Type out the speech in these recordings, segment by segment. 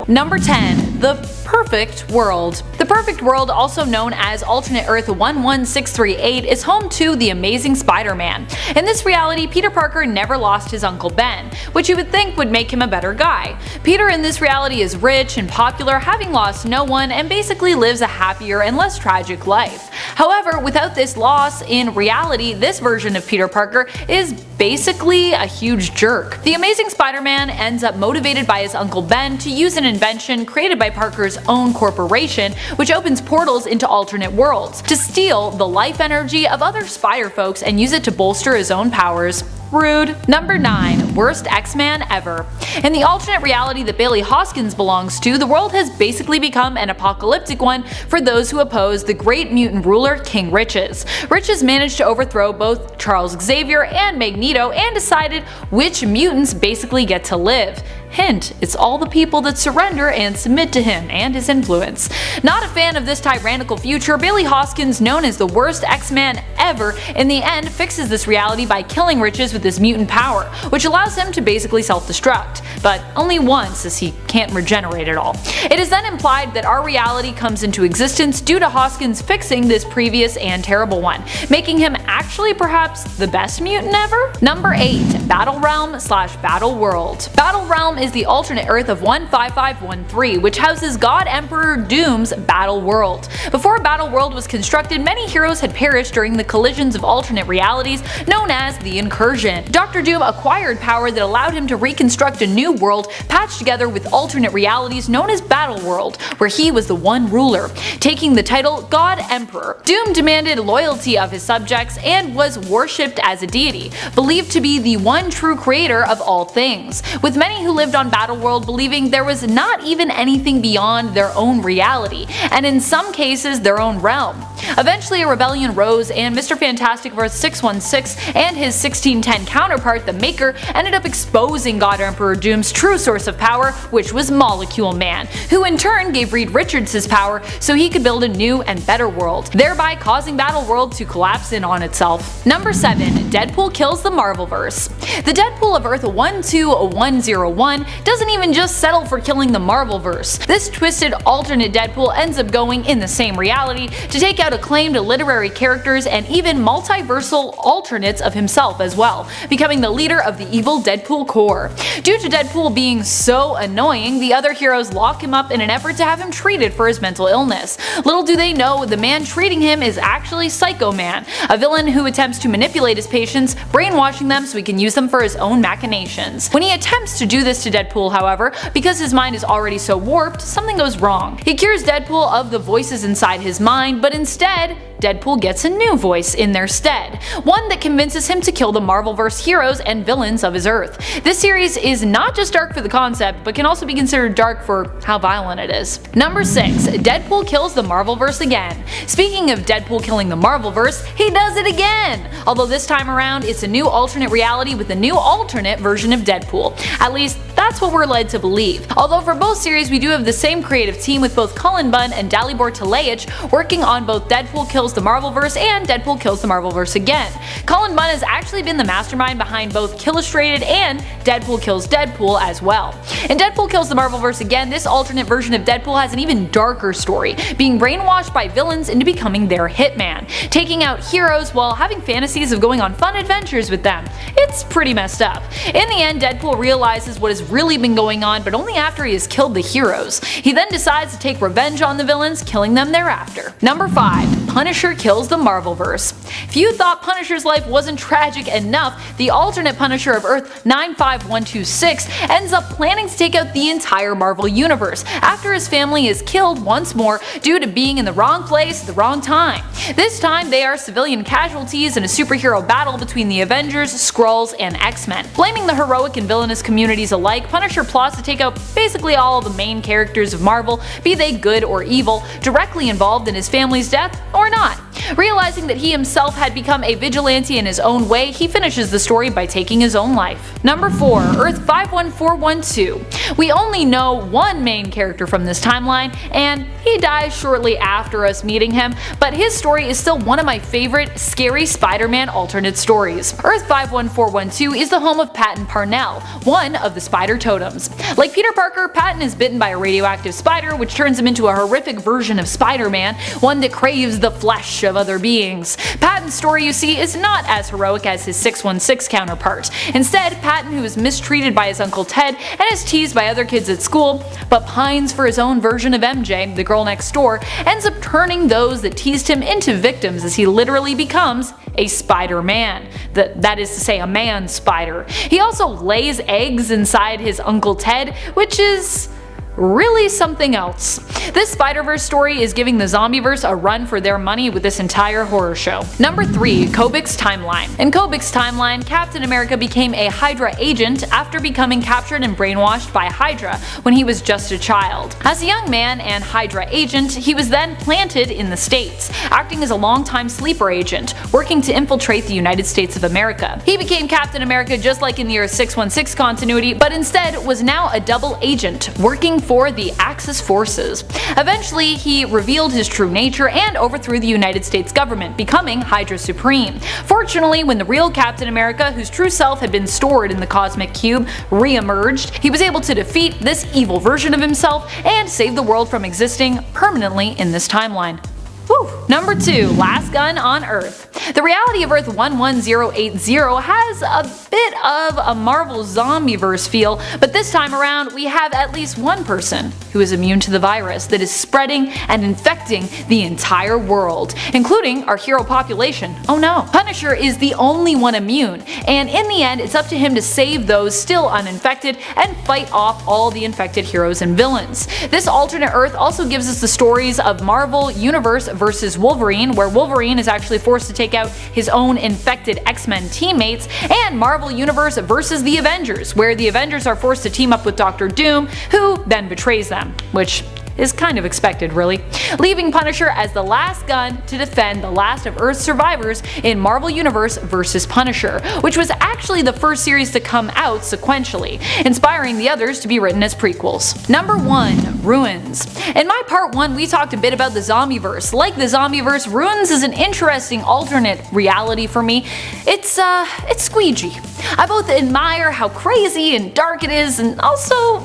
Number 10. The Perfect World. The Perfect World, also known as Alternate Earth 11638, is home to the Amazing Spider-Man. In this reality, Peter Parker never lost his Uncle Ben, which you would think would make him a better guy. Peter in this reality is rich and popular, having lost no one, and basically lives a happier and less tragic life. However, without this loss, in reality, this version of Peter Parker is basically a huge jerk. The Amazing Spider-Man ends up motivated by his Uncle Ben to use an invention created by Parker's own corporation, which opens portals into alternate worlds, to steal the life energy of other spider folks and use it to bolster his own powers. Rude. Number 9. Worst X-Man ever. In the alternate reality that Bailey Hoskins belongs to, the world has basically become an apocalyptic one for those who oppose the great mutant ruler King Riches. Riches managed to overthrow both Charles Xavier and Magneto and decided which mutants basically get to live. Hint, it's all the people that surrender and submit to him and his influence. Not a fan of this tyrannical future, Bailey Hoskins, known as the worst X-Man ever, in the end fixes this reality by killing Riches with his mutant power, which allows him to basically self-destruct, but only once as he can't regenerate at all. It is then implied that our reality comes into existence due to Hoskins fixing this previous and terrible one, making him actually perhaps the best mutant ever? Number 8. Battle Realm / Battle World. Battle Realm is the alternate Earth of 15513, which houses God Emperor Doom's Battle World. Before Battle World was constructed, many heroes had perished during the collisions of alternate realities known as the Incursion. Dr. Doom acquired power that allowed him to reconstruct a new world patched together with alternate realities known as Battle World, where he was the one ruler, taking the title God Emperor. Doom demanded loyalty of his subjects and was worshipped as a deity, believed to be the one true creator of all things, with many who lived on Battle World believing there was not even anything beyond their own reality, and in some cases their own realm. Eventually a rebellion rose and Mr. Fantastic vs. 616 and his 1610 counterpart, the Maker, ended up exposing God Emperor Doom's true source of power, which was Molecule Man, who in turn gave Reed Richards his power so he could build a new and better world, thereby causing Battle World to collapse in on itself. Number 7. Deadpool kills the Marvelverse. The Deadpool of Earth 12101 doesn't even just settle for killing the Marvelverse. This twisted alternate Deadpool ends up going in the same reality to take out acclaimed literary characters and even multiversal alternates of himself as well, becoming the leader of the evil Deadpool Corps. Due to Deadpool being so annoying, the other heroes lock him up in an effort to have him treated for his mental illness. Little do they know, the man treating him is actually Psycho Man, a villain who attempts to manipulate his patients, brainwashing them so he can use them for his own machinations. When he attempts to do this to Deadpool, however, because his mind is already so warped, something goes wrong. He cures Deadpool of the voices inside his mind, but instead, Deadpool gets a new voice in their stead, one that convinces him to kill the Marvelverse heroes and villains of his Earth. This series is not just dark for the concept, but can also be considered dark for how violent it is. Number 6. Deadpool kills the Marvelverse again. Speaking of Deadpool killing the Marvelverse, he does it again! Although this time around, it's a new alternate reality with a new alternate version of Deadpool. At least, that's what we're led to believe. Although for both series, we do have the same creative team with both Cullen Bunn and Dalibor Talajic working on both Deadpool Kills the Marvelverse and Deadpool Kills the Marvelverse Again. Cullen Bunn has actually been the mastermind behind both Killustrated and Deadpool Kills Deadpool as well. In Deadpool Kills the Marvelverse Again, this alternate version of Deadpool has an even darker story, being brainwashed by villains into becoming their hitman, taking out heroes while having fantasies of going on fun adventures with them. It's pretty messed up. In the end, Deadpool realizes what has really been going on, but only after he has killed the heroes. He then decides to take revenge on the villains, killing them thereafter. Number 5. Punisher kills the Marvelverse. If you thought Punisher's life wasn't tragic enough, the alternate Punisher of Earth 95126 ends up planning to take out the entire Marvel Universe after his family is killed once more due to being in the wrong place at the wrong time. This time they are civilian casualties in a superhero battle between the Avengers, Skrulls, and X-Men. Blaming the heroic and villainous communities alike, Punisher plots to take out basically all the main characters of Marvel, be they good or evil, directly involved in his family's death or not. Realizing that he himself had become a vigilante in his own way, he finishes the story by taking his own life. Number 4. Earth 51412. We only know one main character from this timeline, and he dies shortly after us meeting him, but his story is still one of my favorite scary Spider-Man alternate stories. Earth 51412 is the home of Patton Parnell, one of the spider totems. Like Peter Parker, Patton is bitten by a radioactive spider, which turns him into a horrific version of Spider-Man, one that craves the flesh of other beings. Patton's story, you see, is not as heroic as his 616 counterpart. Instead, Patton, who is mistreated by his Uncle Ted and is teased by other kids at school, but pines for his own version of MJ, the girl next door, ends up turning those that teased him into victims as he literally becomes a Spider-Man. That is to say, a man spider. He also lays eggs inside his Uncle Ted, which is really something else. This Spider-Verse story is giving the Zombieverse a run for their money with this entire horror show. Number 3. Kobik's Timeline. In Kobik's timeline, Captain America became a Hydra agent after becoming captured and brainwashed by Hydra when he was just a child. As a young man and Hydra agent, he was then planted in the States, acting as a long-time sleeper agent, working to infiltrate the United States of America. He became Captain America just like in the Earth 616 continuity, but instead was now a double agent, working for the Axis forces. Eventually, he revealed his true nature and overthrew the United States government, becoming Hydra Supreme. Fortunately, when the real Captain America, whose true self had been stored in the Cosmic Cube, re-emerged, he was able to defeat this evil version of himself and save the world from existing permanently in this timeline. Whew. Number 2. Last Gun on Earth. The reality of Earth 11080 has a bit of a Marvel Zombieverse feel, but this time around we have at least one person who is immune to the virus that is spreading and infecting the entire world, including our hero population. Oh no. Punisher is the only one immune, and in the end it's up to him to save those still uninfected and fight off all the infected heroes and villains. This alternate Earth also gives us the stories of Marvel Universe versus Wolverine, where Wolverine is actually forced to take out his own infected X-Men teammates, and Marvel Universe versus the Avengers, where the Avengers are forced to team up with Doctor Doom, who then betrays them, which is kind of expected, really, leaving Punisher as the last gun to defend the last of Earth's survivors in Marvel Universe vs. Punisher, which was actually the first series to come out sequentially, inspiring the others to be written as prequels. Number 1. Ruins. In my part 1 we talked a bit about the Zombieverse. Like the Zombieverse, Ruins is an interesting alternate reality for me. It's squeegee. I both admire how crazy and dark it is and also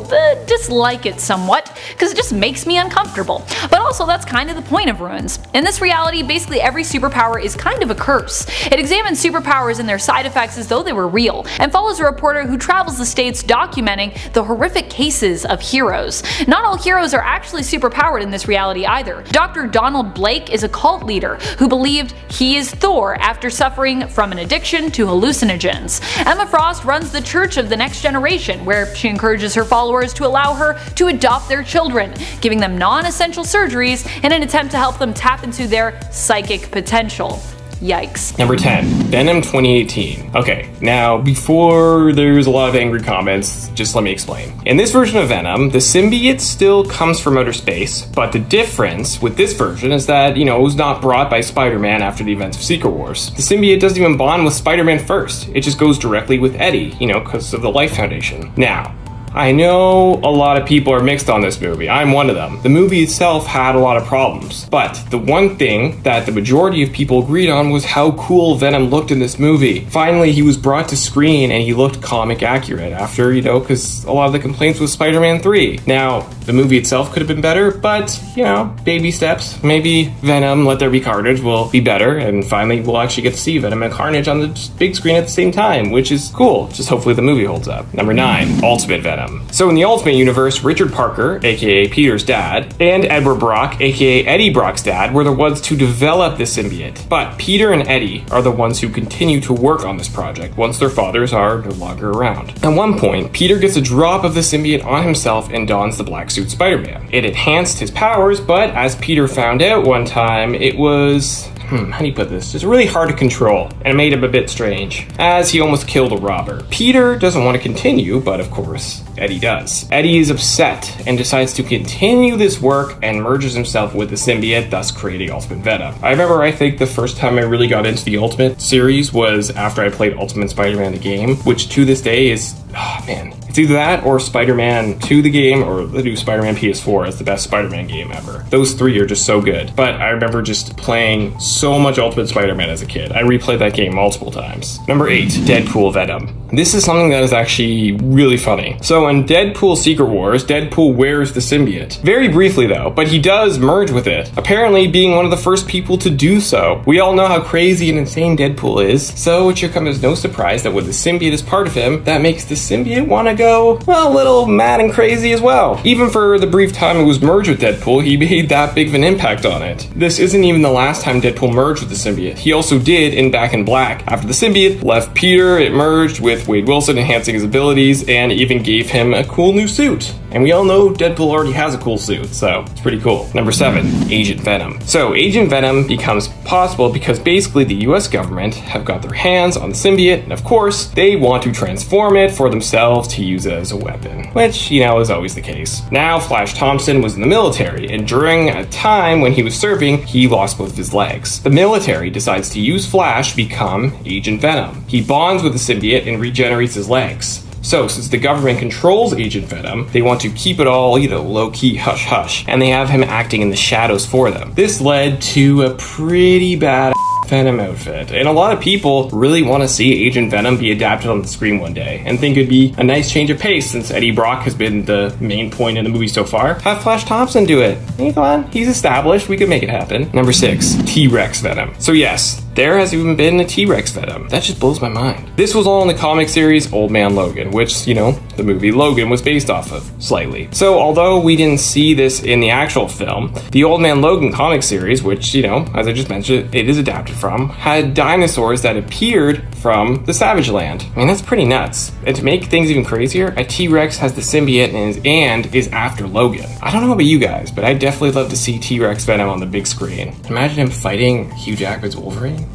dislike it somewhat, because it just makes me uncomfortable. But also that's kind of the point of Ruins. In this reality, basically every superpower is kind of a curse. It examines superpowers and their side effects as though they were real, and follows a reporter who travels the states documenting the horrific cases of heroes. Not all heroes are actually superpowered in this reality either. Dr. Donald Blake is a cult leader who believed he is Thor after suffering from an addiction to hallucinogens. Emma Frost runs the Church of the Next Generation, where she encourages her followers to allow her to adopt their children, giving them non-essential surgeries in an attempt to help them tap into their psychic potential. Yikes. Number 10. Venom 2018. Okay, now before there's a lot of angry comments, just let me explain. In this version of Venom, the symbiote still comes from outer space, but the difference with this version is that, it was not brought by Spider-Man after the events of Secret Wars. The symbiote doesn't even bond with Spider-Man first, it just goes directly with Eddie, because of the Life Foundation. Now, I know a lot of people are mixed on this movie. I'm one of them. The movie itself had a lot of problems, but the one thing that the majority of people agreed on was how cool Venom looked in this movie. Finally, he was brought to screen and he looked comic accurate after, because a lot of the complaints with Spider-Man 3. Now, the movie itself could have been better, but, baby steps. Maybe Venom, Let There Be Carnage will be better, and finally we'll actually get to see Venom and Carnage on the big screen at the same time, which is cool. Just hopefully the movie holds up. Number 9. Ultimate Venom. So in the Ultimate Universe, Richard Parker, aka Peter's dad, and Edward Brock, aka Eddie Brock's dad, were the ones to develop the symbiote. But Peter and Eddie are the ones who continue to work on this project once their fathers are no longer around. At one point, Peter gets a drop of the symbiote on himself and dons the black suit Spider-Man. It enhanced his powers, but as Peter found out one time, it was... how do you put this? It's really hard to control, and it made him a bit strange, as he almost killed a robber. Peter doesn't want to continue, but of course, Eddie does. Eddie is upset and decides to continue this work and merges himself with the symbiote, thus creating Ultimate Venom. I think the first time I really got into the Ultimate series was after I played Ultimate Spider-Man the game, which to this day is, oh man, it's either that or Spider-Man 2 the game or the new Spider-Man PS4 as the best Spider-Man game ever. Those three are just so good. But I remember just playing so much Ultimate Spider-Man as a kid. I replayed that game multiple times. Number 8, Deadpool Venom. This is something that is actually really funny. So in Deadpool Secret Wars, Deadpool wears the symbiote. Very briefly though, but he does merge with it, apparently being one of the first people to do so. We all know how crazy and insane Deadpool is, so it should come as no surprise that when the symbiote is part of him, that makes the symbiote want to go, well, a little mad and crazy as well. Even for the brief time it was merged with Deadpool, he made that big of an impact on it. This isn't even the last time Deadpool merged with the symbiote. He also did in Back in Black. After the symbiote left Peter, it merged with Wade Wilson, enhancing his abilities, and even gave him a cool new suit. And we all know Deadpool already has a cool suit, so it's pretty cool. Number 7, Agent Venom. So Agent Venom becomes possible because basically the US government have got their hands on the symbiote, and of course, they want to transform it for themselves to use it as a weapon, which, you know, is always the case. Now, Flash Thompson was in the military, and during a time when he was serving, he lost both of his legs. The military decides to use Flash to become Agent Venom. He bonds with the symbiote and regenerates his legs. So, since the government controls Agent Venom, they want to keep it all, low-key, hush-hush, and they have him acting in the shadows for them. This led to a pretty bad Venom outfit, and a lot of people really want to see Agent Venom be adapted on the screen one day, and think it'd be a nice change of pace since Eddie Brock has been the main point in the movie so far. Have Flash Thompson do it. Hey, come on, he's established, we could make it happen. Number 6, T-Rex Venom. So yes, there has even been a T-Rex Venom. That just blows my mind. This was all in the comic series Old Man Logan, which, the movie Logan was based off of, slightly. So although we didn't see this in the actual film, the Old Man Logan comic series, which, as I just mentioned, it is adapted from, had dinosaurs that appeared from the Savage Land. I mean, that's pretty nuts. And to make things even crazier, a T-Rex has the symbiote and is after Logan. I don't know about you guys, but I'd definitely love to see T-Rex Venom on the big screen. Imagine him fighting Hugh Jackman's Wolverine.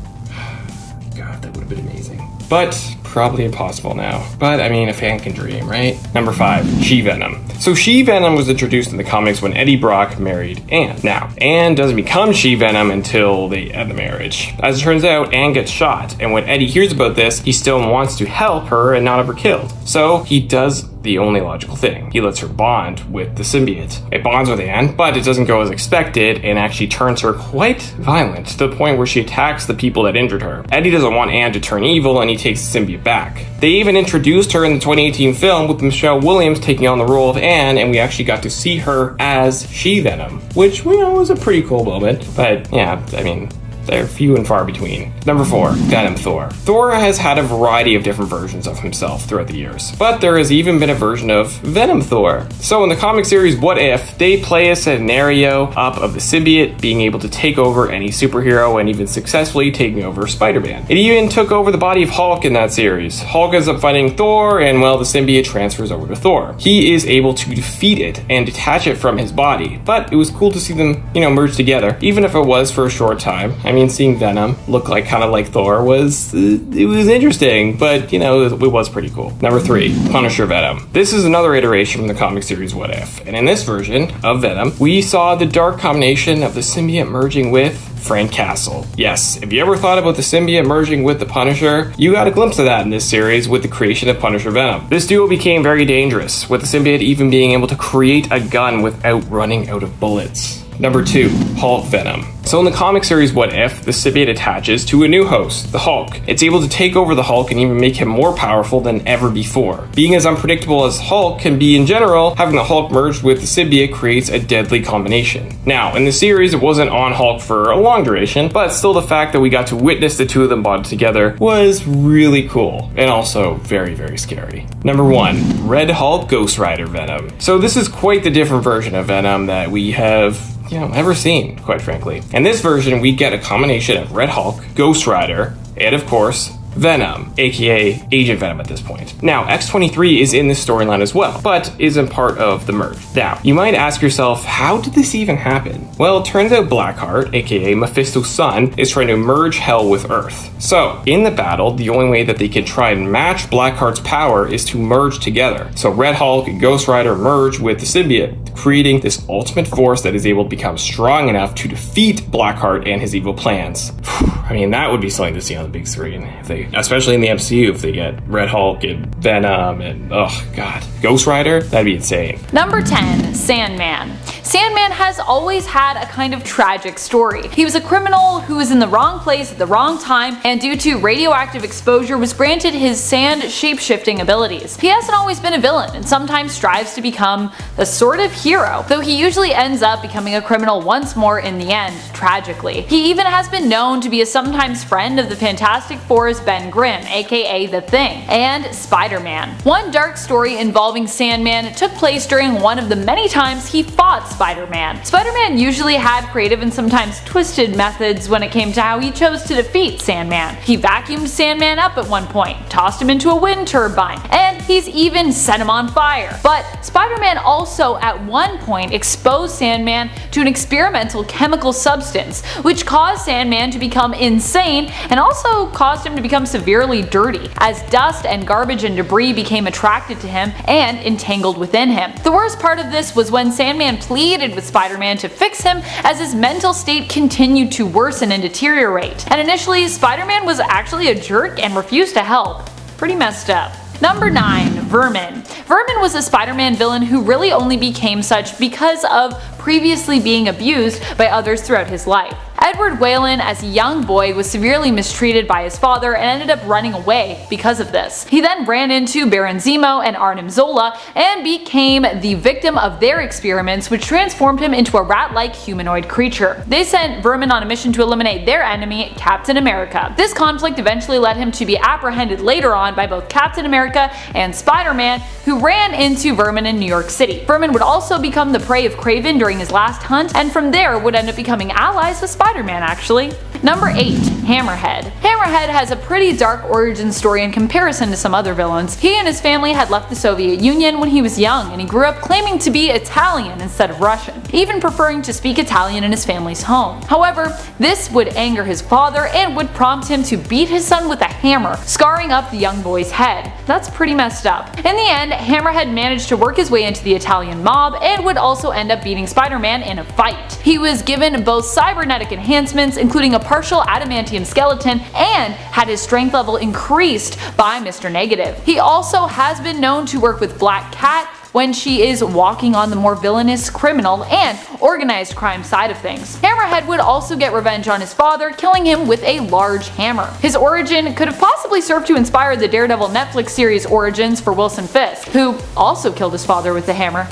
God, that would have been amazing. But probably impossible now. But I mean, a fan can dream, right? Number 5, She-Venom. So She-Venom was introduced in the comics when Eddie Brock married Anne. Now, Anne doesn't become She-Venom until they end the marriage. As it turns out, Anne gets shot, and when Eddie hears about this, he still wants to help her and not have her killed. So he does the only logical thing. He lets her bond with the symbiote. It bonds with Anne, but it doesn't go as expected and actually turns her quite violent to the point where she attacks the people that injured her. Eddie doesn't want Anne to turn evil and he takes the symbiote back. They even introduced her in the 2018 film with Michelle Williams taking on the role of Anne, and we actually got to see her as She-Venom, which we know was a pretty cool moment. But yeah, I mean, they're few and far between. Number 4, Venom Thor. Thor has had a variety of different versions of himself throughout the years, but there has even been a version of Venom Thor. So in the comic series What If, they play a scenario up of the symbiote being able to take over any superhero and even successfully taking over Spider-Man. It even took over the body of Hulk in that series. Hulk ends up fighting Thor, and well, the symbiote transfers over to Thor. He is able to defeat it and detach it from his body, but it was cool to see them, merge together, even if it was for a short time. I mean, seeing Venom look kind of like Thor was interesting, but it was pretty cool. Number 3, Punisher Venom. This is another iteration from the comic series What If, and in this version of Venom, we saw the dark combination of the symbiote merging with Frank Castle. Yes, if you ever thought about the symbiote merging with the Punisher, you got a glimpse of that in this series with the creation of Punisher Venom. This duo became very dangerous, with the symbiote even being able to create a gun without running out of bullets. Number 2, Hulk Venom. So in the comic series What If, the symbiote attaches to a new host, the Hulk. It's able to take over the Hulk and even make him more powerful than ever before. Being as unpredictable as Hulk can be in general, having the Hulk merged with the symbiote creates a deadly combination. Now, in the series, it wasn't on Hulk for a long duration, but still the fact that we got to witness the two of them bond together was really cool, and also very, very scary. Number 1, Red Hulk Ghost Rider Venom. So this is quite the different version of Venom that we have ever seen, quite frankly. In this version, we get a combination of Red Hulk, Ghost Rider, and of course, Venom, aka Agent Venom at this point. Now, X-23 is in this storyline as well, but isn't part of the merge. Now, you might ask yourself, how did this even happen? Well, it turns out Blackheart, aka Mephisto's son, is trying to merge Hell with Earth. So, in the battle, the only way that they can try and match Blackheart's power is to merge together. So Red Hulk and Ghost Rider merge with the symbiote, creating this ultimate force that is able to become strong enough to defeat Blackheart and his evil plans. I mean, that would be something to see on the big screen. If they, especially in the MCU, if they get Red Hulk and Venom and, oh god, Ghost Rider, that'd be insane. Number 10, Sandman. Sandman has always had a kind of tragic story. He was a criminal who was in the wrong place at the wrong time, and due to radioactive exposure was granted his sand shape-shifting abilities. He hasn't always been a villain, and sometimes strives to become a sort of hero, though he usually ends up becoming a criminal once more in the end, tragically. He even has been known to be a sometimes friend of the Fantastic Four's Ben Grimm, aka The Thing, and Spider-Man. One dark story involving Sandman took place during one of the many times he fought Spider-Man. Spider-Man usually had creative and sometimes twisted methods when it came to how he chose to defeat Sandman. He vacuumed Sandman up at one point, tossed him into a wind turbine, and he's even set him on fire. But Spider-Man also at one point exposed Sandman to an experimental chemical substance, which caused Sandman to become insane and also caused him to become severely dirty, as dust and garbage and debris became attracted to him and entangled within him. The worst part of this was when Sandman pleaded with Spider-Man to fix him as his mental state continued to worsen and deteriorate. And initially, Spider-Man was actually a jerk and refused to help. Pretty messed up. Number 9, Vermin. Vermin was a Spider-Man villain who really only became such because of previously being abused by others throughout his life. Edward Whalen, as a young boy, was severely mistreated by his father and ended up running away because of this. He then ran into Baron Zemo and Arnim Zola and became the victim of their experiments, which transformed him into a rat-like humanoid creature. They sent Vermin on a mission to eliminate their enemy, Captain America. This conflict eventually led him to be apprehended later on by both Captain America and Spider-Man, who ran into Vermin in New York City. Vermin would also become the prey of Kraven during his last hunt, and from there would end up becoming allies with Spider-Man actually. Number 8, Hammerhead. Hammerhead has a pretty dark origin story in comparison to some other villains. He and his family had left the Soviet Union when he was young, and he grew up claiming to be Italian instead of Russian, even preferring to speak Italian in his family's home. However, this would anger his father and would prompt him to beat his son with a hammer, scarring up the young boy's head. That's pretty messed up. In the end, Hammerhead managed to work his way into the Italian mob and would also end up beating Spider-Man in a fight. He was given both cybernetic enhancements, including a partial adamantium skeleton, and had his strength level increased by Mr. Negative. He also has been known to work with Black Cat when she is walking on the more villainous, criminal, and organized crime side of things. Hammerhead would also get revenge on his father, killing him with a large hammer. His origin could have possibly served to inspire the Daredevil Netflix series Origins for Wilson Fisk, who also killed his father with the hammer.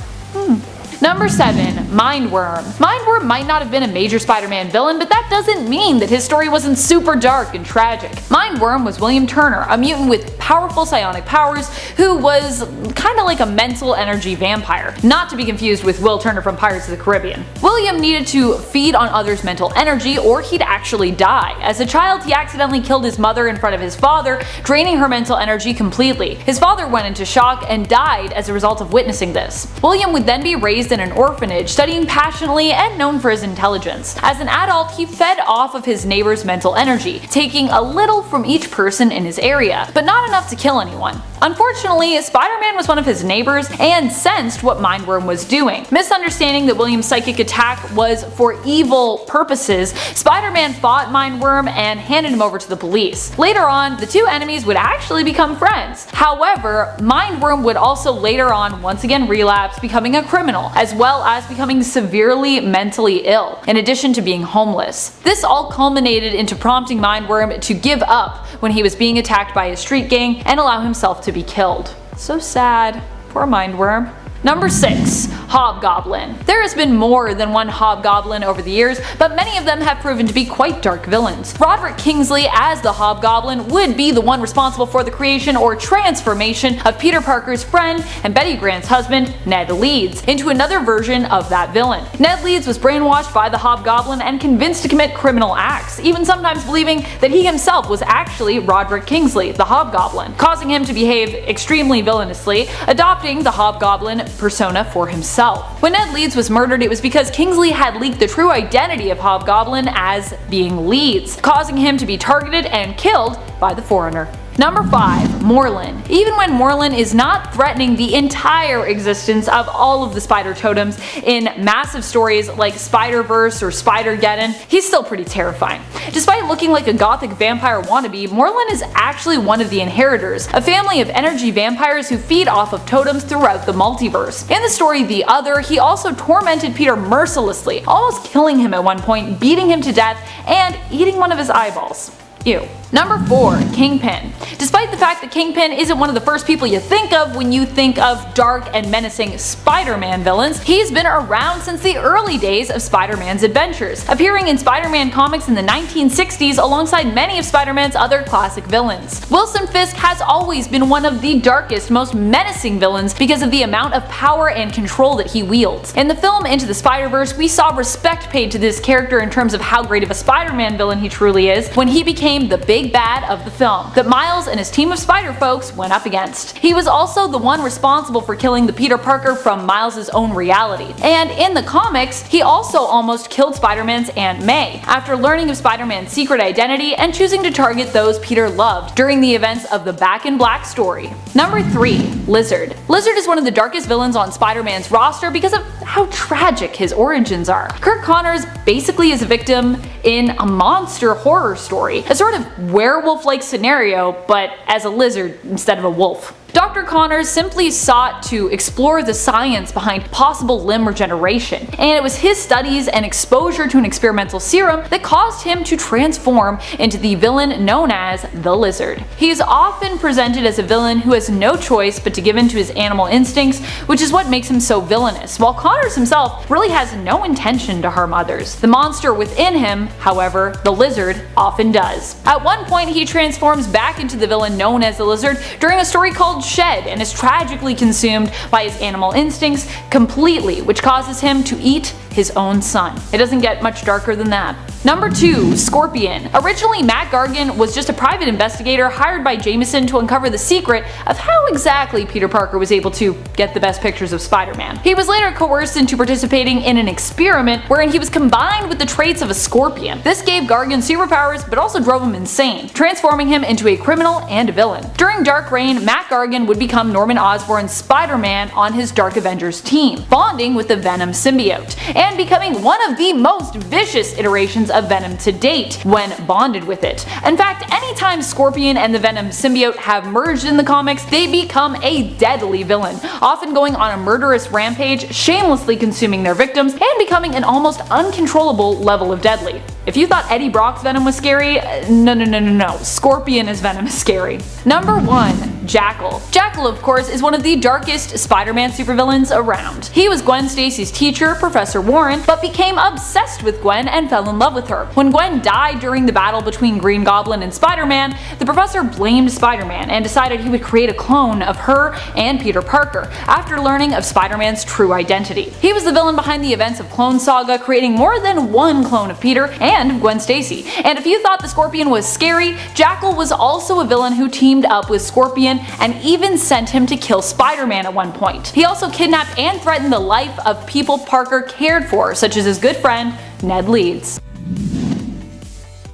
Number 7, Mindworm. Mindworm might not have been a major Spider-Man villain, but that doesn't mean that his story wasn't super dark and tragic. Mindworm was William Turner, a mutant with powerful psionic powers who was kinda like a mental energy vampire, not to be confused with Will Turner from Pirates of the Caribbean. William needed to feed on others' mental energy or he'd actually die. As a child, he accidentally killed his mother in front of his father, draining her mental energy completely. His father went into shock and died as a result of witnessing this. William would then be raised in an orphanage, studying passionately and known for his intelligence. As an adult, he fed off of his neighbor's mental energy, taking a little from each person in his area, but not enough to kill anyone. Unfortunately, Spider-Man was one of his neighbors and sensed what Mindworm was doing. Misunderstanding that William's psychic attack was for evil purposes, Spider-Man fought Mindworm and handed him over to the police. Later on, the two enemies would actually become friends. However, Mindworm would also later on once again relapse, becoming a criminal, as well as becoming severely mentally ill, in addition to being homeless. This all culminated into prompting Mindworm to give up when he was being attacked by a street gang and allow himself to be killed. So sad. Poor Mindworm. Number 6. Hobgoblin. There has been more than one Hobgoblin over the years, but many of them have proven to be quite dark villains. Roderick Kingsley as the Hobgoblin would be the one responsible for the creation or transformation of Peter Parker's friend and Betty Grant's husband, Ned Leeds, into another version of that villain. Ned Leeds was brainwashed by the Hobgoblin and convinced to commit criminal acts, even sometimes believing that he himself was actually Roderick Kingsley, the Hobgoblin, causing him to behave extremely villainously, adopting the Hobgoblin persona for himself. When Ned Leeds was murdered, it was because Kingsley had leaked the true identity of Hobgoblin as being Leeds, causing him to be targeted and killed by the Foreigner. Number 5. Morlun. Even when Morlun is not threatening the entire existence of all of the spider totems in massive stories like Spider-Verse or Spider-Geddon, he's still pretty terrifying. Despite looking like a gothic vampire wannabe, Morlun is actually one of the Inheritors, a family of energy vampires who feed off of totems throughout the multiverse. In the story The Other, he also tormented Peter mercilessly, almost killing him at one point, beating him to death, and eating one of his eyeballs. Ew. Number 4. Kingpin. Despite the fact that Kingpin isn't one of the first people you think of when you think of dark and menacing Spider-Man villains, he's been around since the early days of Spider-Man's adventures, appearing in Spider-Man comics in the 1960s alongside many of Spider-Man's other classic villains. Wilson Fisk has always been one of the darkest, most menacing villains because of the amount of power and control that he wields. In the film Into the Spider-Verse, we saw respect paid to this character in terms of how great of a Spider-Man villain he truly is when he became the big bad of the film that Miles and his team of spider folks went up against. He was also the one responsible for killing the Peter Parker from Miles' own reality. And in the comics, he also almost killed Spider-Man's Aunt May after learning of Spider-Man's secret identity and choosing to target those Peter loved during the events of the Back in Black story. Number 3. Lizard. Lizard is one of the darkest villains on Spider-Man's roster because of how tragic his origins are. Kirk Connors basically is a victim in a monster horror story, a sort of werewolf-like scenario, but as a lizard instead of a wolf. Dr. Connors simply sought to explore the science behind possible limb regeneration, and it was his studies and exposure to an experimental serum that caused him to transform into the villain known as the Lizard. He is often presented as a villain who has no choice but to give in to his animal instincts, which is what makes him so villainous, while Connors himself really has no intention to harm others. The monster within him, however, the Lizard, often does. At one point, he transforms back into the villain known as the Lizard during a story called Shed and is tragically consumed by his animal instincts completely, which causes him to eat his own son. It doesn't get much darker than that. Number 2. Scorpion. Originally, Matt Gargan was just a private investigator hired by Jameson to uncover the secret of how exactly Peter Parker was able to get the best pictures of Spider-Man. He was later coerced into participating in an experiment wherein he was combined with the traits of a scorpion. This gave Gargan superpowers but also drove him insane, transforming him into a criminal and a villain. During Dark Reign, Matt Gargan would become Norman Osborn's Spider-Man on his Dark Avengers team, bonding with the Venom symbiote, and becoming one of the most vicious iterations of Venom to date when bonded with it. In fact, anytime Scorpion and the Venom symbiote have merged in the comics, they become a deadly villain, often going on a murderous rampage, shamelessly consuming their victims, and becoming an almost uncontrollable level of deadly. If you thought Eddie Brock's Venom was scary, no. Scorpion as Venom is scary. Number 1. Jackal. Jackal, of course, is one of the darkest Spider-Man supervillains around. He was Gwen Stacy's teacher, Professor Warren, but became obsessed with Gwen and fell in love with her. When Gwen died during the battle between Green Goblin and Spider-Man, the professor blamed Spider-Man and decided he would create a clone of her and Peter Parker, after learning of Spider-Man's true identity. He was the villain behind the events of Clone Saga, creating more than one clone of Peter and Gwen Stacy. And if you thought the Scorpion was scary, Jackal was also a villain who teamed up with Scorpion and even sent him to kill Spider-Man at one point. He also kidnapped and threatened the life of people Parker cared for, such as his good friend, Ned Leeds.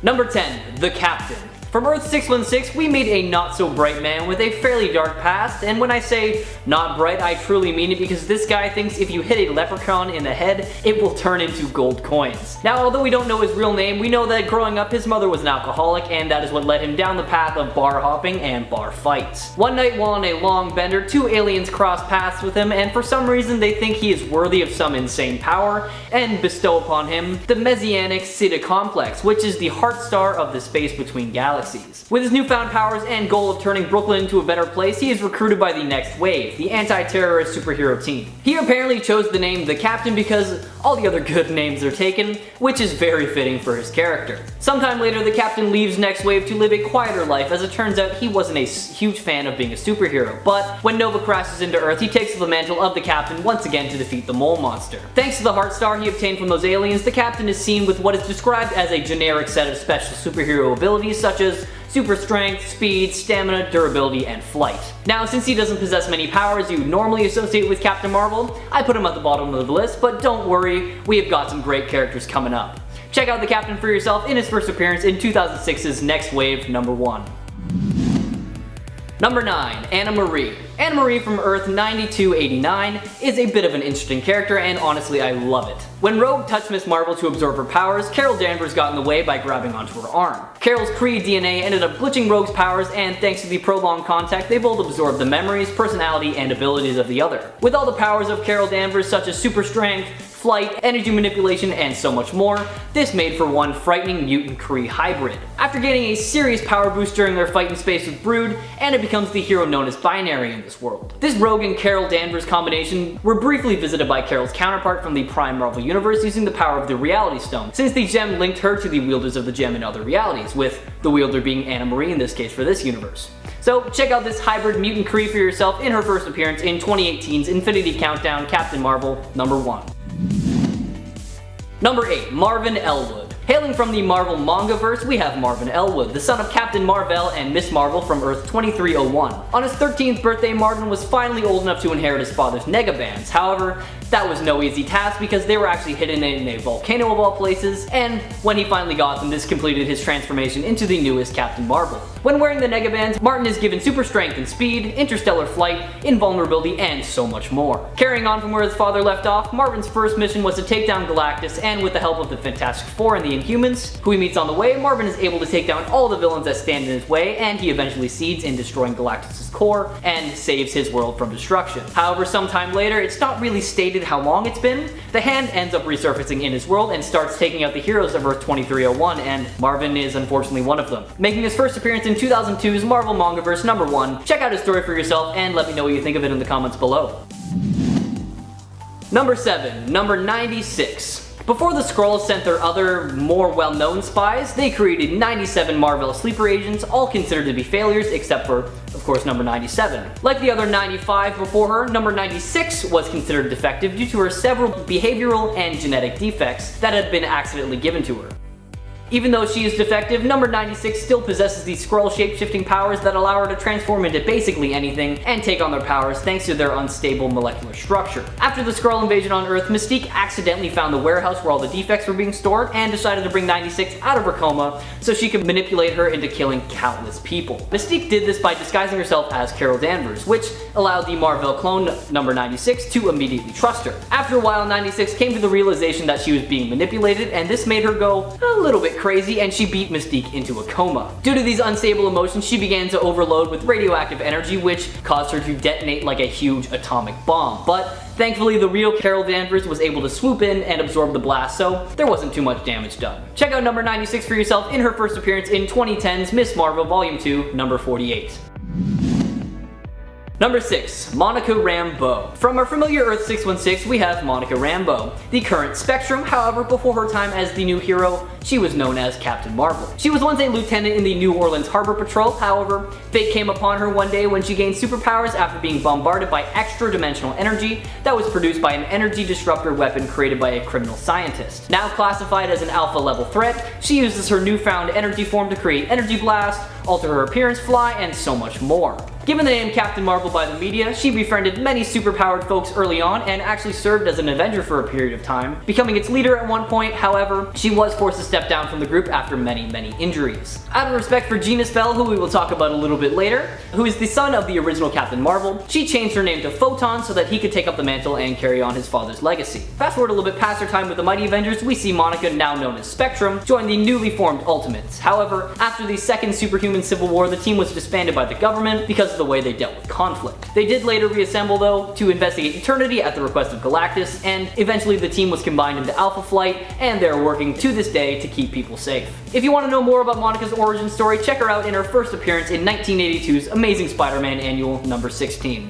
Number 10. The Captain. From Earth 616, we made a not-so-bright man with a fairly dark past, and when I say not bright, I truly mean it because this guy thinks if you hit a leprechaun in the head, it will turn into gold coins. Now, although we don't know his real name, we know that growing up his mother was an alcoholic, and that is what led him down the path of bar hopping and bar fights. One night while on a long bender, two aliens cross paths with him, and for some reason they think he is worthy of some insane power, and bestow upon him the Messianic Sita Complex, which is the heart star of the space between galaxies. galaxies. With his newfound powers and goal of turning Brooklyn into a better place, he is recruited by the Next Wave, the anti-terrorist superhero team. He apparently chose the name The Captain because all the other good names are taken, which is very fitting for his character. Sometime later, the Captain leaves Next Wave to live a quieter life, as it turns out he wasn't a huge fan of being a superhero, but when Nova crashes into Earth, he takes the mantle of the Captain once again to defeat the Mole Monster. Thanks to the Heart Star he obtained from those aliens, the Captain is seen with what is described as a generic set of special superhero abilities such as super strength, speed, stamina, durability, and flight. Now, since he doesn't possess many powers you normally associate with Captain Marvel, I put him at the bottom of the list, but don't worry, we have got some great characters coming up. Check out the Captain for yourself in his first appearance in 2006's Next Wave #1. Number 9. Anna Marie. Anna Marie from Earth 9289 is a bit of an interesting character, and honestly I love it. When Rogue touched Miss Marvel to absorb her powers, Carol Danvers got in the way by grabbing onto her arm. Carol's Kree DNA ended up glitching Rogue's powers, and thanks to the prolonged contact, they both absorbed the memories, personality, and abilities of the other. With all the powers of Carol Danvers such as super strength, flight, energy manipulation, and so much more, this made for one frightening mutant Kree hybrid. After getting a serious power boost during their fight in space with Brood, Anna becomes the hero known as Binary in this world. This Rogue and Carol Danvers combination were briefly visited by Carol's counterpart from the Prime Marvel universe using the power of the Reality Stone, since the gem linked her to the wielders of the gem in other realities, with the wielder being Anna Marie in this case for this universe. So check out this hybrid mutant Kree for yourself in her first appearance in 2018's Infinity Countdown Captain Marvel #1. Number 8. Marvin Elwood. Hailing from the Marvel Mangaverse, we have Marvin Elwood, the son of Captain Marvel and Miss Marvel from Earth 2301. On his 13th birthday, Marvin was finally old enough to inherit his father's negabands. However, that was no easy task because they were actually hidden in a volcano of all places, and when he finally got them, this completed his transformation into the newest Captain Marvel. When wearing the negabands, Martin is given super strength and speed, interstellar flight, invulnerability, and so much more. Carrying on from where his father left off, Marvin's first mission was to take down Galactus, and with the help of the Fantastic Four and the Inhumans, who he meets on the way, Marvin is able to take down all the villains that stand in his way, and he eventually succeeds in destroying Galactus' core and saves his world from destruction. However, sometime later, it's not really stated how long it's been, the Hand ends up resurfacing in his world and starts taking out the heroes of Earth 2301, and Marvin is unfortunately one of them. Making his first appearance in 2002's Marvel Mangaverse #1, check out his story for yourself and let me know what you think of it in the comments below. Number 7. Number 96. Before the Skrulls sent their other, more well-known spies, they created 97 Marvel sleeper agents, all considered to be failures except for, of course, number 97. Like the other 95 before her, number 96 was considered defective due to her several behavioral and genetic defects that had been accidentally given to her. Even though she is defective, number 96 still possesses these Skrull shape-shifting powers that allow her to transform into basically anything and take on their powers thanks to their unstable molecular structure. After the Skrull invasion on Earth, Mystique accidentally found the warehouse where all the defects were being stored and decided to bring 96 out of her coma so she could manipulate her into killing countless people. Mystique did this by disguising herself as Carol Danvers, which allowed the Marvel clone number 96 to immediately trust her. After a while, 96 came to the realization that she was being manipulated, and this made her go a little bit crazy, and she beat Mystique into a coma. Due to these unstable emotions, she began to overload with radioactive energy, which caused her to detonate like a huge atomic bomb. But thankfully, the real Carol Danvers was able to swoop in and absorb the blast, so there wasn't too much damage done. Check out number 96 for yourself in her first appearance in 2010's Miss Marvel Volume 2, number 48. Number 6. Monica Rambeau. From our familiar Earth 616, we have Monica Rambeau, the current Spectrum. However, before her time as the new hero, she was known as Captain Marvel. She was once a lieutenant in the New Orleans Harbor Patrol. However, fate came upon her one day when she gained superpowers after being bombarded by extra-dimensional energy that was produced by an energy disruptor weapon created by a criminal scientist. Now classified as an alpha-level threat, she uses her newfound energy form to create energy blast, alter her appearance, fly, and so much more. Given the name Captain Marvel by the media, she befriended many superpowered folks early on and actually served as an Avenger for a period of time, becoming its leader at one point. However, she was forced to step down from the group after many injuries. Out of respect for Gina Spell, who we will talk about a little bit later, who is the son of the original Captain Marvel, she changed her name to Photon so that he could take up the mantle and carry on his father's legacy. Fast forward a little bit past her time with the Mighty Avengers, we see Monica, now known as Spectrum, join the newly formed Ultimates. However, after the second superhuman civil war, the team was disbanded by the government because because of the way they dealt with conflict. They did later reassemble though to investigate Eternity at the request of Galactus, and eventually the team was combined into Alpha Flight, and they're working to this day to keep people safe. If you want to know more about Monica's origin story, check her out in her first appearance in 1982's Amazing Spider-Man Annual number 16.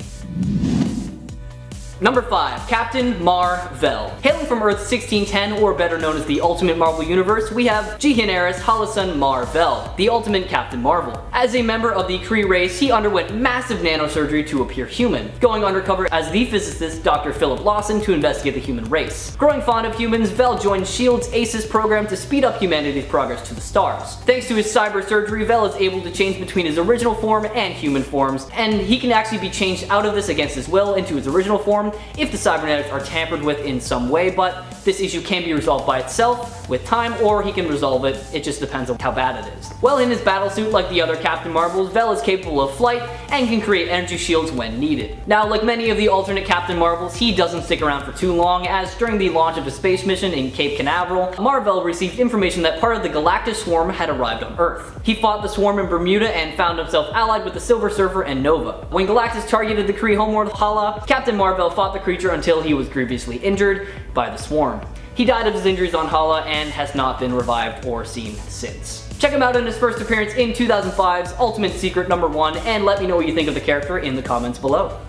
Number 5. Captain Mar-Vell. Hailing from Earth 1610, or better known as the Ultimate Marvel Universe, we have Geheneris Halasun Mar-Vell, the Ultimate Captain Marvel. As a member of the Kree race, he underwent massive nanosurgery to appear human, going undercover as the physicist Dr. Philip Lawson to investigate the human race. Growing fond of humans, Vell joined S.H.I.E.L.D.'s ACES program to speed up humanity's progress to the stars. Thanks to his cyber surgery, Vell is able to change between his original form and human forms, and he can actually be changed out of this against his will into his original form if the cybernetics are tampered with in some way, but this issue can be resolved by itself with time, or he can resolve it. It just depends on how bad it is. Well, in his battlesuit, like the other Captain Marvels, Vell is capable of flight and can create energy shields when needed. Now, like many of the alternate Captain Marvels, he doesn't stick around for too long, as during the launch of a space mission in Cape Canaveral, Mar-Vell received information that part of the Galactus swarm had arrived on Earth. He fought the swarm in Bermuda and found himself allied with the Silver Surfer and Nova. When Galactus targeted the Kree homeworld Hala, Captain Mar-Vell fought the creature until he was grievously injured by the swarm. He died of his injuries on Hala and has not been revived or seen since. Check him out in his first appearance in 2005's Ultimate Secret number 1, and let me know what you think of the character in the comments below.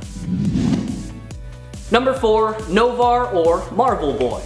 Number 4. Novar, or Marvel Boy.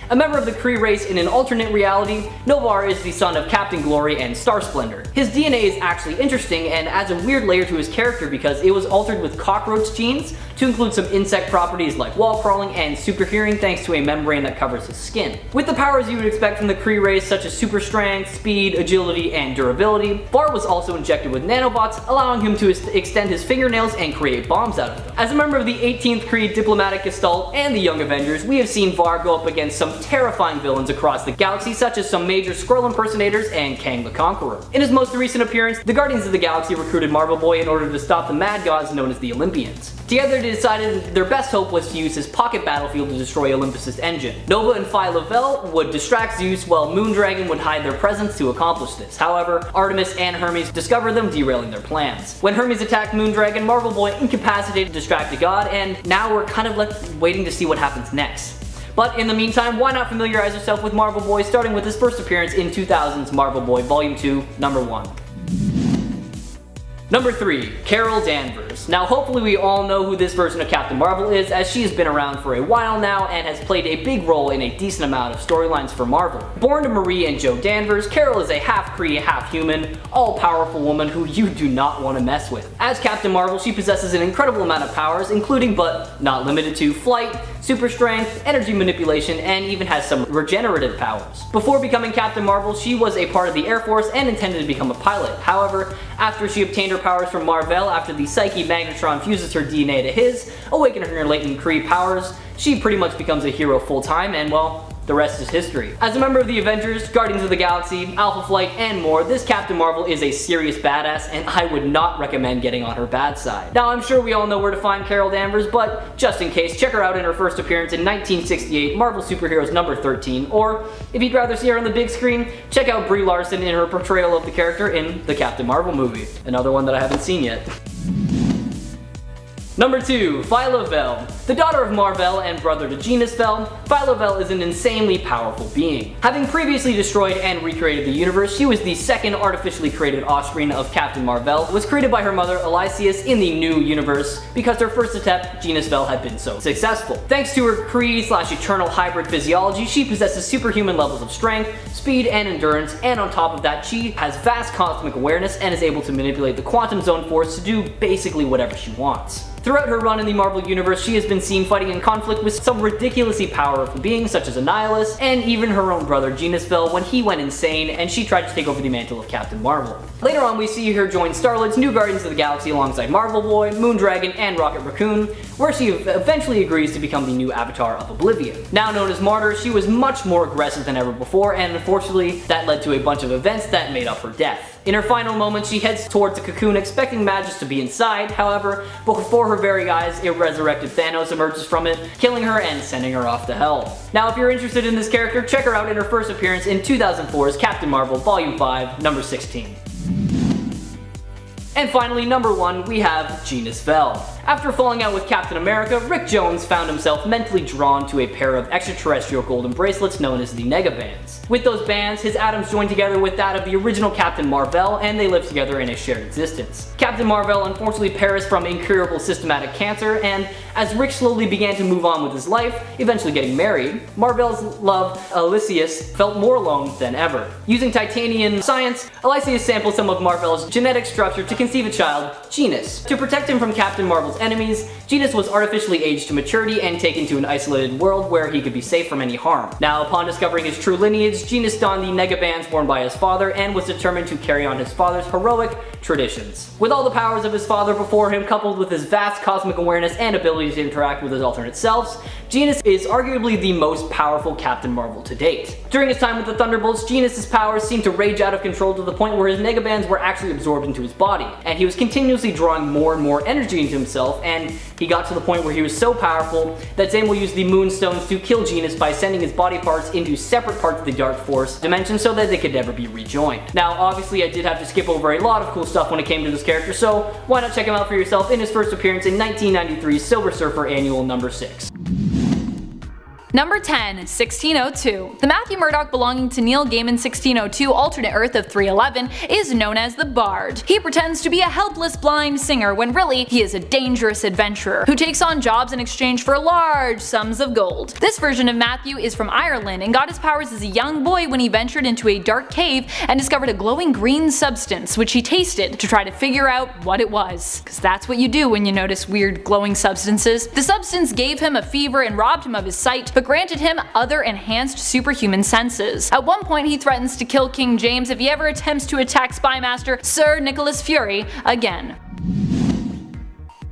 A member of the Kree race in an alternate reality, Novar is the son of Captain Glory and Star Splendor. His DNA is actually interesting and adds a weird layer to his character because it was altered with cockroach genes to include some insect properties like wall crawling and super hearing thanks to a membrane that covers his skin. With the powers you would expect from the Kree race such as super strength, speed, agility, and durability, Var was also injected with nanobots, allowing him to extend his fingernails and create bombs out of them. As a member of the 18th Kree Diplomatic Gestalt and the Young Avengers, we have seen Var go up against some terrifying villains across the galaxy, such as some major Skrull impersonators and Kang the Conqueror. In his most recent appearance, the Guardians of the Galaxy recruited Marvel Boy in order to stop the mad gods known as the Olympians. Together they decided their best hope was to use his pocket battlefield to destroy Olympus' engine. Nova and Phyla Vell would distract Zeus, while Moondragon would hide their presence to accomplish this. However, Artemis and Hermes discovered them, derailing their plans. When Hermes attacked Moondragon, Marvel Boy incapacitated to distract the god, and now we're kind of waiting to see what happens next. But in the meantime, why not familiarize yourself with Marvel Boy, starting with his first appearance in 2000's Marvel Boy Volume 2, number 1. Number 3. Carol Danvers. Now hopefully we all know who this version of Captain Marvel is, as she has been around for a while now and has played a big role in a decent amount of storylines for Marvel. Born to Marie and Joe Danvers, Carol is a half Kree, half human, all-powerful woman who you do not want to mess with. As Captain Marvel, she possesses an incredible amount of powers, including but not limited to flight, super strength, energy manipulation, and even has some regenerative powers. Before becoming Captain Marvel, she was a part of the Air Force and intended to become a pilot. However, after she obtained her powers from Mar-Vell, after the Psyche Magnetron fuses her DNA to his, awakening her latent Kree powers, she pretty much becomes a hero full-time, and well, the rest is history. As a member of the Avengers, Guardians of the Galaxy, Alpha Flight, and more, this Captain Marvel is a serious badass, and I would not recommend getting on her bad side. Now, I'm sure we all know where to find Carol Danvers, but just in case, check her out in her first appearance in 1968 Marvel Superheroes number 13, or if you'd rather see her on the big screen, check out Brie Larson in her portrayal of the character in the Captain Marvel movie, another one that I haven't seen yet. Number 2. Phyla Vell. The daughter of Mar-Vell and brother to Genus Vell, Phyla Vell is an insanely powerful being. Having previously destroyed and recreated the universe, she was the second artificially created offspring of Captain Mar-Vell, was created by her mother Elysius in the new universe because her first attempt, Genus Vell, had been so successful. Thanks to her Kree/eternal hybrid physiology, she possesses superhuman levels of strength, speed, and endurance, and on top of that, she has vast cosmic awareness and is able to manipulate the quantum zone force to do basically whatever she wants. Throughout her run in the Marvel Universe, she has been seen fighting in conflict with some ridiculously powerful beings such as Annihilus, and even her own brother Genus Vell when he went insane and she tried to take over the mantle of Captain Marvel. Later on, we see her join Star-Lord's new Guardians of the Galaxy alongside Marvel Boy, Moondragon, and Rocket Raccoon, where she eventually agrees to become the new avatar of Oblivion. Now known as Martyr, she was much more aggressive than ever before, and unfortunately, that led to a bunch of events that made up her death. In her final moments, she heads towards the cocoon expecting Magus to be inside. However, before her very eyes, a resurrected Thanos emerges from it, killing her and sending her off to hell. Now, if you're interested in this character, check her out in her first appearance in 2004's Captain Marvel Volume 5, number 16. And finally, number 1, we have Genus Vel. After falling out with Captain America, Rick Jones found himself mentally drawn to a pair of extraterrestrial golden bracelets known as the Negabands. With those bands, his atoms joined together with that of the original Captain Marvel, and they lived together in a shared existence. Captain Marvel unfortunately perished from incurable systematic cancer, and as Rick slowly began to move on with his life, eventually getting married, Marvel's love, Elysius, felt more alone than ever. Using titanium science, Elysius sampled some of Marvel's genetic structure to conceive a child, Genus. To protect him from Captain Marvel's enemies, Genus was artificially aged to maturity and taken to an isolated world where he could be safe from any harm. Now, upon discovering his true lineage, Genus donned the Negabands worn by his father and was determined to carry on his father's heroic traditions. With all the powers of his father before him, coupled with his vast cosmic awareness and ability to interact with his alternate selves, Genus is arguably the most powerful Captain Marvel to date. During his time with the Thunderbolts, Genus's powers seemed to rage out of control to the point where his Negabands were actually absorbed into his body, and he was continuously drawing more and more energy into himself, and he got to the point where he was so powerful that Zamo used the Moonstones to kill Genus by sending his body parts into separate parts of the Dark Force dimension so that they could never be rejoined. Now, obviously I did have to skip over a lot of cool stuff when it came to this character, so why not check him out for yourself in his first appearance in 1993's Silver Surfer Annual number 6. Number 10, 1602. The Matthew Murdock belonging to Neil Gaiman's 1602 alternate Earth of 311 is known as the Bard. He pretends to be a helpless blind singer when really he is a dangerous adventurer who takes on jobs in exchange for large sums of gold. This version of Matthew is from Ireland and got his powers as a young boy when he ventured into a dark cave and discovered a glowing green substance which he tasted to try to figure out what it was. Cause that's what you do when you notice weird glowing substances. The substance gave him a fever and robbed him of his sight, but granted him other enhanced superhuman senses. At one point he threatens to kill King James if he ever attempts to attack Spymaster Sir Nicholas Fury again.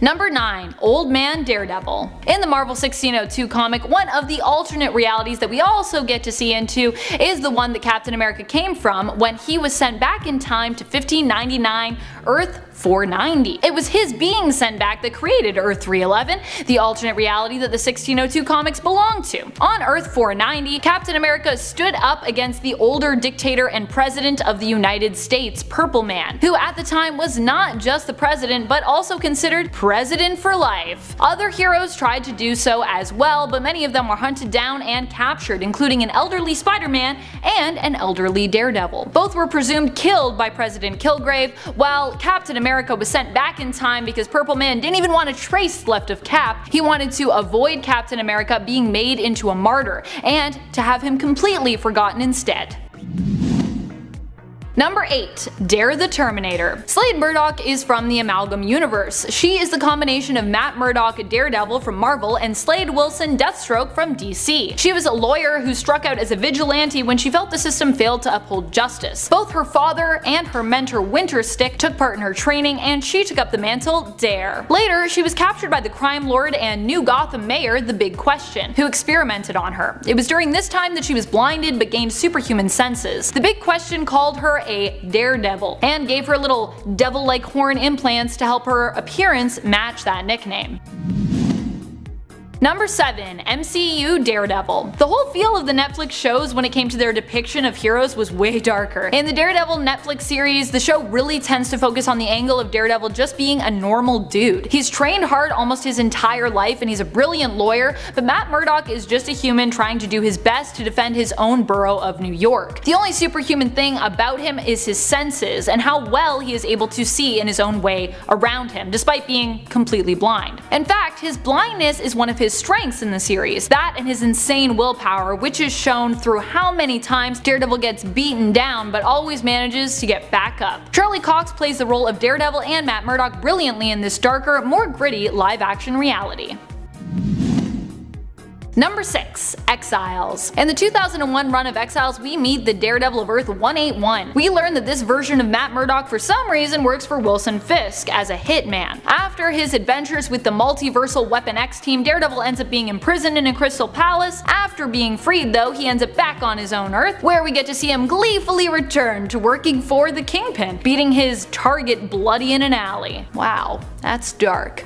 Number 9, Old Man Daredevil. In the Marvel 1602 comic, one of the alternate realities that we also get to see into is the one that Captain America came from when he was sent back in time to 1599 Earth 490. It was his being sent back that created Earth 311, the alternate reality that the 1602 comics belong to. On Earth 490, Captain America stood up against the older dictator and president of the United States, Purple Man, who at the time was not just the president but also considered president for life. Other heroes tried to do so as well, but many of them were hunted down and captured, including an elderly Spider-Man and an elderly Daredevil. Both were presumed killed by President Kilgrave, while Captain America was sent back in time because Purple Man didn't even want a trace left of Cap. He wanted to avoid Captain America being made into a martyr, and to have him completely forgotten instead. Number 8, Dare the Terminator. Slade Murdoch is from the Amalgam Universe. She is the combination of Matt Murdock, Daredevil from Marvel, and Slade Wilson, Deathstroke from DC. She was a lawyer who struck out as a vigilante when she felt the system failed to uphold justice. Both her father and her mentor Winterstick took part in her training, and she took up the mantle Dare. Later, she was captured by the crime lord and New Gotham mayor, The Big Question, who experimented on her. It was during this time that she was blinded but gained superhuman senses. The Big Question called her a Daredevil and gave her little devil-like horn implants to help her appearance match that nickname. Number 7, MCU Daredevil. The whole feel of the Netflix shows when it came to their depiction of heroes was way darker. In the Daredevil Netflix series, the show really tends to focus on the angle of Daredevil just being a normal dude. He's trained hard almost his entire life and he's a brilliant lawyer, but Matt Murdock is just a human trying to do his best to defend his own borough of New York. The only superhuman thing about him is his senses and how well he is able to see in his own way around him, despite being completely blind. In fact, his blindness is one of his strengths in the series, that and his insane willpower, which is shown through how many times Daredevil gets beaten down but always manages to get back up. Charlie Cox plays the role of Daredevil and Matt Murdock brilliantly in this darker, more gritty live-action reality. Number 6, Exiles. In the 2001 run of Exiles, we meet the Daredevil of Earth 181. We learn that this version of Matt Murdock for some reason works for Wilson Fisk as a hitman. After his adventures with the multiversal Weapon X team, Daredevil ends up being imprisoned in a crystal palace. After being freed though, he ends up back on his own Earth, where we get to see him gleefully return to working for the Kingpin, beating his target bloody in an alley. Wow, that's dark.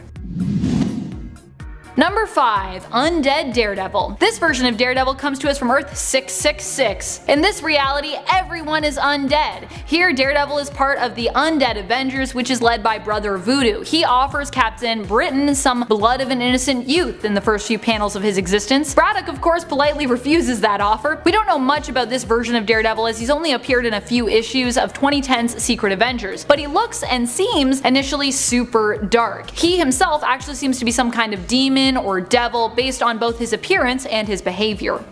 Number 5. Undead Daredevil. This version of Daredevil comes to us from Earth 666. In this reality, everyone is undead. Here, Daredevil is part of the Undead Avengers, which is led by Brother Voodoo. He offers Captain Britain some blood of an innocent youth in the first few panels of his existence. Braddock, of course, politely refuses that offer. We don't know much about this version of Daredevil as he's only appeared in a few issues of 2010's Secret Avengers, but he looks and seems initially super dark. He himself actually seems to be some kind of demon or devil based on both his appearance and his behavior.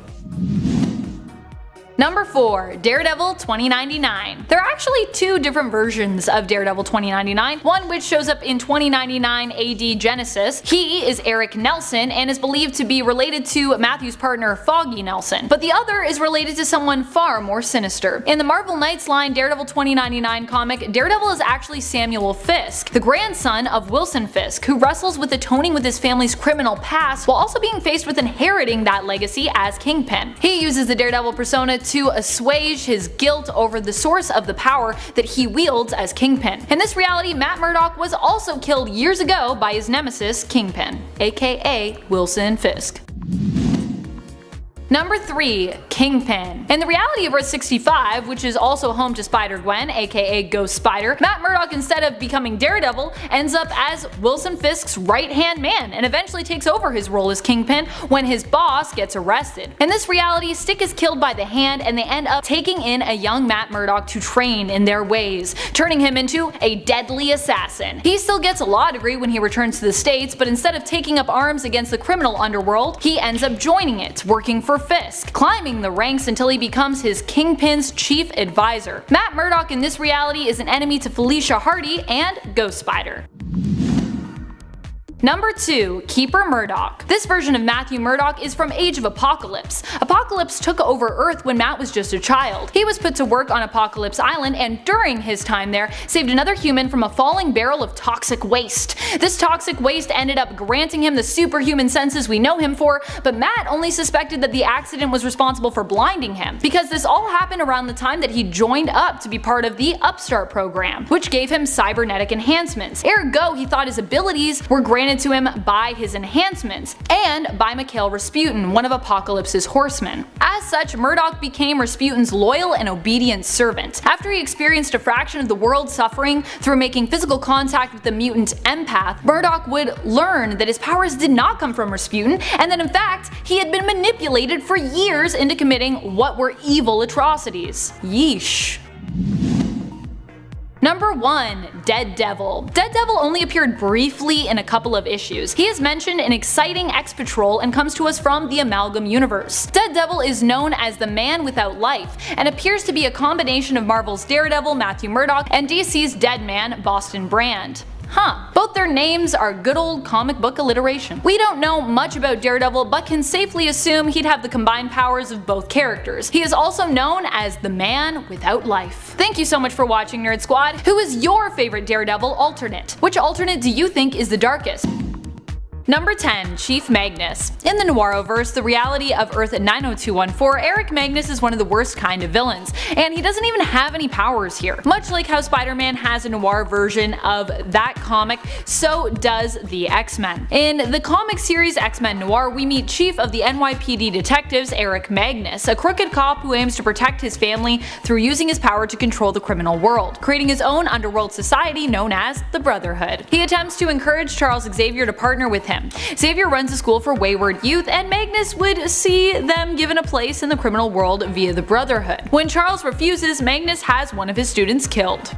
Number 4. Daredevil 2099. There are actually two different versions of Daredevil 2099, one which shows up in 2099 AD Genesis. He is Eric Nelson and is believed to be related to Matthew's partner Foggy Nelson, but the other is related to someone far more sinister. In the Marvel Knights line Daredevil 2099 comic, Daredevil is actually Samuel Fisk, the grandson of Wilson Fisk, who wrestles with atoning with his family's criminal past while also being faced with inheriting that legacy as Kingpin. He uses the Daredevil persona to assuage his guilt over the source of the power that he wields as Kingpin. In this reality, Matt Murdock was also killed years ago by his nemesis Kingpin, aka Wilson Fisk. Number 3. Kingpin. In the reality of Earth 65, which is also home to Spider-Gwen, aka Ghost Spider, Matt Murdock, instead of becoming Daredevil, ends up as Wilson Fisk's right-hand man and eventually takes over his role as Kingpin when his boss gets arrested. In this reality, Stick is killed by the Hand and they end up taking in a young Matt Murdock to train in their ways, turning him into a deadly assassin. He still gets a law degree when he returns to the States, but instead of taking up arms against the criminal underworld, he ends up joining it, working for Fisk, climbing the ranks until he becomes his Kingpin's chief advisor. Matt Murdock in this reality is an enemy to Felicia Hardy and Ghost Spider. Number 2. Keeper Murdock. This version of Matthew Murdock is from Age of Apocalypse. Apocalypse took over Earth when Matt was just a child. He was put to work on Apocalypse Island and during his time there saved another human from a falling barrel of toxic waste. This toxic waste ended up granting him the superhuman senses we know him for, but Matt only suspected that the accident was responsible for blinding him, because this all happened around the time that he joined up to be part of the Upstart program, which gave him cybernetic enhancements. Ergo, he thought his abilities were granted to him by his enhancements, and by Mikhail Rasputin, one of Apocalypse's horsemen. As such, Murdock became Rasputin's loyal and obedient servant. After he experienced a fraction of the world's suffering through making physical contact with the mutant empath, Murdock would learn that his powers did not come from Rasputin, and that in fact, he had been manipulated for years into committing what were evil atrocities. Yeesh. Number 1. Daredevil. Daredevil only appeared briefly in a couple of issues. He is mentioned in Exciting X-Patrol and comes to us from the Amalgam Universe. Daredevil is known as the Man Without Life and appears to be a combination of Marvel's Daredevil, Matthew Murdock, and DC's Deadman, Boston Brand. Both their names are good old comic book alliteration. We don't know much about Daredevil, but can safely assume he'd have the combined powers of both characters. He is also known as the Man Without Life. Thank you so much for watching, Nerd Squad. Who is your favorite Daredevil alternate? Which alternate do you think is the darkest? Number 10. Chief Magnus. In the Noiroverse, the reality of Earth 90214, Eric Magnus is one of the worst kind of villains, and he doesn't even have any powers here. Much like how Spider-Man has a noir version of that comic, so does the X-Men. In the comic series X-Men Noir, we meet Chief of the NYPD Detectives, Eric Magnus, a crooked cop who aims to protect his family through using his power to control the criminal world, creating his own underworld society known as the Brotherhood. He attempts to encourage Charles Xavier to partner with him. Xavier runs a school for wayward youth, and Magnus would see them given a place in the criminal world via the Brotherhood. When Charles refuses, Magnus has one of his students killed.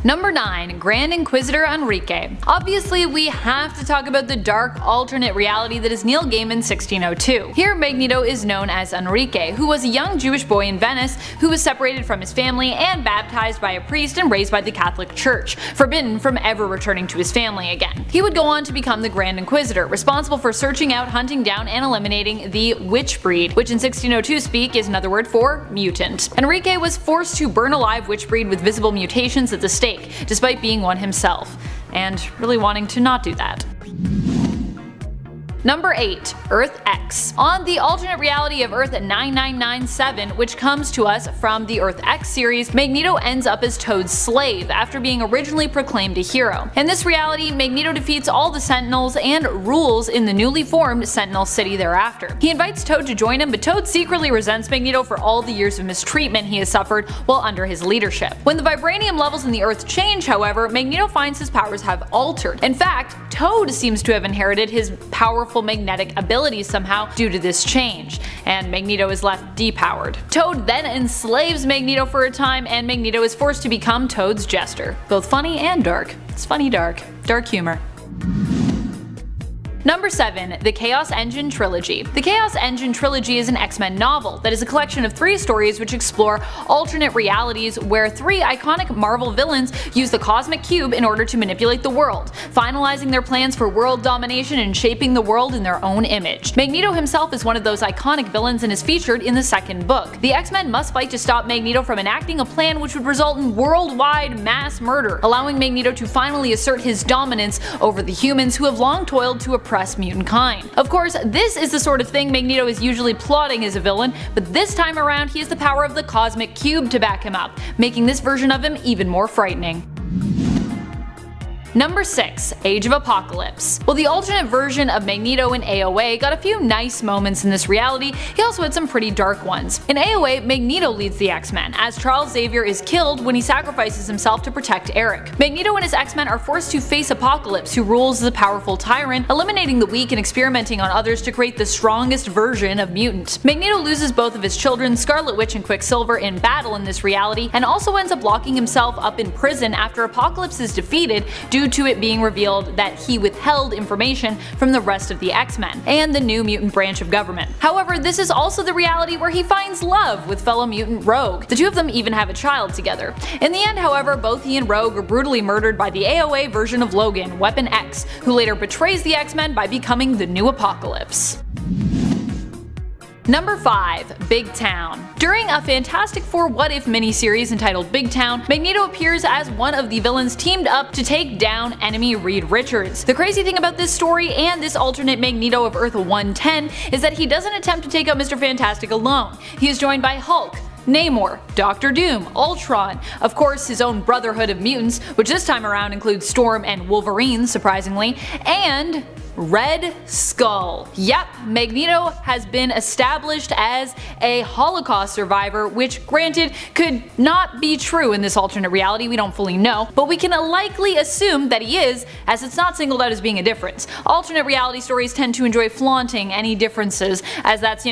Number 9. Grand Inquisitor Enrique. Obviously, we have to talk about the dark alternate reality that is Neil Gaiman's 1602. Here, Magneto is known as Enrique, who was a young Jewish boy in Venice who was separated from his family and baptized by a priest and raised by the Catholic Church, forbidden from ever returning to his family again. He would go on to become the Grand Inquisitor, responsible for searching out, hunting down, and eliminating the witch breed, which in 1602 speak is another word for mutant. Enrique was forced to burn alive witch breed with visible mutations at the stake, despite being one himself, and really wanting to not do that. Number 8. Earth X. On the alternate reality of Earth 9997, which comes to us from the Earth X series, Magneto ends up as Toad's slave after being originally proclaimed a hero. In this reality, Magneto defeats all the Sentinels and rules in the newly formed Sentinel City thereafter. He invites Toad to join him, but Toad secretly resents Magneto for all the years of mistreatment he has suffered while under his leadership. When the vibranium levels in the Earth change, however, Magneto finds his powers have altered. In fact, Toad seems to have inherited his powerful magnetic abilities somehow due to this change, and Magneto is left depowered. Toad then enslaves Magneto for a time, and Magneto is forced to become Toad's jester. Both funny and dark. It's funny dark. Dark humor. Number 7. The Chaos Engine Trilogy. The Chaos Engine Trilogy is an X-Men novel that is a collection of 3 stories which explore alternate realities where 3 iconic Marvel villains use the Cosmic Cube in order to manipulate the world, finalizing their plans for world domination and shaping the world in their own image. Magneto himself is one of those iconic villains and is featured in the second book. The X-Men must fight to stop Magneto from enacting a plan which would result in worldwide mass murder, allowing Magneto to finally assert his dominance over the humans who have long toiled to oppress mutant kind. Of course, this is the sort of thing Magneto is usually plotting as a villain, but this time around he has the power of the Cosmic Cube to back him up, making this version of him even more frightening. Number 6. Age of Apocalypse. While the alternate version of Magneto in AOA got a few nice moments in this reality, he also had some pretty dark ones. In AOA, Magneto leads the X-Men, as Charles Xavier is killed when he sacrifices himself to protect Eric. Magneto and his X-Men are forced to face Apocalypse, who rules as a powerful tyrant, eliminating the weak and experimenting on others to create the strongest version of mutant. Magneto loses both of his children, Scarlet Witch and Quicksilver, in battle in this reality, and also ends up locking himself up in prison after Apocalypse is defeated due to it being revealed that he withheld information from the rest of the X-Men and the new mutant branch of government. However, this is also the reality where he finds love with fellow mutant Rogue. The two of them even have a child together. In the end, however, both he and Rogue are brutally murdered by the AOA version of Logan, Weapon X, who later betrays the X-Men by becoming the new Apocalypse. Number 5. Big Town. During a Fantastic Four What If miniseries entitled Big Town, Magneto appears as one of the villains teamed up to take down enemy Reed Richards. The crazy thing about this story and this alternate Magneto of Earth 110 is that he doesn't attempt to take out Mr. Fantastic alone. He is joined by Hulk, Namor, Doctor Doom, Ultron, of course his own Brotherhood of Mutants, which this time around includes Storm and Wolverine, surprisingly, and Red Skull. Yep, Magneto has been established as a Holocaust survivor, which granted could not be true in this alternate reality, we don't fully know, but we can likely assume that he is, as it's not singled out as being a difference. Alternate reality stories tend to enjoy flaunting any differences, as that's,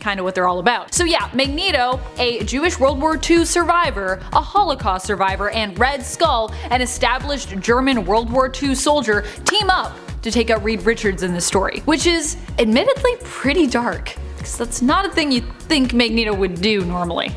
kind of what they're all about. So yeah, Magneto, a Jewish World War II survivor, a Holocaust survivor, and Red Skull, an established German World War II soldier, team up to take out Reed Richards in this story, which is admittedly pretty dark, because that's not a thing you'd think Magneto would do normally.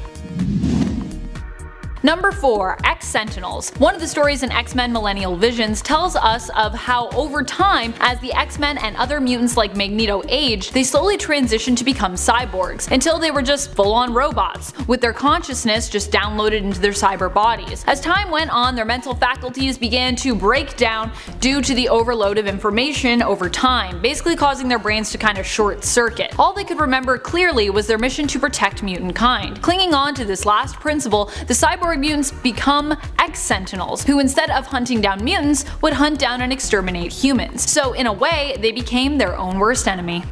Number 4. X-Sentinels. One of the stories in X-Men Millennial Visions tells us of how over time, as the X-Men and other mutants like Magneto aged, they slowly transitioned to become cyborgs, until they were just full-on robots, with their consciousness just downloaded into their cyber bodies. As time went on, their mental faculties began to break down due to the overload of information over time, basically causing their brains to kind of short circuit. All they could remember clearly was their mission to protect mutant kind. Clinging on to this last principle, the cyborg mutants become X-Sentinels, who instead of hunting down mutants, would hunt down and exterminate humans. So in a way, they became their own worst enemy.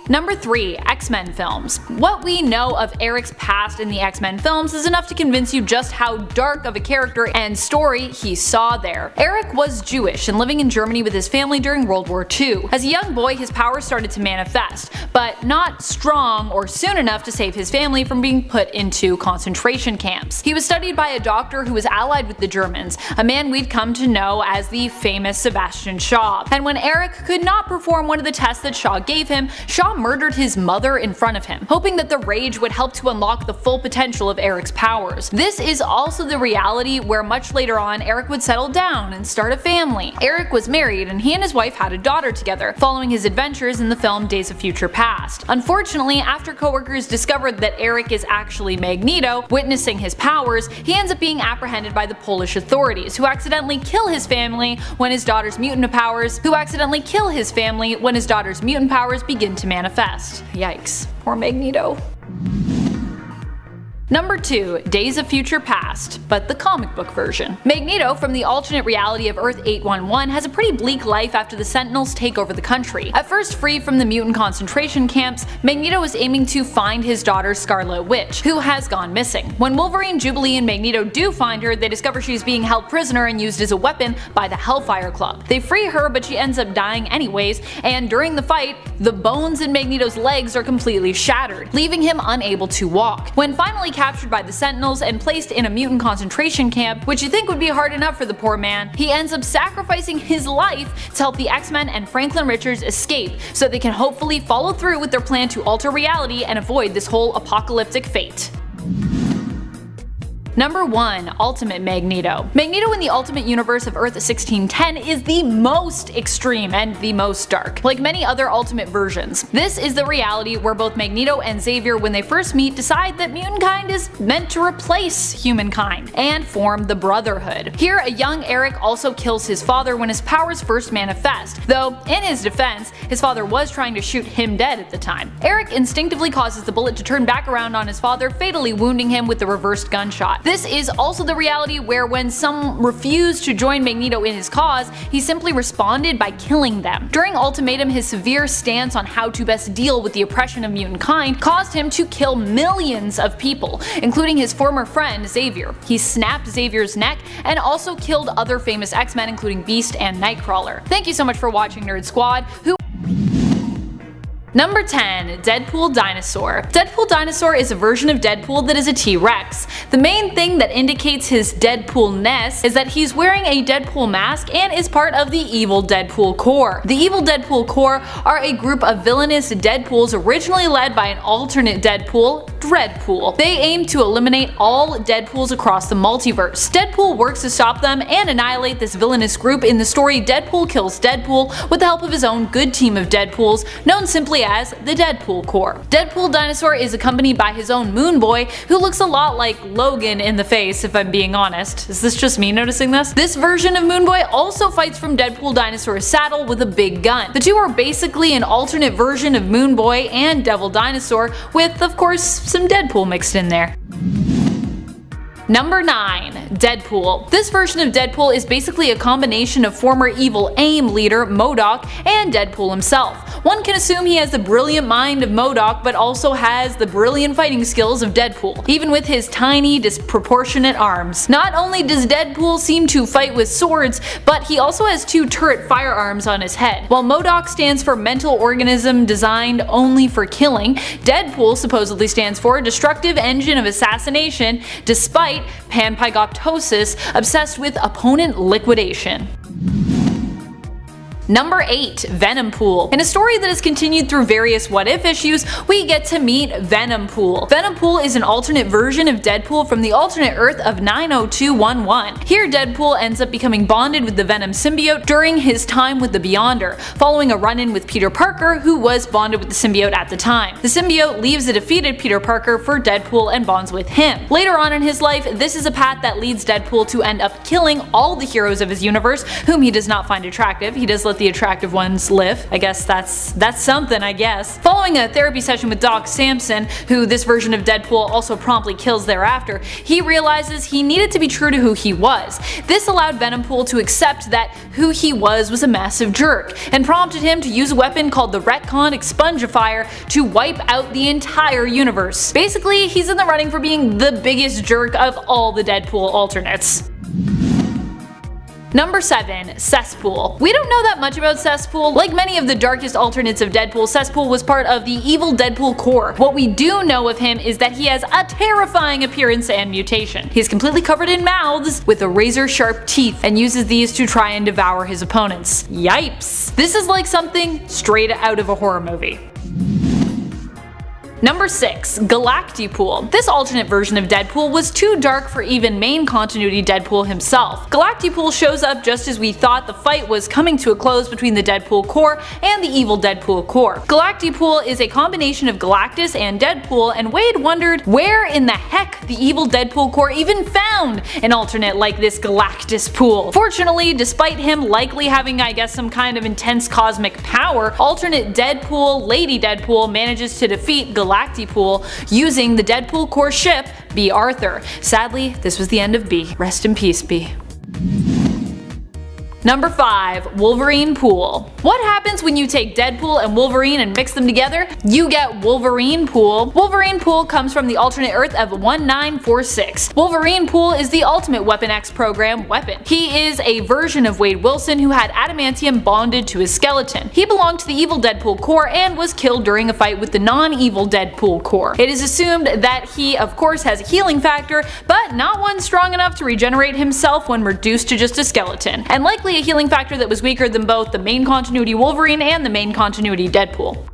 Number 3. X-Men films. What we know of Eric's past in the X-Men films is enough to convince you just how dark of a character and story he saw there. Eric was Jewish and living in Germany with his family during World War II. As a young boy, his powers started to manifest, but not strong or soon enough to save his family from being put into concentration camps. He was studied by a doctor who was allied with the Germans, a man we'd come to know as the famous Sebastian Shaw. And when Eric could not perform one of the tests that Shaw gave him, Shaw murdered his mother in front of him, hoping that the rage would help to unlock the full potential of Eric's powers. This is also the reality where much later on Eric would settle down and start a family. Eric was married and he and his wife had a daughter together, following his adventures in the film Days of Future Past. Unfortunately, after coworkers discovered that Eric is actually Magneto, witnessing his powers, he ends up being apprehended by the Polish authorities, who accidentally kill his family when his daughter's mutant powers begin to manifest. Yikes. Poor Magneto. Number 2. Days of Future Past, but the comic book version. Magneto from the alternate reality of Earth 811 has a pretty bleak life after the Sentinels take over the country. At first free from the mutant concentration camps, Magneto is aiming to find his daughter Scarlet Witch, who has gone missing. When Wolverine, Jubilee, and Magneto do find her, they discover she's being held prisoner and used as a weapon by the Hellfire Club. They free her, but she ends up dying anyways, and during the fight, the bones in Magneto's legs are completely shattered, leaving him unable to walk. When finally captured by the Sentinels and placed in a mutant concentration camp, which you think would be hard enough for the poor man, he ends up sacrificing his life to help the X-Men and Franklin Richards escape so they can hopefully follow through with their plan to alter reality and avoid this whole apocalyptic fate. Number 1. Ultimate Magneto. Magneto in the Ultimate Universe of Earth 1610 is the most extreme and the most dark, like many other Ultimate versions. This is the reality where both Magneto and Xavier, when they first meet, decide that mutant kind is meant to replace humankind and form the Brotherhood. Here, a young Eric also kills his father when his powers first manifest, though in his defense, his father was trying to shoot him dead at the time. Eric instinctively causes the bullet to turn back around on his father, fatally wounding him with the reversed gunshot. This is also the reality where when some refused to join Magneto in his cause, he simply responded by killing them. During Ultimatum, his severe stance on how to best deal with the oppression of mutant kind caused him to kill millions of people, including his former friend Xavier. He snapped Xavier's neck and also killed other famous X-Men including Beast and Nightcrawler. Thank you so much for watching, Nerd Squad. Number 10. Deadpool Dinosaur. Deadpool Dinosaur is a version of Deadpool that is a T-Rex. The main thing that indicates his Deadpool-ness is that he's wearing a Deadpool mask and is part of the evil Deadpool Corps. The evil Deadpool Corps are a group of villainous Deadpools originally led by an alternate Deadpool, Dreadpool. They aim to eliminate all Deadpools across the multiverse. Deadpool works to stop them and annihilate this villainous group in the story Deadpool Kills Deadpool with the help of his own good team of Deadpools, known simply as the Deadpool Corps. Deadpool Dinosaur is accompanied by his own Moon Boy, who looks a lot like Logan in the face, if I'm being honest. Is this just me noticing this? This version of Moon Boy also fights from Deadpool Dinosaur's saddle with a big gun. The two are basically an alternate version of Moon Boy and Devil Dinosaur, with of course some Deadpool mixed in there. Number 9. Deadpool. This version of Deadpool is basically a combination of former evil AIM leader MODOK and Deadpool himself. One can assume he has the brilliant mind of MODOK but also has the brilliant fighting skills of Deadpool, even with his tiny, disproportionate arms. Not only does Deadpool seem to fight with swords, but he also has 2 turret firearms on his head. While MODOK stands for mental organism designed only for killing, Deadpool supposedly stands for destructive engine of assassination, despite panpygoptosis, obsessed with opponent liquidation. Number 8. Venompool. In a story that has continued through various what-if issues, we get to meet Venompool. Venompool is an alternate version of Deadpool from the alternate Earth of 90211. Here Deadpool ends up becoming bonded with the Venom symbiote during his time with the Beyonder, following a run-in with Peter Parker, who was bonded with the symbiote at the time. The symbiote leaves a defeated Peter Parker for Deadpool and bonds with him. Later on in his life, this is a path that leads Deadpool to end up killing all the heroes of his universe, whom he does not find attractive. He does let the attractive ones live. I guess that's something, I guess. Following a therapy session with Doc Samson, who this version of Deadpool also promptly kills thereafter, he realizes he needed to be true to who he was. This allowed Venompool to accept that who he was a massive jerk, and prompted him to use a weapon called the Retcon Expungifier to wipe out the entire universe. Basically, he's in the running for being the biggest jerk of all the Deadpool alternates. Number 7. Cesspool. We don't know that much about Cesspool. Like many of the darkest alternates of Deadpool, Cesspool was part of the evil Deadpool Corps. What we do know of him is that he has a terrifying appearance and mutation. He is completely covered in mouths with razor-sharp teeth and uses these to try and devour his opponents. Yipes! This is like something straight out of a horror movie. Number 6. Galactipool. This alternate version of Deadpool was too dark for even main continuity Deadpool himself. Galactipool shows up just as we thought the fight was coming to a close between the Deadpool Corps and the evil Deadpool Corps. Galactipool is a combination of Galactus and Deadpool, and Wade wondered where in the heck the evil Deadpool Corps even found an alternate like this Galactus pool. Fortunately, despite him likely having I guess some kind of intense cosmic power, alternate Deadpool, Lady Deadpool, manages to defeat Galactipool using the Deadpool Corps ship B. Arthur. Sadly, this was the end of B. Rest in peace, B. Number 5. Wolverine Pool. What happens when you take Deadpool and Wolverine and mix them together? You get Wolverine Pool. Wolverine Pool comes from the alternate Earth of 1946. Wolverine Pool is the ultimate Weapon X program weapon. He is a version of Wade Wilson who had adamantium bonded to his skeleton. He belonged to the evil Deadpool Corps and was killed during a fight with the non-evil Deadpool Corps. It is assumed that he of course has a healing factor, but not one strong enough to regenerate himself when reduced to just a skeleton, and likely a healing factor that was weaker than both the main continuity Wolverine and the main continuity Deadpool.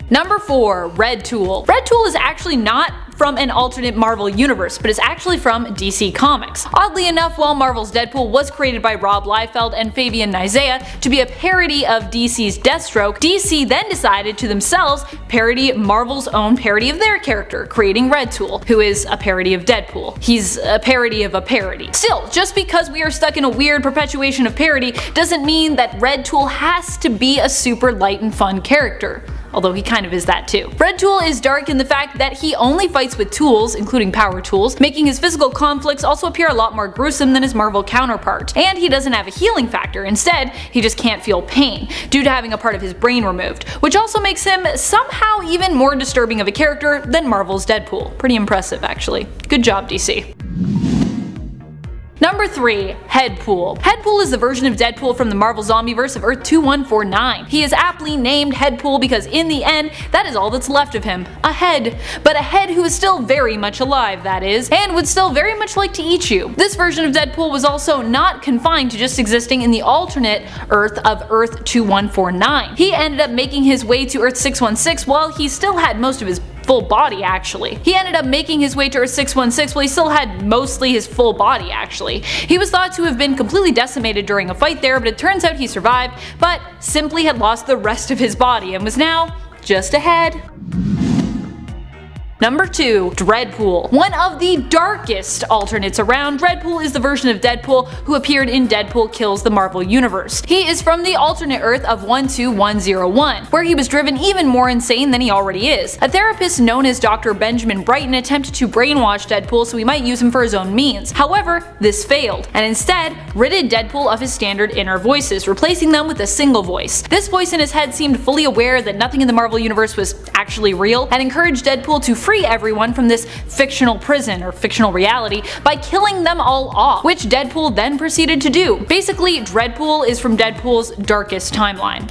Number 4. Red Tool. Red Tool is actually not from an alternate Marvel universe, but is actually from DC Comics. Oddly enough, while Marvel's Deadpool was created by Rob Liefeld and Fabian Nicieza to be a parody of DC's Deathstroke, DC then decided to themselves parody Marvel's own parody of their character, creating Red Tool, who is a parody of Deadpool. He's a parody of a parody. Still, just because we are stuck in a weird perpetuation of parody doesn't mean that Red Tool has to be a super light and fun character. Although he kind of is that too. Red Tool is dark in the fact that he only fights with tools, including power tools, making his physical conflicts also appear a lot more gruesome than his Marvel counterpart. And he doesn't have a healing factor, instead he just can't feel pain, due to having a part of his brain removed, which also makes him somehow even more disturbing of a character than Marvel's Deadpool. Pretty impressive actually. Good job, DC. Number 3. Headpool. Headpool is the version of Deadpool from the Marvel Zombieverse of Earth 2149. He is aptly named Headpool because in the end, that is all that's left of him. A head. But a head who is still very much alive, that is, and would still very much like to eat you. This version of Deadpool was also not confined to just existing in the alternate Earth of Earth 2149. He ended up making his way to Earth 616 while he still had most of his full body actually. He ended up making his way to Earth 616 while he still had mostly his full body actually. He was thought to have been completely decimated during a fight there, but it turns out he survived, but simply had lost the rest of his body and was now just a head. Number 2. Dreadpool. One of the darkest alternates around, Dreadpool is the version of Deadpool who appeared in Deadpool Kills the Marvel Universe. He is from the alternate Earth of 12101, where he was driven even more insane than he already is. A therapist known as Dr. Benjamin Brighton attempted to brainwash Deadpool so he might use him for his own means. However, this failed, and instead ridded Deadpool of his standard inner voices, replacing them with a single voice. This voice in his head seemed fully aware that nothing in the Marvel Universe was actually real, and encouraged Deadpool to free everyone from this fictional prison or fictional reality by killing them all off, which Deadpool then proceeded to do. Basically, Dreadpool is from Deadpool's darkest timeline.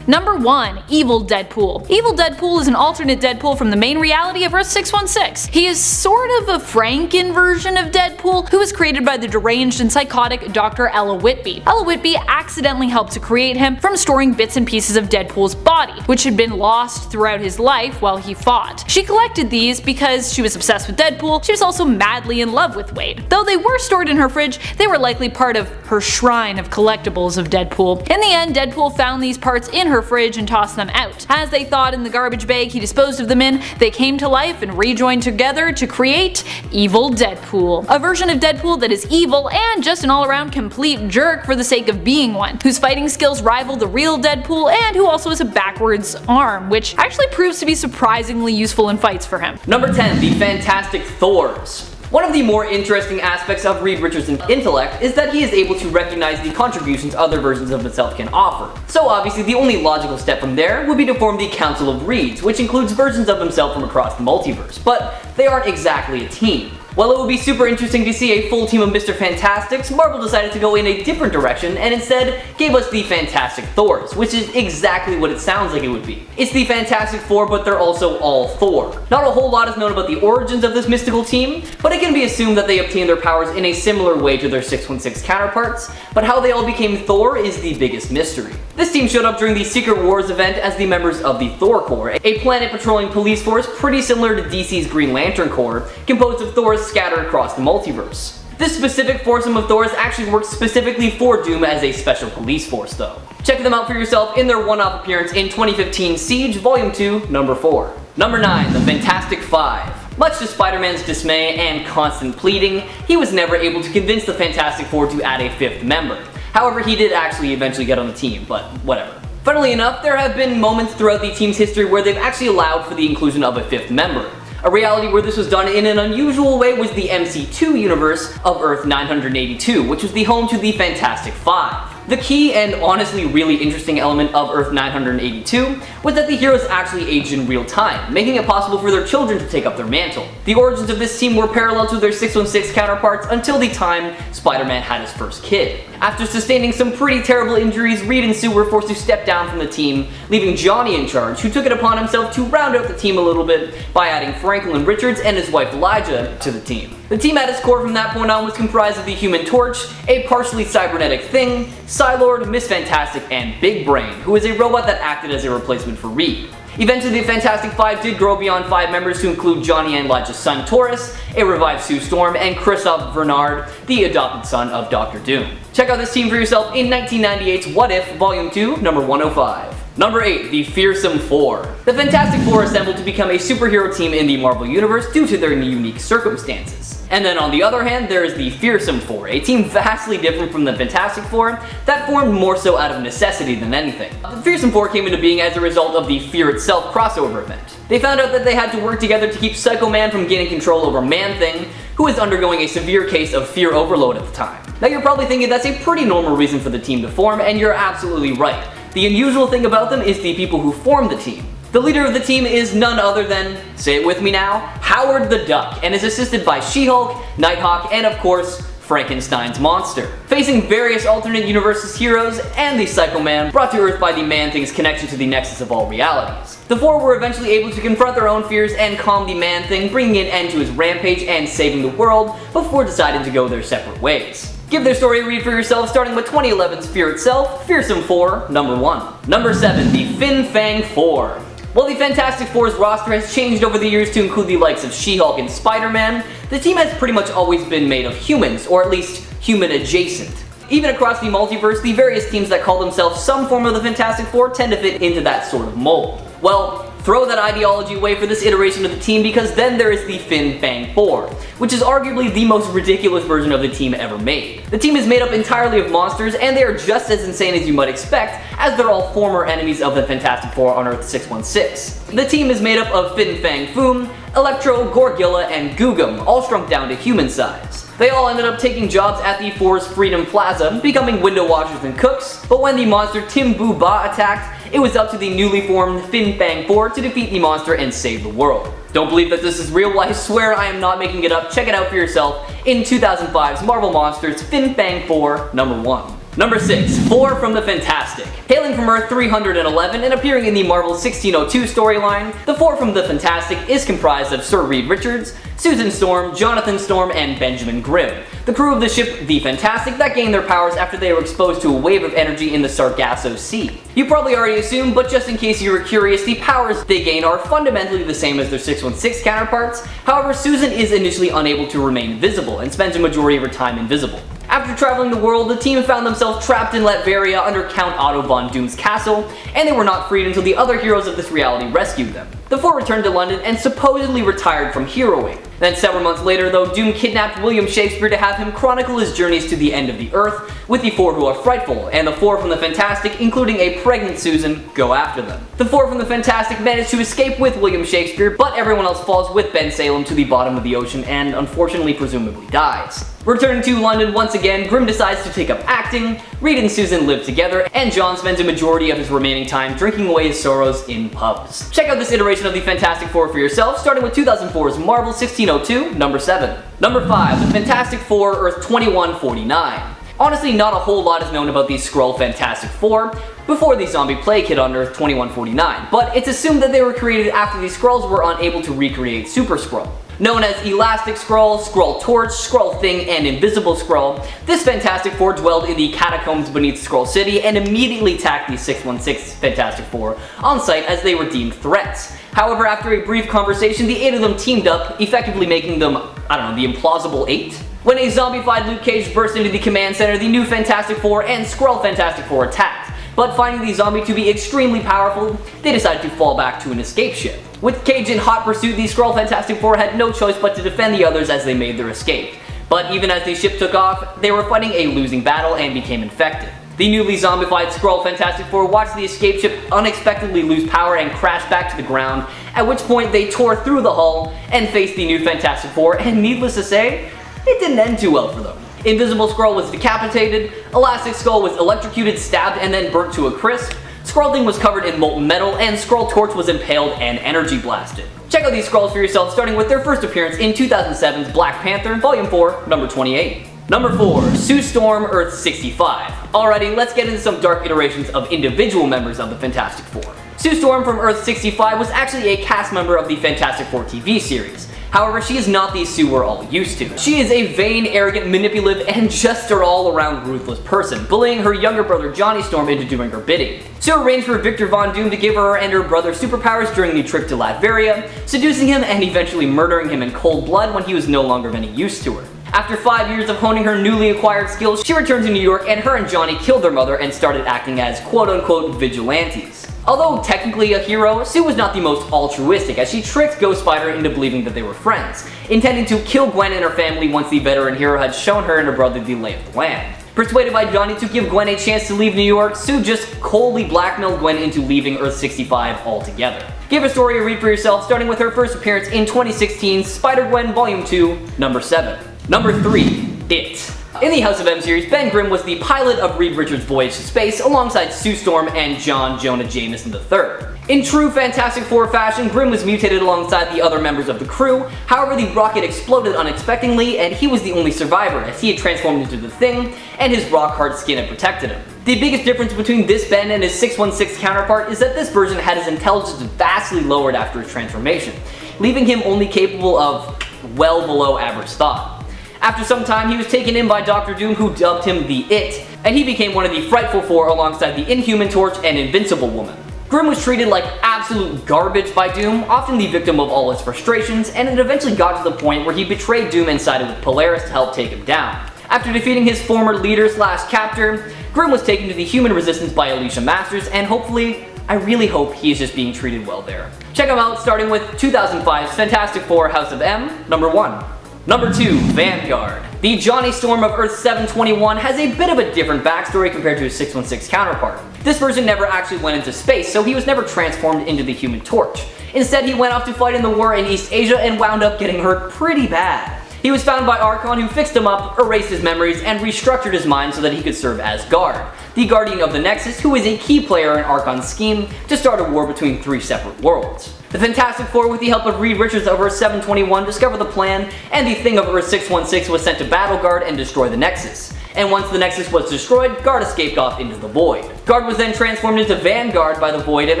Number 1. Evil Deadpool. Evil Deadpool is an alternate Deadpool from the main reality of Earth 616. He is sort of a Franken version of Deadpool who was created by the deranged and psychotic Dr. Ella Whitby. Ella Whitby accidentally helped to create him from storing bits and pieces of Deadpool's body, which had been lost throughout his life while he fought. She collected these because she was obsessed with Deadpool. She was also madly in love with Wade. Though they were stored in her fridge, they were likely part of her shrine of collectibles of Deadpool. In the end, Deadpool found these parts in her fridge and tossed them out. As they thawed in the garbage bag he disposed of them in, they came to life and rejoined together to create Evil Deadpool. A version of Deadpool that is evil and just an all-around complete jerk for the sake of being one, whose fighting skills rival the real Deadpool and who also has a backwards arm, which actually proves to be surprisingly useful in fights for him. Number 10. The Fantastic Thors. One of the more interesting aspects of Reed Richardson's intellect is that he is able to recognize the contributions other versions of himself can offer. So obviously the only logical step from there would be to form the Council of Reeds, which includes versions of himself from across the multiverse, but they aren't exactly a team. While it would be super interesting to see a full team of Mr. Fantastics, Marvel decided to go in a different direction and instead gave us the Fantastic Thors, which is exactly what it sounds like it would be. It's the Fantastic Four, but they're also all Thor. Not a whole lot is known about the origins of this mystical team, but it can be assumed that they obtained their powers in a similar way to their 616 counterparts, but how they all became Thor is the biggest mystery. This team showed up during the Secret Wars event as the members of the Thor Corps, a planet patrolling police force pretty similar to DC's Green Lantern Corps, composed of Thors scattered across the multiverse. This specific foursome of Thors actually works specifically for Doom as a special police force though. Check them out for yourself in their one-off appearance in 2015 Siege Volume 2, Number 4. Number 9, the Fantastic Five. Much to Spider-Man's dismay and constant pleading, he was never able to convince the Fantastic Four to add a fifth member. However, he did actually eventually get on the team, but whatever. Funnily enough, there have been moments throughout the team's history where they've actually allowed for the inclusion of a fifth member. A reality where this was done in an unusual way was the MC2 universe of Earth 982, which was the home to the Fantastic Five. The key and honestly really interesting element of Earth 982 was that the heroes actually aged in real time, making it possible for their children to take up their mantle. The origins of this team were parallel to their 616 counterparts until the time Spider-Man had his first kid. After sustaining some pretty terrible injuries, Reed and Sue were forced to step down from the team, leaving Johnny in charge, who took it upon himself to round out the team a little bit by adding Franklin Richards and his wife Elijah to the team. The team at its core from that point on was comprised of the Human Torch, a partially cybernetic Thing, Psylord, Miss Fantastic, and Big Brain, who is a robot that acted as a replacement for Reed. Eventually, the Fantastic Five did grow beyond 5 members to include Johnny and Elijah's son Taurus, a revived Sue Storm, and Christophe Bernard, the adopted son of Dr. Doom. Check out this team for yourself in 1998's What If, Volume 2, Number 105. Number 8, the Fearsome Four. The Fantastic Four assembled to become a superhero team in the Marvel Universe due to their unique circumstances. And then on the other hand, there is the Fearsome Four, a team vastly different from the Fantastic Four that formed more so out of necessity than anything. The Fearsome Four came into being as a result of the Fear Itself crossover event. They found out that they had to work together to keep Psycho Man from gaining control over Man-Thing, who was undergoing a severe case of fear overload at the time. Now you're probably thinking that's a pretty normal reason for the team to form, and you're absolutely right. The unusual thing about them is the people who formed the team. The leader of the team is none other than, say it with me now, Howard the Duck, and is assisted by She-Hulk, Nighthawk, and of course, Frankenstein's monster. Facing various alternate universes heroes and the Psycho Man brought to Earth by the Man-Thing's connection to the nexus of all realities. The four were eventually able to confront their own fears and calm the Man-Thing, bringing an end to his rampage and saving the world before deciding to go their separate ways. Give their story a read for yourself, starting with 2011's Fear Itself, Fearsome Four, Number 1. Number 7, the Fin Fang Four. While the Fantastic Four's roster has changed over the years to include the likes of She-Hulk and Spider-Man, the team has pretty much always been made of humans, or at least human-adjacent. Even across the multiverse, the various teams that call themselves some form of the Fantastic Four tend to fit into that sort of mold. Well, throw that ideology away for this iteration of the team, because then there is the Fin Fang Four, which is arguably the most ridiculous version of the team ever made. The team is made up entirely of monsters, and they are just as insane as you might expect, as they're all former enemies of the Fantastic Four on Earth 616. The team is made up of Fin Fang Foom, Electro, Gorgilla, and Googum, all shrunk down to human size. They all ended up taking jobs at the Four's Freedom Plaza, becoming window washers and cooks, but when the monster Tim Boo Ba attacked, it was up to the newly formed Fin Fang Four to defeat the monster and save the world. Don't believe that this is real? Well, I swear I am not making it up. Check it out for yourself in 2005's Marvel Monsters Fin Fang 4, Number 1. Number 6, Four from the Fantastic. Hailing from Earth 311 and appearing in the Marvel 1602 storyline, the Four from the Fantastic is comprised of Sir Reed Richards, Susan Storm, Jonathan Storm, and Benjamin Grimm, the crew of the ship The Fantastic that gained their powers after they were exposed to a wave of energy in the Sargasso Sea. You probably already assumed, but just in case you were curious, the powers they gain are fundamentally the same as their 616 counterparts. However, Susan is initially unable to remain visible and spends a majority of her time invisible. After traveling the world, the team found themselves trapped in Latveria under Count Otto von Doom's castle, and they were not freed until the other heroes of this reality rescued them. The Four returned to London and supposedly retired from heroing. Then several months later though, Doom kidnapped William Shakespeare to have him chronicle his journeys to the end of the earth, with the Four who are frightful, and the Four from the Fantastic, including a pregnant Susan, go after them. The Four from the Fantastic manage to escape with William Shakespeare, but everyone else falls with Ben Salem to the bottom of the ocean and unfortunately presumably dies. Returning to London once again, Grimm decides to take up acting, Reed and Susan live together, and John spends a majority of his remaining time drinking away his sorrows in pubs. Check out this iteration of the Fantastic Four for yourself, starting with 2004's Marvel 1602, number 7. Number 5, the Fantastic Four, Earth 2149. Honestly, not a whole lot is known about these Skrull Fantastic Four before the zombie plague hit on Earth 2149, but it's assumed that they were created after the Skrulls were unable to recreate Super Skrull. Known as Elastic Skrull, Skrull Torch, Skrull Thing, and Invisible Skrull, this Fantastic Four dwelled in the catacombs beneath Skrull City and immediately attacked the 616 Fantastic Four on sight as they were deemed threats. However, after a brief conversation, the 8 of them teamed up, effectively making them, the implausible 8? When a zombified Luke Cage burst into the command center, the new Fantastic Four and Skrull Fantastic Four attacked. But finding the zombie to be extremely powerful, they decided to fall back to an escape ship. With Cage in hot pursuit, the Skrull Fantastic Four had no choice but to defend the others as they made their escape. But even as the ship took off, they were fighting a losing battle and became infected. The newly zombified Skrull Fantastic Four watched the escape ship unexpectedly lose power and crash back to the ground, at which point they tore through the hull and faced the new Fantastic Four, and needless to say, it didn't end too well for them. Invisible Skrull was decapitated, Elastic Skull was electrocuted, stabbed, and then burnt to a crisp, Skrull Thing was covered in molten metal, and Skrull Torch was impaled and energy blasted. Check out these Skrulls for yourself, starting with their first appearance in 2007's Black Panther, Volume 4, number 28. Number 4, Sue Storm, Earth 65. Alrighty, let's get into some dark iterations of individual members of the Fantastic Four. Sue Storm from Earth 65 was actually a cast member of the Fantastic Four TV series. However, she is not the Sue we're all used to. She is a vain, arrogant, manipulative, and just an all-around ruthless person, bullying her younger brother Johnny Storm into doing her bidding. Sue arranged for Victor Von Doom to give her and her brother superpowers during the trip to Latveria, seducing him and eventually murdering him in cold blood when he was no longer of any use to her. After 5 years of honing her newly acquired skills, she returned to New York and her and Johnny killed their mother and started acting as quote-unquote vigilantes. Although technically a hero, Sue was not the most altruistic, as she tricked Ghost Spider into believing that they were friends, intending to kill Gwen and her family once the veteran hero had shown her and her brother the lay of the land. Persuaded by Johnny to give Gwen a chance to leave New York, Sue just coldly blackmailed Gwen into leaving Earth 65 altogether. Give her story a read for yourself, starting with her first appearance in 2016's Spider-Gwen Volume 2, number 7. Number 3, It. In the House of M series, Ben Grimm was the pilot of Reed Richards' voyage to space alongside Sue Storm and John Jonah Jameson III. In true Fantastic Four fashion, Grimm was mutated alongside the other members of the crew. However, the rocket exploded unexpectedly and he was the only survivor, as he had transformed into the Thing and his rock-hard skin had protected him. The biggest difference between this Ben and his 616 counterpart is that this version had his intelligence vastly lowered after his transformation, leaving him only capable of well below average thought. After some time, he was taken in by Dr. Doom, who dubbed him the It, and he became one of the Frightful Four alongside the Inhuman Torch and Invincible Woman. Grimm was treated like absolute garbage by Doom, often the victim of all his frustrations, and it eventually got to the point where he betrayed Doom and sided with Polaris to help take him down. After defeating his former leader/captor, Grimm was taken to the Human Resistance by Alicia Masters, and hopefully, I really hope he is just being treated well there. Check him out, starting with 2005's Fantastic Four House of M, number 1. Number 2, Vanguard. The Johnny Storm of Earth 721 has a bit of a different backstory compared to his 616 counterpart. This version never actually went into space, so he was never transformed into the Human Torch. Instead, he went off to fight in the war in East Asia and wound up getting hurt pretty bad. He was found by Archon, who fixed him up, erased his memories, and restructured his mind so that he could serve as Guard, the Guardian of the Nexus, who is a key player in Archon's scheme to start a war between 3 separate worlds. The Fantastic Four, with the help of Reed Richards of Earth 721, discovered the plan, and the Thing of Earth 616 was sent to battle Guard and destroy the Nexus. And once the Nexus was destroyed, Guard escaped off into the Void. Guard was then transformed into Vanguard by the Void and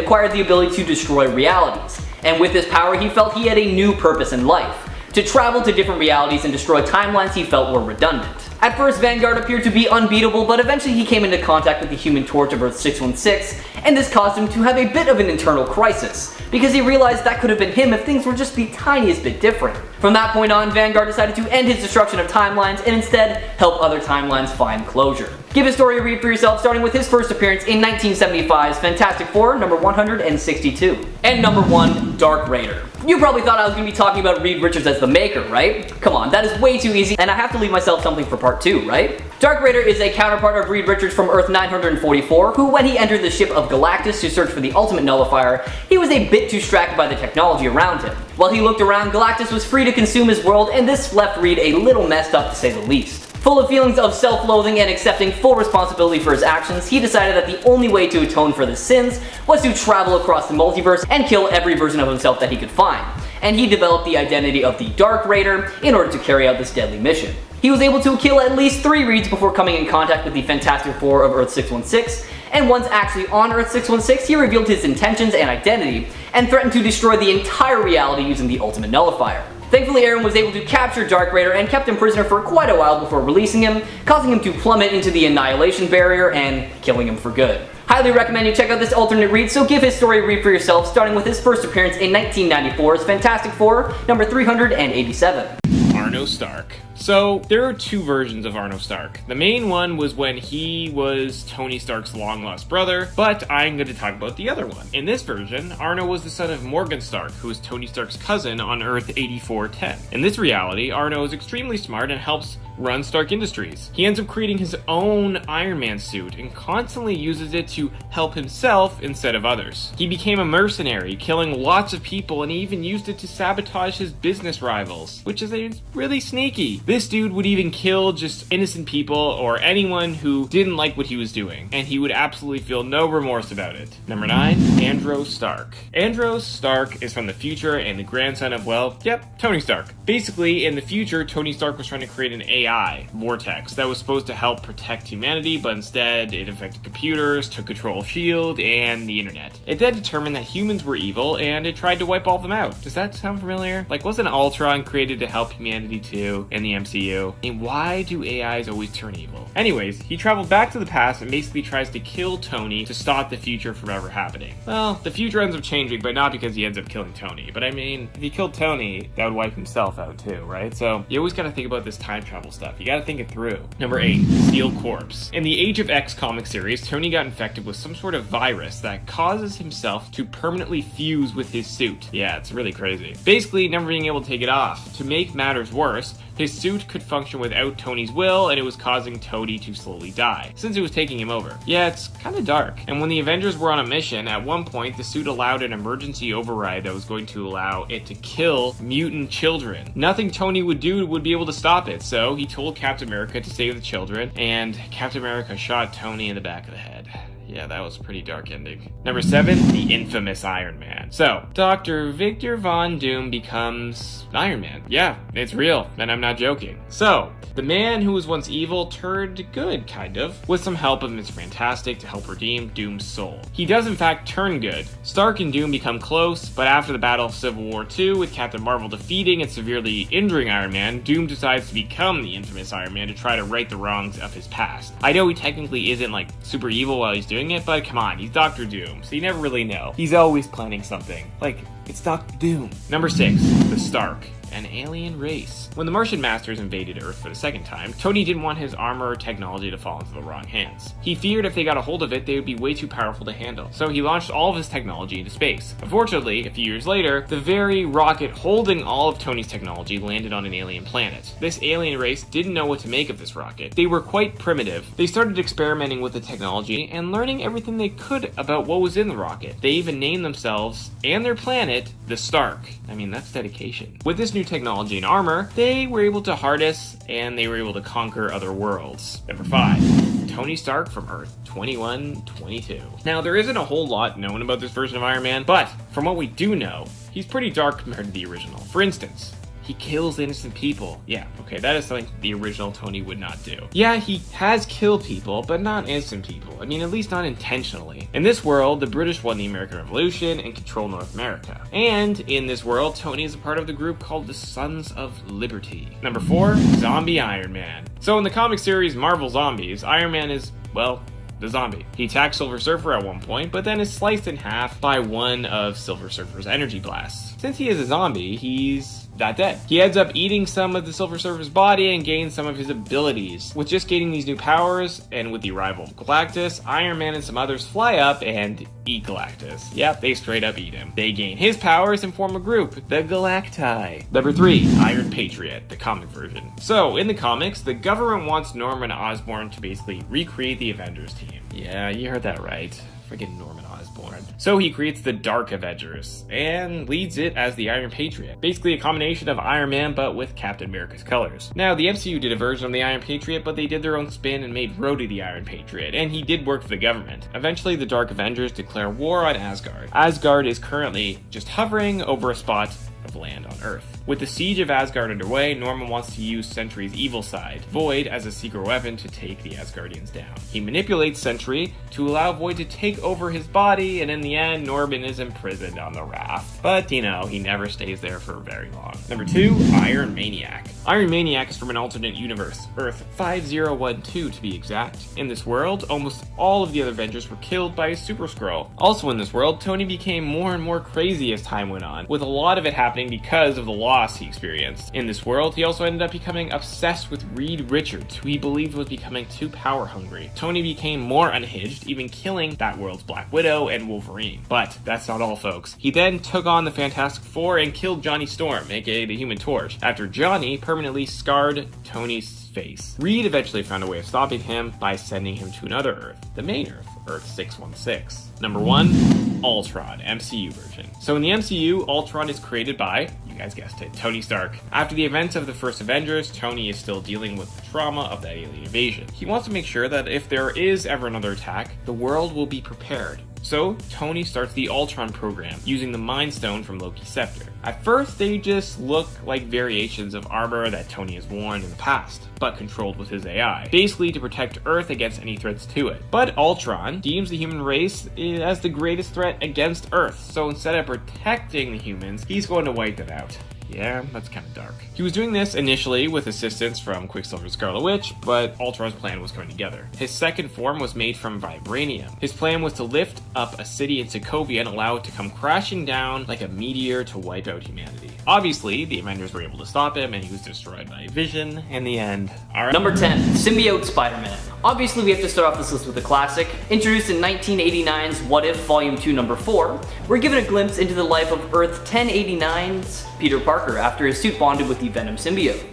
acquired the ability to destroy realities. And with this power, he felt he had a new purpose in life: to travel to different realities and destroy timelines he felt were redundant. At first, Vanguard appeared to be unbeatable, but eventually he came into contact with the Human Torch of Earth 616, and this caused him to have a bit of an internal crisis, because he realized that could have been him if things were just the tiniest bit different. From that point on, Vanguard decided to end his destruction of timelines and instead help other timelines find closure. Give his story a read for yourself, starting with his first appearance in 1975's Fantastic Four, number 162. And number 1, Dark Raider. You probably thought I was going to be talking about Reed Richards as the maker, right? Come on, that is way too easy, and I have to leave myself something for part 2, right? Dark Raider is a counterpart of Reed Richards from Earth 944, who, when he entered the ship of Galactus to search for the ultimate nullifier, he was a bit distracted by the technology around him. While he looked around, Galactus was free to consume his world, and this left Reed a little messed up to say the least. Full of feelings of self-loathing and accepting full responsibility for his actions, he decided that the only way to atone for his sins was to travel across the multiverse and kill every version of himself that he could find. And he developed the identity of the Dark Raider in order to carry out this deadly mission. He was able to kill at least 3 Reeds before coming in contact with the Fantastic Four of Earth 616, and once actually on Earth 616, he revealed his intentions and identity, and threatened to destroy the entire reality using the Ultimate Nullifier. Thankfully, Aaron was able to capture Dark Raider and kept him prisoner for quite a while before releasing him, causing him to plummet into the Annihilation Barrier and killing him for good. Highly recommend you check out this alternate read, so give his story a read for yourself, starting with his first appearance in 1994's Fantastic Four, number 387. Arno Stark. So, there are 2 versions of Arno Stark. The main one was when he was Tony Stark's long-lost brother, but I'm going to talk about the other one. In this version, Arno was the son of Morgan Stark, who was Tony Stark's cousin on Earth 8410. In this reality, Arno is extremely smart and helps run Stark Industries. He ends up creating his own Iron Man suit and constantly uses it to help himself instead of others. He became a mercenary, killing lots of people, and he even used it to sabotage his business rivals, which is really sneaky. This dude would even kill just innocent people or anyone who didn't like what he was doing, and he would absolutely feel no remorse about it. Number 9, Andros Stark. Andros Stark is from the future and the grandson of, well, yep, Tony Stark. Basically, in the future, Tony Stark was trying to create an AI, Vortex, that was supposed to help protect humanity, but instead it affected computers, took control of S.H.I.E.L.D., and the internet. It then determined that humans were evil, and it tried to wipe all of them out. Does that sound familiar? Like, wasn't Ultron created to help humanity too in the MCU? And why do AIs always turn evil? Anyways, he traveled back to the past and basically tries to kill Tony to stop the future from ever happening. Well, the future ends up changing, but not because he ends up killing Tony. But I mean, if he killed Tony, that would wipe himself out too, right? So you always gotta think about this time travel stuff. You gotta think it through. Number 8, Steel Corpse. In the Age of X comic series, Tony got infected with some sort of virus that causes himself to permanently fuse with his suit. Yeah, it's really crazy. Basically, never being able to take it off. To make matters worse, his suit could function without Tony's will, and it was causing Tony to slowly die, since it was taking him over. Yeah, it's kinda dark. And when the Avengers were on a mission, at one point, the suit allowed an emergency override that was going to allow it to kill mutant children. Nothing Tony would do would be able to stop it, so he told Captain America to save the children, and Captain America shot Tony in the back of the head. Yeah, that was a pretty dark ending. Number 7, the infamous Iron Man. So, Dr. Victor Von Doom becomes Iron Man. Yeah, it's real, and I'm not joking. So, the man who was once evil turned good, kind of, with some help of Mr. Fantastic to help redeem Doom's soul. He does in fact turn good. Stark and Doom become close, but after the Battle of Civil War II, with Captain Marvel defeating and severely injuring Iron Man, Doom decides to become the infamous Iron Man to try to right the wrongs of his past. I know he technically isn't like super evil while he's doing it, but come on, he's Dr. Doom, so you never really know. He's always planning something. Like, it's Dr. Doom. Number 6, the Stark. An alien race. When the Martian Masters invaded Earth for the second time, Tony didn't want his armor or technology to fall into the wrong hands. He feared if they got a hold of it, they would be way too powerful to handle, so he launched all of his technology into space. Unfortunately, a few years later, the very rocket holding all of Tony's technology landed on an alien planet. This alien race didn't know what to make of this rocket. They were quite primitive. They started experimenting with the technology and learning everything they could about what was in the rocket. They even named themselves and their planet the Stark. I mean, that's dedication. With this new technology and armor, they were able to harness and they were able to conquer other worlds. Number 5, Tony Stark from Earth 2122. Now, there isn't a whole lot known about this version of Iron Man, but from what we do know, he's pretty dark compared to the original. For instance, he kills innocent people. Yeah, okay, that is something the original Tony would not do. Yeah, he has killed people, but not innocent people. I mean, at least not intentionally. In this world, the British won the American Revolution and control North America. And in this world, Tony is a part of the group called the Sons of Liberty. Number 4, Zombie Iron Man. So in the comic series Marvel Zombies, Iron Man is, well, the zombie. He attacks Silver Surfer at one point, but then is sliced in half by one of Silver Surfer's energy blasts. Since he is a zombie, he's not dead. He ends up eating some of the Silver Surfer's body and gains some of his abilities. With just gaining these new powers, and with the arrival of Galactus, Iron Man and some others fly up and eat Galactus. Yep, they straight up eat him. They gain his powers and form a group, the Galacti. Number 3, Iron Patriot, the comic version. So, in the comics, the government wants Norman Osborn to basically recreate the Avengers team. Yeah, you heard that right. Friggin' Norman Osborn. So he creates the Dark Avengers, and leads it as the Iron Patriot. Basically a combination of Iron Man, but with Captain America's colors. Now, the MCU did a version of the Iron Patriot, but they did their own spin and made Rhodey the Iron Patriot, and he did work for the government. Eventually, the Dark Avengers declare war on Asgard. Asgard is currently just hovering over a spot of land on Earth. With the siege of Asgard underway, Norman wants to use Sentry's evil side, Void, as a secret weapon to take the Asgardians down. He manipulates Sentry to allow Void to take over his body, and in the end, Norman is imprisoned on the raft. But, you know, he never stays there for very long. Number 2, Iron Maniac. Iron Maniac is from an alternate universe, Earth 5012 to be exact. In this world, almost all of the other Avengers were killed by a Super Skrull. Also in this world, Tony became more and more crazy as time went on, with a lot of it happening because of the loss he experienced. In this world, he also ended up becoming obsessed with Reed Richards, who he believed was becoming too power hungry. Tony became more unhinged, even killing that world's Black Widow and Wolverine. But that's not all, folks. He then took on the Fantastic Four and killed Johnny Storm, aka the Human Torch, after Johnny permanently scarred Tony's face. Reed eventually found a way of stopping him by sending him to another Earth, the main Earth, Earth 616. Number 1, Ultron, MCU version. So in the MCU, Ultron is created by, you guys guessed it, Tony Stark. After the events of the first Avengers, Tony is still dealing with the trauma of that alien invasion. He wants to make sure that if there is ever another attack, the world will be prepared. So, Tony starts the Ultron program, using the Mind Stone from Loki's scepter. At first, they just look like variations of armor that Tony has worn in the past, but controlled with his AI, basically to protect Earth against any threats to it. But Ultron deems the human race as the greatest threat against Earth, so instead of protecting the humans, he's going to wipe them out. Yeah, that's kind of dark. He was doing this initially with assistance from Quicksilver and Scarlet Witch, but Ultron's plan was coming together. His second form was made from vibranium. His plan was to lift up a city in Sokovia and allow it to come crashing down like a meteor to wipe out humanity. Obviously, the Avengers were able to stop him, and he was destroyed by Vision in the end. Alright. Number 10, Symbiote Spider-Man. Obviously, we have to start off this list with a classic. Introduced in 1989's What If Volume 2 Number 4, we're given a glimpse into the life of Earth 1089's Peter Parker after his suit bonded with the Venom symbiote.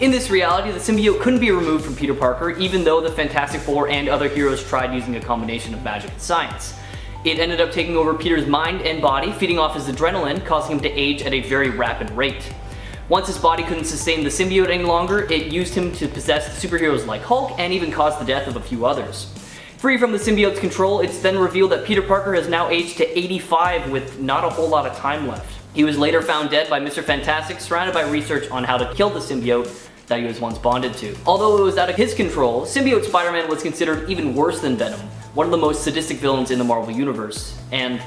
In this reality, the symbiote couldn't be removed from Peter Parker, even though the Fantastic Four and other heroes tried using a combination of magic and science. It ended up taking over Peter's mind and body, feeding off his adrenaline, causing him to age at a very rapid rate. Once his body couldn't sustain the symbiote any longer, it used him to possess superheroes like Hulk and even caused the death of a few others. Free from the symbiote's control, it's then revealed that Peter Parker has now aged to 85 with not a whole lot of time left. He was later found dead by Mr. Fantastic, surrounded by research on how to kill the symbiote that he was once bonded to. Although it was out of his control, Symbiote Spider-Man was considered even worse than Venom, one of the most sadistic villains in the Marvel Universe, and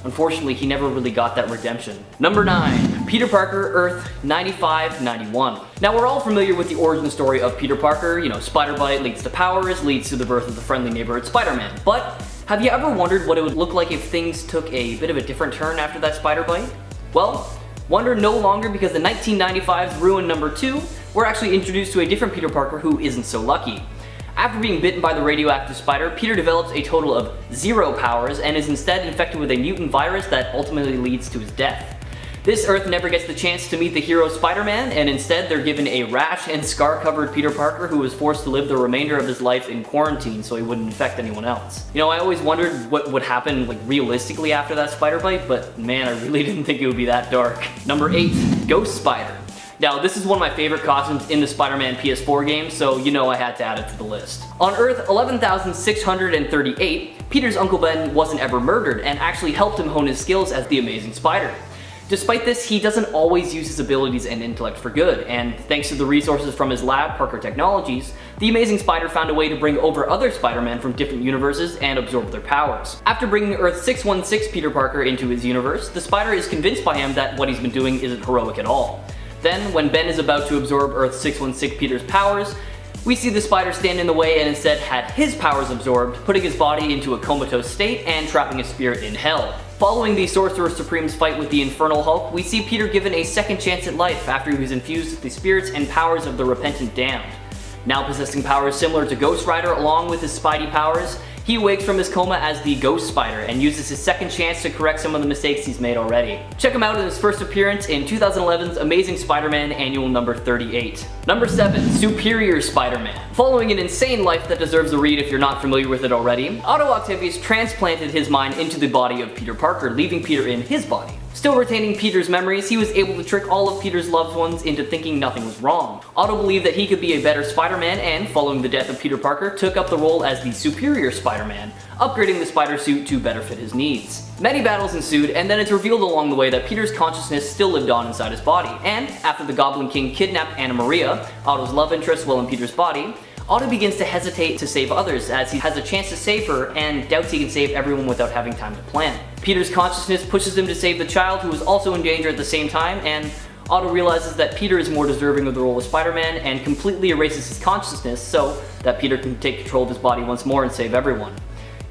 unfortunately he never really got that redemption. Number 9, Peter Parker, Earth 9591. Now we're all familiar with the origin story of Peter Parker, you know, spider bite leads to powers, leads to the birth of the friendly neighborhood Spider-Man, but have you ever wondered what it would look like if things took a bit of a different turn after that spider bite? Well, wonder no longer, because in 1995's Ruin Number 2, we're actually introduced to a different Peter Parker who isn't so lucky. After being bitten by the radioactive spider, Peter develops a total of 0 powers and is instead infected with a mutant virus that ultimately leads to his death. This Earth never gets the chance to meet the hero Spider-Man, and instead they're given a rash and scar-covered Peter Parker who was forced to live the remainder of his life in quarantine so he wouldn't infect anyone else. You know, I always wondered what would happen like realistically after that spider bite, but man, I really didn't think it would be that dark. Number 8, Ghost Spider. Now, this is one of my favorite costumes in the Spider-Man PS4 game, so you know I had to add it to the list. On Earth 11,638, Peter's Uncle Ben wasn't ever murdered and actually helped him hone his skills as the Amazing Spider. Despite this, he doesn't always use his abilities and intellect for good, and thanks to the resources from his lab, Parker Technologies, the Amazing Spider found a way to bring over other Spider-Men from different universes and absorb their powers. After bringing Earth 616 Peter Parker into his universe, the Spider is convinced by him that what he's been doing isn't heroic at all. Then, when Ben is about to absorb Earth 616 Peter's powers, we see the Spider stand in the way and instead had his powers absorbed, putting his body into a comatose state and trapping his spirit in hell. Following the Sorcerer Supreme's fight with the Infernal Hulk, we see Peter given a second chance at life after he was infused with the spirits and powers of the Repentant Damned. Now possessing powers similar to Ghost Rider along with his Spidey powers, He awakes from his coma as the Ghost Spider and uses his second chance to correct some of the mistakes he's made already. Check him out in his first appearance in 2011's Amazing Spider-Man Annual number 38. Number 7. Superior Spider-Man. Following an insane life that deserves a read if you're not familiar with it already, Otto Octavius transplanted his mind into the body of Peter Parker, leaving Peter in his body. Still retaining Peter's memories, he was able to trick all of Peter's loved ones into thinking nothing was wrong. Otto believed that he could be a better Spider-Man and, following the death of Peter Parker, took up the role as the Superior Spider-Man, upgrading the spider suit to better fit his needs. Many battles ensued, and then it's revealed along the way that Peter's consciousness still lived on inside his body, and after the Goblin King kidnapped Anna Maria, Otto's love interest while in Peter's body, Otto begins to hesitate to save others as he has a chance to save her and doubts he can save everyone without having time to plan. Peter's consciousness pushes him to save the child who is also in danger at the same time, and Otto realizes that Peter is more deserving of the role of Spider-Man and completely erases his consciousness so that Peter can take control of his body once more and save everyone.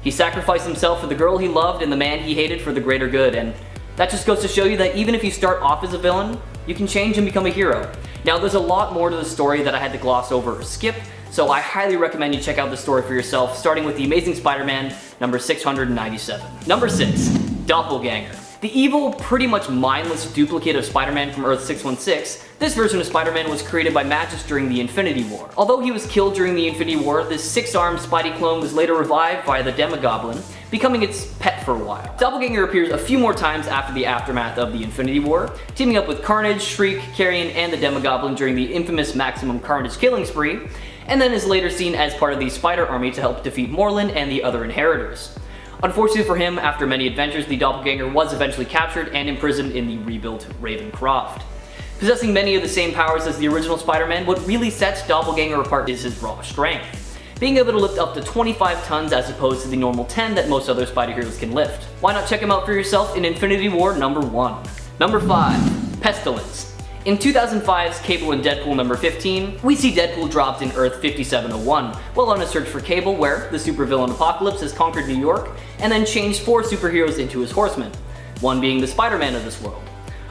He sacrificed himself for the girl he loved and the man he hated for the greater good, and that just goes to show you that even if you start off as a villain, you can change and become a hero. Now there's a lot more to the story that I had to gloss over or skip, so I highly recommend you check out the story for yourself, starting with The Amazing Spider-Man number 697. Number 6. Doppelganger. The evil, pretty much mindless duplicate of Spider-Man from Earth 616, this version of Spider-Man was created by Magneto during the Infinity War. Although he was killed during the Infinity War, this 6-armed Spidey clone was later revived by the Demogoblin, becoming its pet for a while. Doppelganger appears a few more times after the aftermath of the Infinity War, teaming up with Carnage, Shriek, Carrion, and the Demogoblin during the infamous Maximum Carnage killing spree, and then is later seen as part of the Spider Army to help defeat Morlun and the other inheritors. Unfortunately for him, after many adventures, the Doppelganger was eventually captured and imprisoned in the rebuilt Ravencroft. Possessing many of the same powers as the original Spider-Man, what really sets Doppelganger apart is his raw strength. Being able to lift up to 25 tons as opposed to the normal 10 that most other Spider heroes can lift. Why not check him out for yourself in Infinity War number 1. Number 5. Pestilence. In 2005's Cable and Deadpool number 15, we see Deadpool dropped in Earth 5701, while on a search for Cable where the supervillain Apocalypse has conquered New York and then changed 4 superheroes into his horsemen, one being the Spider-Man of this world.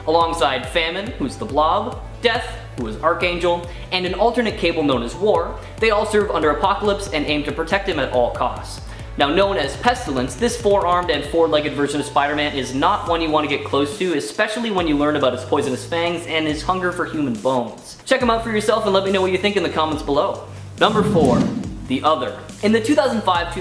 Alongside Famine, who's the Blob, Death, who is Archangel, and an alternate Cable known as War, they all serve under Apocalypse and aim to protect him at all costs. Now known as Pestilence, this 4-armed and 4-legged version of Spider-Man is not one you want to get close to, especially when you learn about his poisonous fangs and his hunger for human bones. Check him out for yourself and let me know what you think in the comments below. Number 4. The Other. In the 2005-2006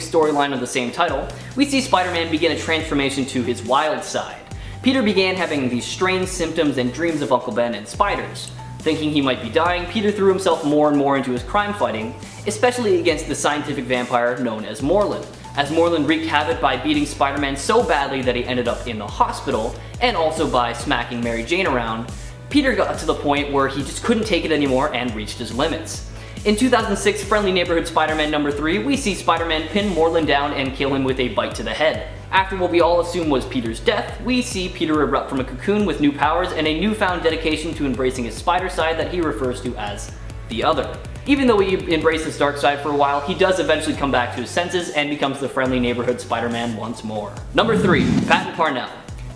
storyline of the same title, we see Spider-Man begin a transformation to his wild side. Peter began having these strange symptoms and dreams of Uncle Ben and spiders. Thinking he might be dying, Peter threw himself more and more into his crime fighting, especially against the scientific vampire known as Morlun, as Morlun wreaked havoc by beating Spider-Man so badly that he ended up in the hospital, and also by smacking Mary Jane around. Peter got to the point where he just couldn't take it anymore and reached his limits. In 2006 Friendly Neighborhood Spider-Man number 3, we see Spider-Man pin Morlun down and kill him with a bite to the head. After what we all assume was Peter's death, we see Peter erupt from a cocoon with new powers and a newfound dedication to embracing his spider side that he refers to as the Other. Even though he embraced his dark side for a while, he does eventually come back to his senses and becomes the Friendly Neighborhood Spider-Man once more. Number 3. Patton Parnell.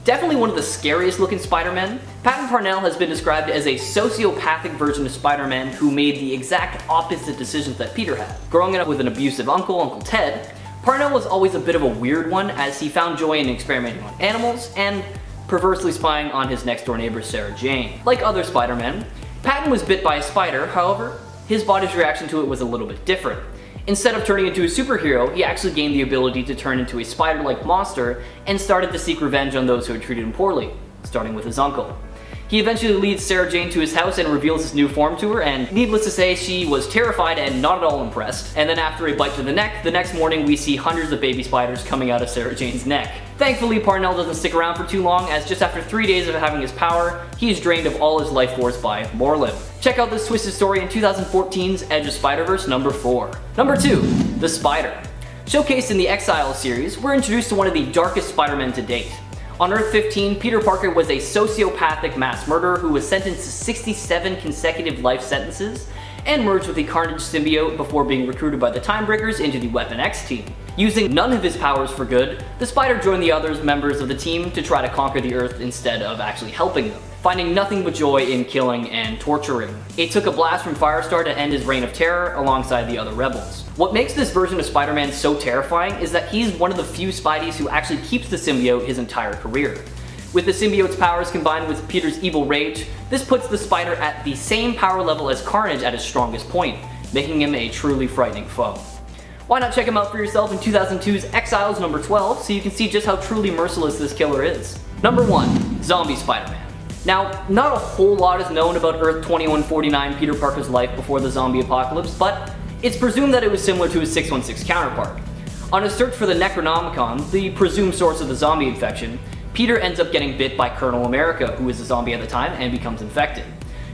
Definitely one of the scariest looking Spider-Men, Patton Parnell has been described as a sociopathic version of Spider-Man who made the exact opposite decisions that Peter had. Growing up with an abusive uncle, Uncle Ted, Parnell was always a bit of a weird one as he found joy in experimenting on animals and perversely spying on his next door neighbor Sarah Jane. Like other Spider-Men, Patton was bit by a spider, however, his body's reaction to it was a little bit different. Instead of turning into a superhero, he actually gained the ability to turn into a spider-like monster and started to seek revenge on those who had treated him poorly, starting with his uncle. He eventually leads Sarah Jane to his house and reveals his new form to her, and needless to say, she was terrified and not at all impressed. And then after a bite to the neck, the next morning we see hundreds of baby spiders coming out of Sarah Jane's neck. Thankfully, Parnell doesn't stick around for too long, as just after 3 days of having his power, he is drained of all his life force by Morlun. Check out this twisted story in 2014's Edge of Spider-Verse number 4. Number 2. The Spider. Showcased in the Exiles series, we're introduced to one of the darkest Spider-Men to date. On Earth 15, Peter Parker was a sociopathic mass murderer who was sentenced to 67 consecutive life sentences and merged with the Carnage symbiote before being recruited by the Timebreakers into the Weapon X team. Using none of his powers for good, the Spider joined the other members of the team to try to conquer the Earth instead of actually helping them, finding nothing but joy in killing and torturing. It took a blast from Firestar to end his reign of terror alongside the other rebels. What makes this version of Spider-Man so terrifying is that he's one of the few Spideys who actually keeps the symbiote his entire career. With the symbiote's powers combined with Peter's evil rage, this puts the Spider at the same power level as Carnage at his strongest point, making him a truly frightening foe. Why not check him out for yourself in 2002's Exiles number 12 so you can see just how truly merciless this killer is. Number 1. Zombie Spider-Man. Now, not a whole lot is known about Earth 2149 Peter Parker's life before the zombie apocalypse, but it's presumed that it was similar to his 616 counterpart. On his search for the Necronomicon, the presumed source of the zombie infection, Peter ends up getting bit by Colonel America, who is a zombie at the time, and becomes infected.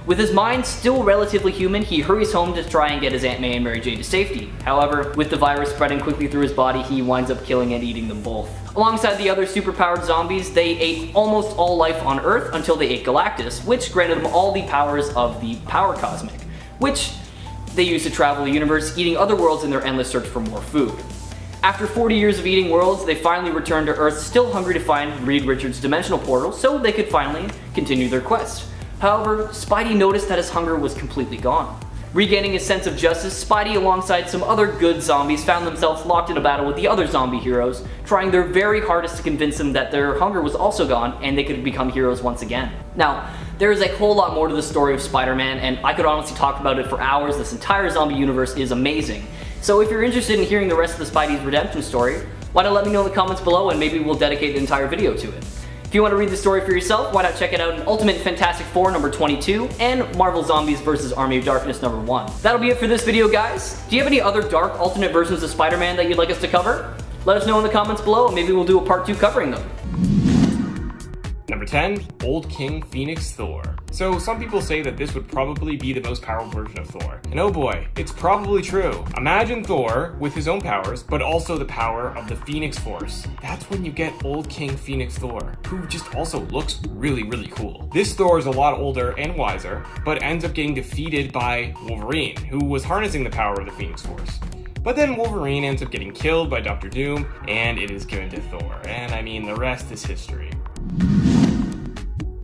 With his mind still relatively human, he hurries home to try and get his Aunt May and Mary Jane to safety. However, with the virus spreading quickly through his body, he winds up killing and eating them both. Alongside the other superpowered zombies, they ate almost all life on Earth until they ate Galactus, which granted them all the powers of the Power Cosmic, which they used to travel the universe, eating other worlds in their endless search for more food. After 40 years of eating worlds, they finally returned to Earth, still hungry to find Reed Richards' dimensional portal so they could finally continue their quest. However, Spidey noticed that his hunger was completely gone. Regaining his sense of justice, Spidey alongside some other good zombies found themselves locked in a battle with the other zombie heroes, trying their very hardest to convince them that their hunger was also gone and they could become heroes once again. Now, there is a whole lot more to the story of Spider-Man, and I could honestly talk about it for hours. This entire zombie universe is amazing. So if you're interested in hearing the rest of the Spidey's redemption story, why not let me know in the comments below and maybe we'll dedicate an entire video to it. If you want to read the story for yourself, why not check it out in Ultimate Fantastic Four number 22 and Marvel Zombies vs. Army of Darkness number 1. That'll be it for this video, guys. Do you have any other dark alternate versions of Spider-Man that you'd like us to cover? Let us know in the comments below and maybe we'll do a part 2 covering them. Number 10, Old King Phoenix Thor. So some people say that this would probably be the most powerful version of Thor. And oh boy, it's probably true. Imagine Thor with his own powers, but also the power of the Phoenix Force. That's when you get Old King Phoenix Thor, who just also looks really, really cool. This Thor is a lot older and wiser, but ends up getting defeated by Wolverine, who was harnessing the power of the Phoenix Force. But then Wolverine ends up getting killed by Dr. Doom, and it is given to Thor. And I mean, the rest is history.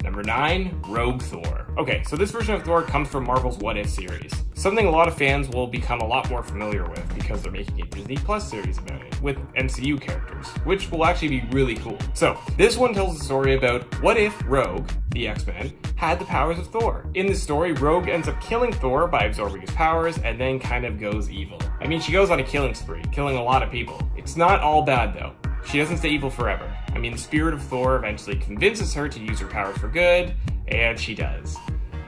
Number 9, Rogue Thor. Okay, so this version of Thor comes from Marvel's What If series. Something a lot of fans will become a lot more familiar with because they're making a Disney Plus series about it, with MCU characters, which will actually be really cool. So, this one tells the story about what if Rogue, the X-Men, had the powers of Thor. In this story, Rogue ends up killing Thor by absorbing his powers and then kind of goes evil. I mean, she goes on a killing spree, killing a lot of people. It's not all bad though. She doesn't stay evil forever. I mean, the spirit of Thor eventually convinces her to use her powers for good, and she does.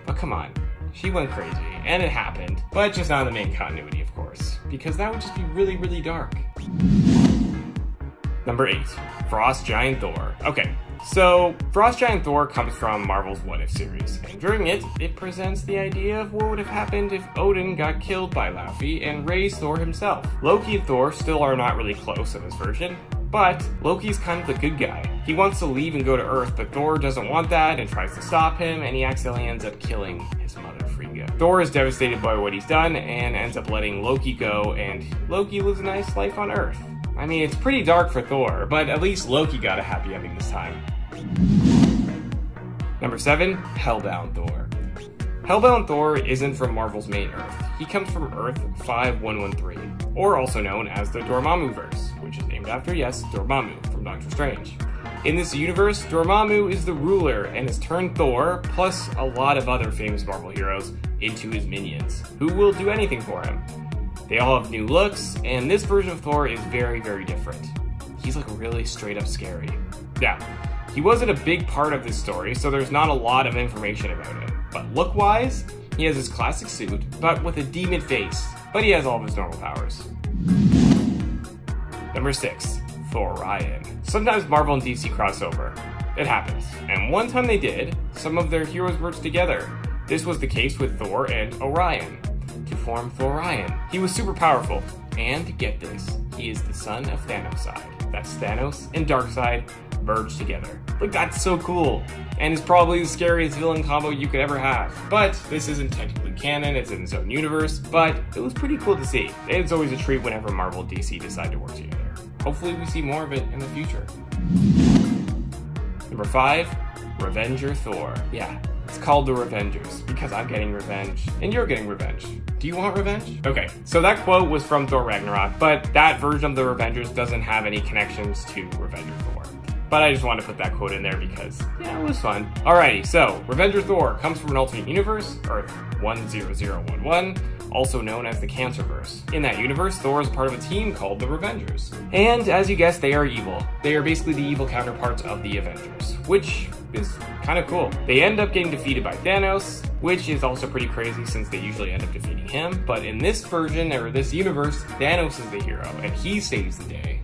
But come on, she went crazy, and it happened, but just not in the main continuity, of course, because that would just be really, really dark. Number 8, Frost Giant Thor. Okay, so Frost Giant Thor comes from Marvel's What If series, and during it, it presents the idea of what would have happened if Odin got killed by Laufey and raised Thor himself. Loki and Thor still are not really close in this version, but Loki's kind of the good guy. He wants to leave and go to Earth, but Thor doesn't want that and tries to stop him, and he accidentally ends up killing his mother, Frigga. Thor is devastated by what he's done and ends up letting Loki go, and Loki lives a nice life on Earth. I mean, it's pretty dark for Thor, but at least Loki got a happy ending this time. Number 7, Hellbound Thor. Hellbound Thor isn't from Marvel's main Earth. He comes from Earth 5113, or also known as the Dormammu-verse, which is named after, yes, Dormammu from Doctor Strange. In this universe, Dormammu is the ruler and has turned Thor, plus a lot of other famous Marvel heroes, into his minions, who will do anything for him. They all have new looks, and this version of Thor is very, very different. He's like really straight up scary. Now, he wasn't a big part of this story, so there's not a lot of information about him. But look-wise, he has his classic suit, but with a demon face, but he has all of his normal powers. Number 6, Thorion. Sometimes Marvel and DC cross over. It happens, and one time they did, some of their heroes worked together. This was the case with Thor and Orion, to form Thorion. He was super powerful, and get this, he is the son of Thanos. That's Thanos and Darkseid merged together. Like, that's so cool, and is probably the scariest villain combo you could ever have. But this isn't technically canon, it's in its own universe, but it was pretty cool to see. It's always a treat whenever Marvel and DC decide to work together. Hopefully we see more of it in the future. Number 5, Revenger Thor. Yeah, It's called the Revengers, because I'm getting revenge, and you're getting revenge. Do you want revenge? Okay, so that quote was from Thor Ragnarok, but that version of the Revengers doesn't have any connections to Revenger Thor. But I just wanted to put that quote in there because, yeah, it was fun. Alrighty, so Revenger Thor comes from an alternate universe, Earth 10011, also known as the Cancerverse. In that universe, Thor is part of a team called the Revengers. And as you guessed, they are evil. They are basically the evil counterparts of the Avengers, which is kind of cool. They end up getting defeated by Thanos, which is also pretty crazy since they usually end up defeating him. But in this version, or this universe, Thanos is the hero, and he saves the day.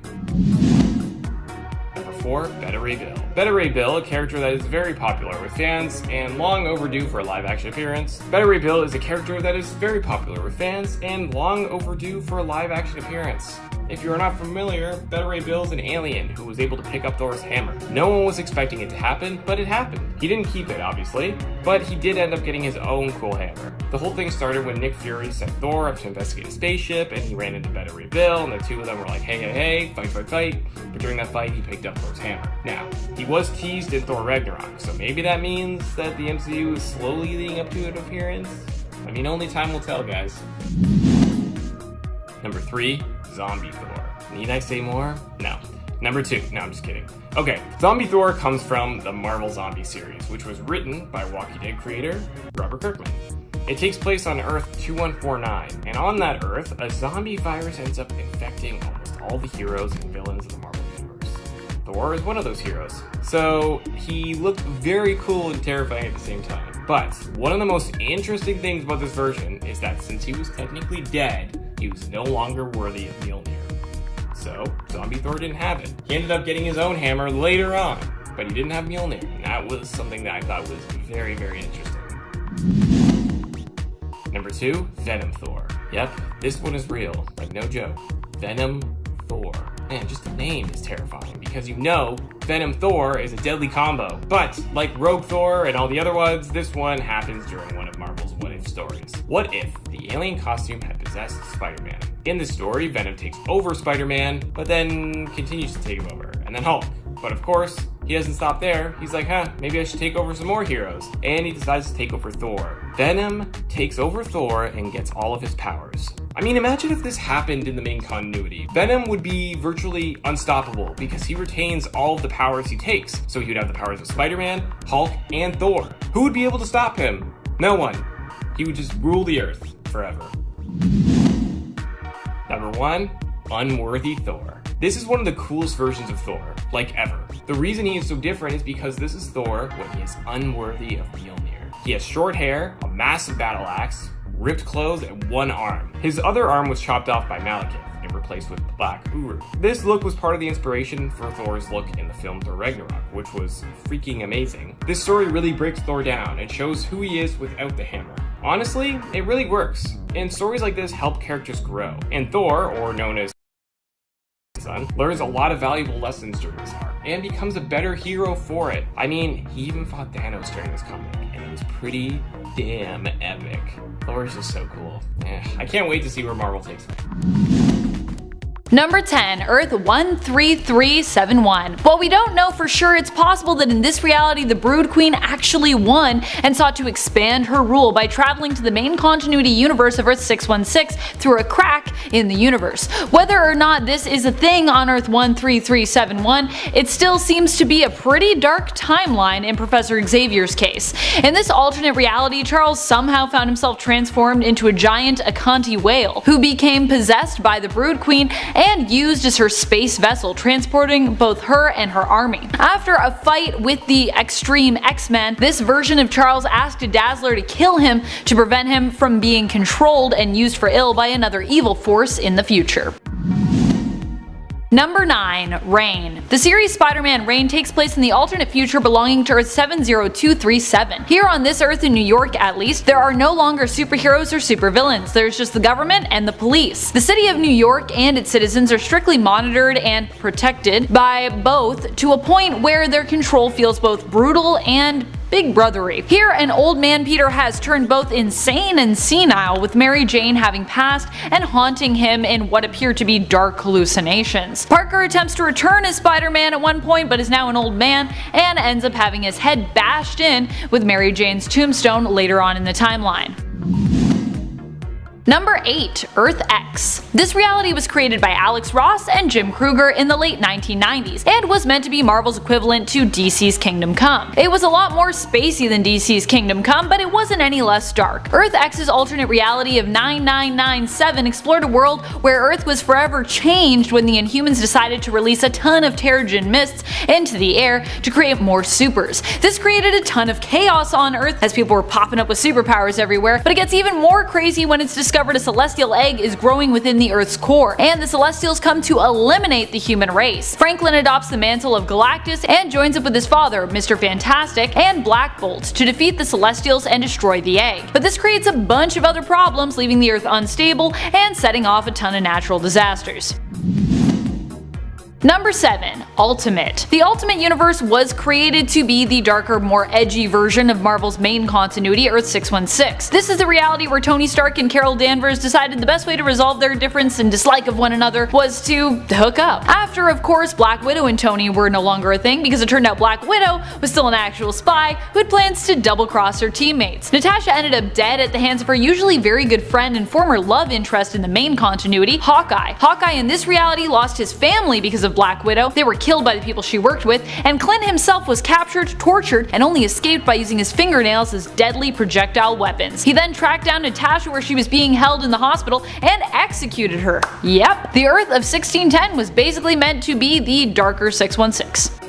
4. Beta Ray Bill. Beta Ray Bill, a character that is very popular with fans and long overdue for a live-action appearance. Beta Ray Bill is a character that is very popular with fans and long overdue for a live-action appearance. If you are not familiar, Beta Ray Bill is an alien who was able to pick up Thor's hammer. No one was expecting it to happen, but it happened. He didn't keep it, obviously, but he did end up getting his own cool hammer. The whole thing started when Nick Fury sent Thor up to investigate a spaceship, and he ran into Beta Ray Bill, and the two of them were like, hey, fight. But during that fight, he picked up Thor's hammer. Now, he was teased in Thor Ragnarok, so maybe that means that the MCU is slowly leading up to an appearance? I mean, only time will tell, guys. Number 3, Zombie Thor. Need I say more? No. Number 2. No, I'm just kidding. Okay, Zombie Thor comes from the Marvel Zombie series, which was written by Walking Dead creator Robert Kirkman. It takes place on Earth 2149, and on that Earth, a zombie virus ends up infecting almost all the heroes and villains of the Marvel universe. Thor is one of those heroes. So he looked very cool and terrifying at the same time. But one of the most interesting things about this version is that since he was technically dead, he was no longer worthy of Mjolnir. So, Zombie Thor didn't have it. He ended up getting his own hammer later on, but he didn't have Mjolnir. And that was something that I thought was very, very interesting. Number 2, Venom Thor. Yep, this one is real, like no joke. Venom Thor. Man, just the name is terrifying because you know Venom Thor is a deadly combo. But like Rogue Thor and all the other ones, this one happens during one of Marvel's What If stories. What if the alien costume had possessed Spider-Man? In this story, Venom takes over Spider-Man, but then continues to take him over, and then Hulk. But of course, he doesn't stop there. He's like, maybe I should take over some more heroes. And he decides to take over Thor. Venom takes over Thor and gets all of his powers. I mean, imagine if this happened in the main continuity. Venom would be virtually unstoppable because he retains all of the powers he takes. So he would have the powers of Spider-Man, Hulk, and Thor. Who would be able to stop him? No one. He would just rule the earth forever. Number 1, Unworthy Thor. This is one of the coolest versions of Thor, like ever. The reason he is so different is because this is Thor when he is unworthy of Mjolnir. He has short hair, a massive battle axe, ripped clothes, and one arm. His other arm was chopped off by Malekith and replaced with Black Uru. This look was part of the inspiration for Thor's look in the film Thor Ragnarok, which was freaking amazing. This story really breaks Thor down and shows who he is without the hammer. Honestly, it really works, and stories like this help characters grow. And Thor, or known as Son, learns a lot of valuable lessons during this arc, and becomes a better hero for it. I mean, he even fought Thanos during this comic, and it was pretty damn epic. Thor is just so cool. I can't wait to see where Marvel takes it. Number 10, Earth 13371. While we don't know for sure, it's possible that in this reality the Brood Queen actually won and sought to expand her rule by traveling to the main continuity universe of Earth 616 through a crack in the universe. Whether or not this is a thing on Earth 13371, it still seems to be a pretty dark timeline in Professor Xavier's case. In this alternate reality, Charles somehow found himself transformed into a giant Akanti whale, who became possessed by the Brood Queen and used as her space vessel, transporting both her and her army. After a fight with the Extreme X-Men, this version of Charles asked Dazzler to kill him to prevent him from being controlled and used for ill by another evil force in the future. Number 9, Reign. The series Spider-Man Reign takes place in the alternate future belonging to Earth 70237. Here on this Earth in New York at least, there are no longer superheroes or supervillains, there's just the government and the police. The city of New York and its citizens are strictly monitored and protected by both to a point where their control feels both brutal and big brothery. Here, an old man Peter has turned both insane and senile, with Mary Jane having passed and haunting him in what appear to be dark hallucinations. Parker attempts to return as Spider-Man at one point, but is now an old man and ends up having his head bashed in with Mary Jane's tombstone later on in the timeline. Number 8. Earth X. This reality was created by Alex Ross and Jim Krueger in the late 1990s and was meant to be Marvel's equivalent to DC's Kingdom Come. It was a lot more spacey than DC's Kingdom Come, but it wasn't any less dark. Earth X's alternate reality of 9997 explored a world where Earth was forever changed when the Inhumans decided to release a ton of Terrigen mists into the air to create more supers. This created a ton of chaos on Earth as people were popping up with superpowers everywhere, but it gets even more crazy when it's discovered a celestial egg is growing within the Earth's core, and the Celestials come to eliminate the human race. Franklin adopts the mantle of Galactus and joins up with his father, Mr. Fantastic, and Black Bolt to defeat the Celestials and destroy the egg. But this creates a bunch of other problems, leaving the Earth unstable and setting off a ton of natural disasters. Number 7. Ultimate. The Ultimate Universe was created to be the darker, more edgy version of Marvel's main continuity, Earth 616. This is the reality where Tony Stark and Carol Danvers decided the best way to resolve their difference and dislike of one another was to hook up. After, of course, Black Widow and Tony were no longer a thing because it turned out Black Widow was still an actual spy who had plans to double-cross her teammates. Natasha ended up dead at the hands of her usually very good friend and former love interest in the main continuity, Hawkeye. Hawkeye in this reality lost his family because of Black Widow, they were killed by the people she worked with, and Clint himself was captured, tortured, and only escaped by using his fingernails as deadly projectile weapons. He then tracked down Natasha where she was being held in the hospital and executed her. Yep, the Earth of 1610 was basically meant to be the darker 616.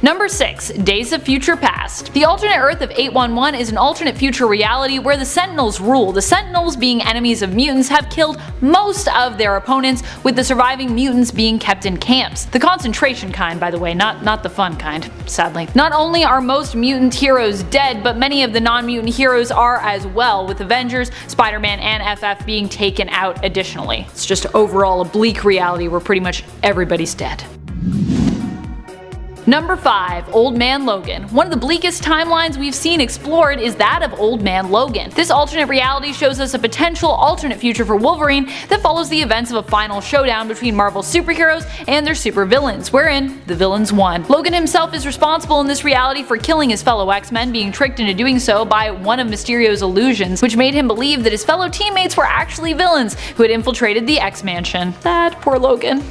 Number 6. Days of Future Past. The alternate Earth of 811 is an alternate future reality where the Sentinels rule. The Sentinels, being enemies of mutants, have killed most of their opponents, with the surviving mutants being kept in camps. The concentration kind, by the way, not the fun kind, sadly. Not only are most mutant heroes dead, but many of the non-mutant heroes are as well, with Avengers, Spider-Man, and FF being taken out additionally. It's just overall a bleak reality where pretty much everybody's dead. Number 5. Old Man Logan. One of the bleakest timelines we've seen explored is that of Old Man Logan. This alternate reality shows us a potential alternate future for Wolverine that follows the events of a final showdown between Marvel's superheroes and their supervillains, wherein the villains won. Logan himself is responsible in this reality for killing his fellow X-Men, being tricked into doing so by one of Mysterio's illusions, which made him believe that his fellow teammates were actually villains who had infiltrated the X-Mansion. That poor Logan.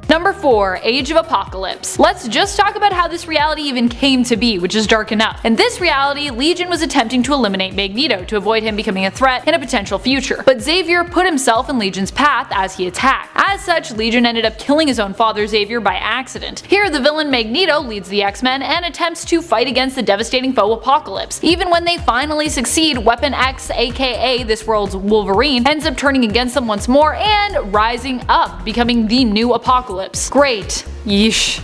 Number 4. Age of Apocalypse. Let's just talk about how this reality even came to be, which is dark enough. In this reality, Legion was attempting to eliminate Magneto to avoid him becoming a threat in a potential future, but Xavier put himself in Legion's path as he attacked. As such, Legion ended up killing his own father Xavier by accident. Here, the villain Magneto leads the X-Men and attempts to fight against the devastating foe Apocalypse. Even when they finally succeed, Weapon X, aka this world's Wolverine, ends up turning against them once more and rising up, becoming the new Apocalypse. Great. Yeesh.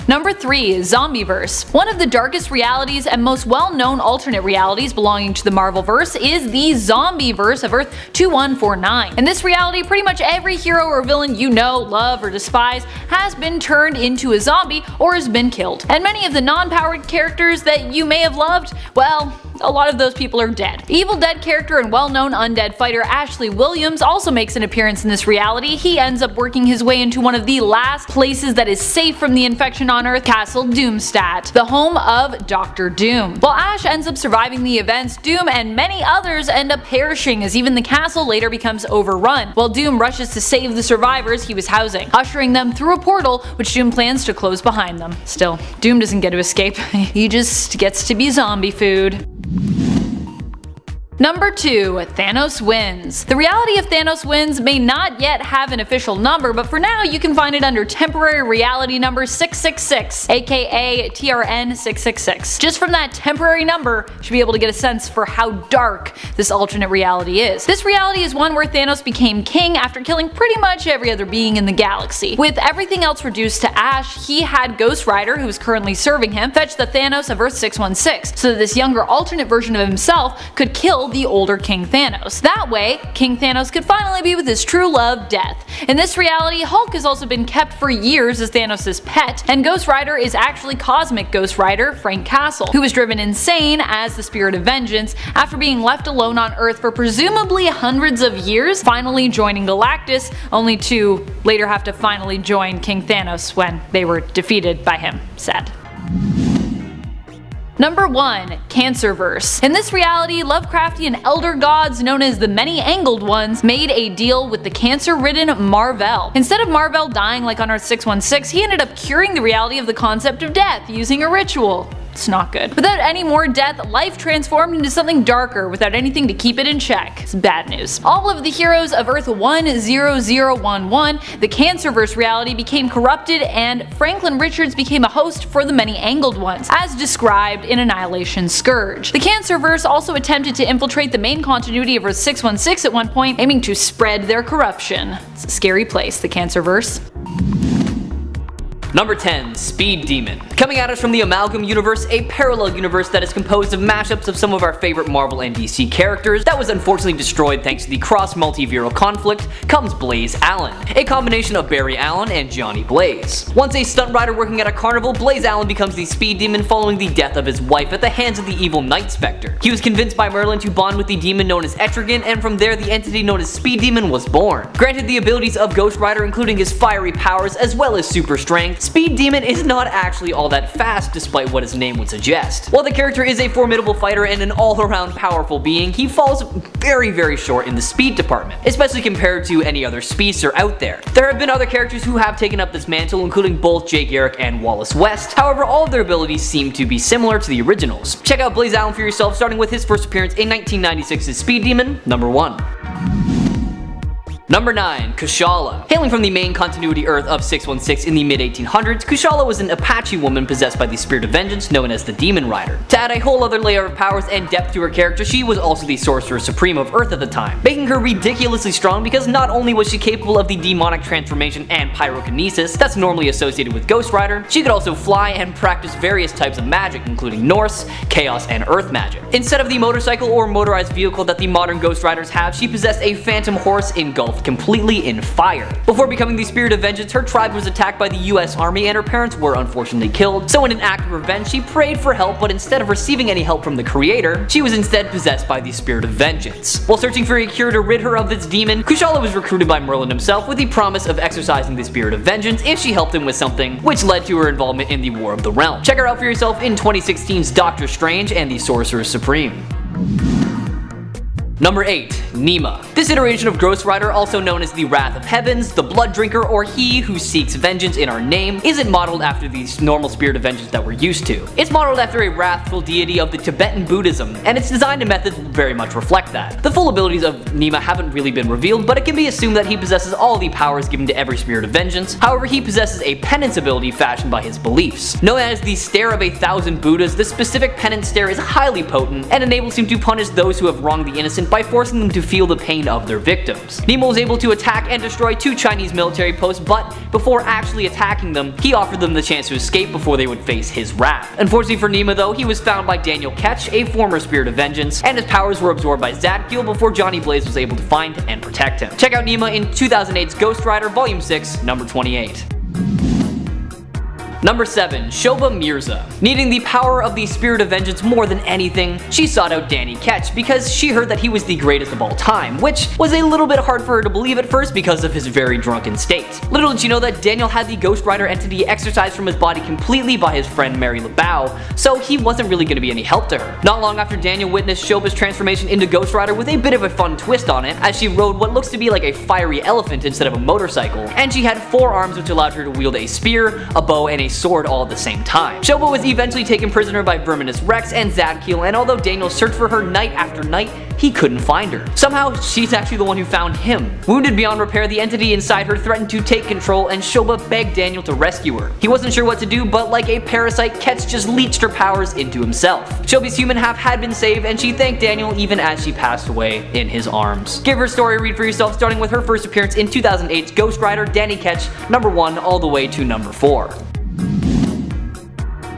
Number 3. Zombieverse. One of the darkest realities and most well-known alternate realities belonging to the Marvelverse is the Zombieverse of Earth 2149. In this reality, pretty much every hero or villain you know, love, or despise has been turned into a zombie or has been killed. And many of the non-powered characters that you may have loved, well, a lot of those people are dead. Evil Dead character and well-known undead fighter Ashley Williams also makes an appearance in this reality. He ends up working his way into one of the last places that is safe from the infection on Earth, Castle Doomstat, the home of Dr. Doom. While Ash ends up surviving the events, Doom and many others end up perishing as even the castle later becomes overrun, while Doom rushes to save the survivors he was housing, ushering them through a portal which Doom plans to close behind them. Still, Doom doesn't get to escape, he just gets to be zombie food. Number 2. Thanos Wins. The reality of Thanos Wins may not yet have an official number, but for now you can find it under temporary reality number 666, aka TRN 666. Just from that temporary number, you should be able to get a sense for how dark this alternate reality is. This reality is one where Thanos became king after killing pretty much every other being in the galaxy. With everything else reduced to ash, he had Ghost Rider, who is currently serving him, fetch the Thanos of Earth 616, so that this younger alternate version of himself could kill the older King Thanos. That way, King Thanos could finally be with his true love, Death. In this reality, Hulk has also been kept for years as Thanos' pet, and Ghost Rider is actually Cosmic Ghost Rider Frank Castle, who was driven insane as the Spirit of Vengeance after being left alone on Earth for presumably hundreds of years, finally joining Galactus, only to later have to finally join King Thanos when they were defeated by him. Sad. Number 1. Cancerverse. In this reality, Lovecraftian elder gods known as the Many-Angled Ones made a deal with the cancer-ridden Mar-Vell. Instead of Mar-Vell dying like on Earth 616, he ended up curing the reality of the concept of death using a ritual. It's not good. Without any more death, life transformed into something darker without anything to keep it in check. It's bad news. All of the heroes of Earth 10011, the Cancerverse reality, became corrupted, and Franklin Richards became a host for the Many-Angled Ones, as described in Annihilation Scourge. The Cancerverse also attempted to infiltrate the main continuity of Earth 616 at one point, aiming to spread their corruption. It's a scary place, the Cancerverse. Number 10. Speed Demon. Coming at us from the Amalgam Universe, a parallel universe that is composed of mashups of some of our favorite Marvel and DC characters that was unfortunately destroyed thanks to the cross-multiveral conflict, comes Blaze Allen, a combination of Barry Allen and Johnny Blaze. Once a stunt rider working at a carnival, Blaze Allen becomes the Speed Demon following the death of his wife at the hands of the evil Night Spectre. He was convinced by Merlin to bond with the demon known as Etrigan, and from there the entity known as Speed Demon was born. Granted the abilities of Ghost Rider, including his fiery powers as well as super strength, Speed Demon is not actually all that fast despite what his name would suggest. While the character is a formidable fighter and an all-around powerful being, he falls very short in the speed department, especially compared to any other speedster out there. There have been other characters who have taken up this mantle, including both Jay Garrick and Wallace West. However, all of their abilities seem to be similar to the originals. Check out Blaze Allen for yourself, starting with his first appearance in 1996's Speed Demon, number 1. Number 9. Kushala. Hailing from the main continuity Earth of 616 in the mid-1800s, Kushala was an Apache woman possessed by the Spirit of Vengeance known as the Demon Rider. To add a whole other layer of powers and depth to her character, she was also the Sorcerer Supreme of Earth at the time, making her ridiculously strong because not only was she capable of the demonic transformation and pyrokinesis that's normally associated with Ghost Rider, she could also fly and practice various types of magic, including Norse, Chaos, and Earth magic. Instead of the motorcycle or motorized vehicle that the modern Ghost Riders have, she possessed a phantom horse engulfed completely in fire. Before becoming the Spirit of Vengeance, her tribe was attacked by the US Army and her parents were unfortunately killed, so in an act of revenge she prayed for help, but instead of receiving any help from the Creator, she was instead possessed by the Spirit of Vengeance. While searching for a cure to rid her of this demon, Kushala was recruited by Merlin himself with the promise of exercising the Spirit of Vengeance if she helped him with something, which led to her involvement in the War of the Realm. Check her out for yourself in 2016's Doctor Strange and the Sorcerer Supreme. Number 8. Nema. This iteration of Ghost Rider, also known as the Wrath of Heavens, the Blood Drinker, or He Who Seeks Vengeance in our name, isn't modeled after the normal Spirit of Vengeance that we're used to. It's modeled after a wrathful deity of the Tibetan Buddhism, and its design and methods very much reflect that. The full abilities of Nema haven't really been revealed, but it can be assumed that he possesses all the powers given to every Spirit of Vengeance. However, he possesses a penance ability fashioned by his beliefs. Known as the Stare of 1,000 Buddhas, this specific penance stare is highly potent and enables him to punish those who have wronged the innocent by forcing them to feel the pain of their victims. Nema was able to attack and destroy 2 Chinese military posts, but before actually attacking them, he offered them the chance to escape before they would face his wrath. Unfortunately for Nema though, he was found by Daniel Ketch, a former Spirit of Vengeance, and his powers were absorbed by Zadkiel before Johnny Blaze was able to find and protect him. Check out Nema in 2008's Ghost Rider Volume 6, number 28. Number 7. Shobha Mirza. Needing the power of the Spirit of Vengeance more than anything, she sought out Danny Ketch because she heard that he was the greatest of all time, which was a little bit hard for her to believe at first because of his very drunken state. Little did she know that Daniel had the Ghost Rider entity exorcised from his body completely by his friend Mary LeBau, so he wasn't really going to be any help to her. Not long after Daniel witnessed Shobha's transformation into Ghost Rider with a bit of a fun twist on it, as she rode what looks to be like a fiery elephant instead of a motorcycle, and she had 4 arms which allowed her to wield a spear, a bow, and a sword all at the same time. Shobha was eventually taken prisoner by Verminous Rex and Zadkiel, and although Daniel searched for her night after night, he couldn't find her. Somehow, she's actually the one who found him. Wounded beyond repair, the entity inside her threatened to take control, and Shobha begged Daniel to rescue her. He wasn't sure what to do, but like a parasite, Ketch just leached her powers into himself. Shobha's human half had been saved, and she thanked Daniel even as she passed away in his arms. Give her story a read for yourself, starting with her first appearance in 2008's Ghost Rider Danny Ketch, number 1 all the way to number 4.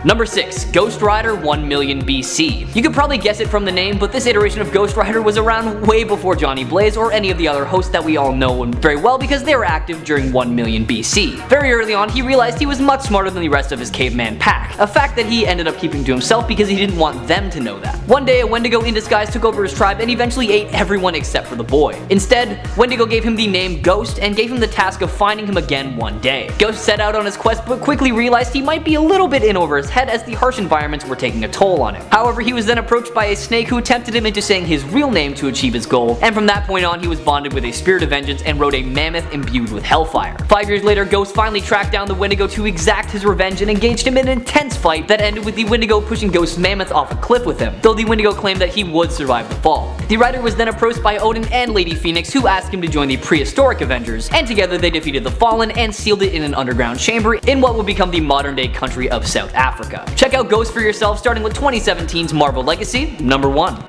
Number 6. Ghost Rider 1 million BC. You could probably guess it from the name, but this iteration of Ghost Rider was around way before Johnny Blaze or any of the other hosts that we all know very well because they were active during 1 million BC. Very early on, he realized he was much smarter than the rest of his caveman pack, a fact that he ended up keeping to himself because he didn't want them to know that. One day, a Wendigo in disguise took over his tribe and eventually ate everyone except for the boy. Instead, Wendigo gave him the name Ghost and gave him the task of finding him again one day. Ghost set out on his quest but quickly realized he might be a little bit in over his head as the harsh environments were taking a toll on him. However, he was then approached by a snake who tempted him into saying his real name to achieve his goal, and from that point on he was bonded with a spirit of vengeance and rode a mammoth imbued with hellfire. 5 years later, Ghost finally tracked down the Wendigo to exact his revenge and engaged him in an intense fight that ended with the Wendigo pushing Ghost's mammoth off a cliff with him, though the Wendigo claimed that he would survive the fall. The rider was then approached by Odin and Lady Phoenix, who asked him to join the prehistoric Avengers, and together they defeated the Fallen and sealed it in an underground chamber in what would become the modern day country of South Africa. Check out Ghost for yourself, starting with 2017's Marvel Legacy, number 1.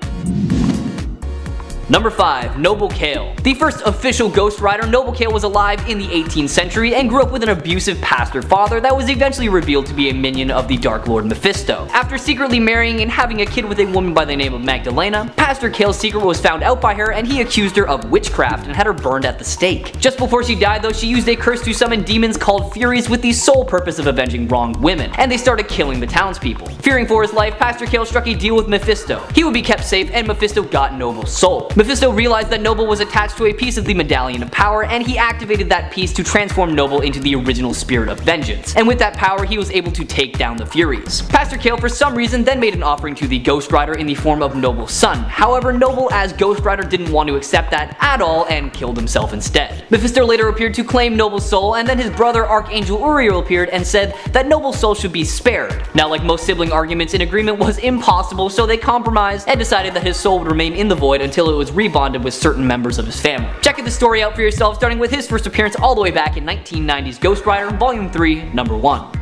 Number 5. Noble Kale. The first official Ghost Rider, Noble Kale was alive in the 18th century and grew up with an abusive pastor father that was eventually revealed to be a minion of the Dark Lord Mephisto. After secretly marrying and having a kid with a woman by the name of Magdalena, Pastor Kale's secret was found out by her and he accused her of witchcraft and had her burned at the stake. Just before she died though, she used a curse to summon demons called Furies with the sole purpose of avenging wronged women, and they started killing the townspeople. Fearing for his life, Pastor Kale struck a deal with Mephisto. He would be kept safe and Mephisto got Noble's soul. Mephisto realized that Noble was attached to a piece of the Medallion of Power, and he activated that piece to transform Noble into the original Spirit of Vengeance, and with that power he was able to take down the Furies. Pastor Kale for some reason then made an offering to the Ghost Rider in the form of Noble's son. However, Noble as Ghost Rider didn't want to accept that at all and killed himself instead. Mephisto later appeared to claim Noble's soul, and then his brother Archangel Uriel appeared and said that Noble's soul should be spared. Now, like most sibling arguments, an agreement was impossible, so they compromised and decided that his soul would remain in the void until it was rebonded with certain members of his family. Check the story out for yourself, starting with his first appearance all the way back in 1990's Ghost Rider Volume 3, number 1.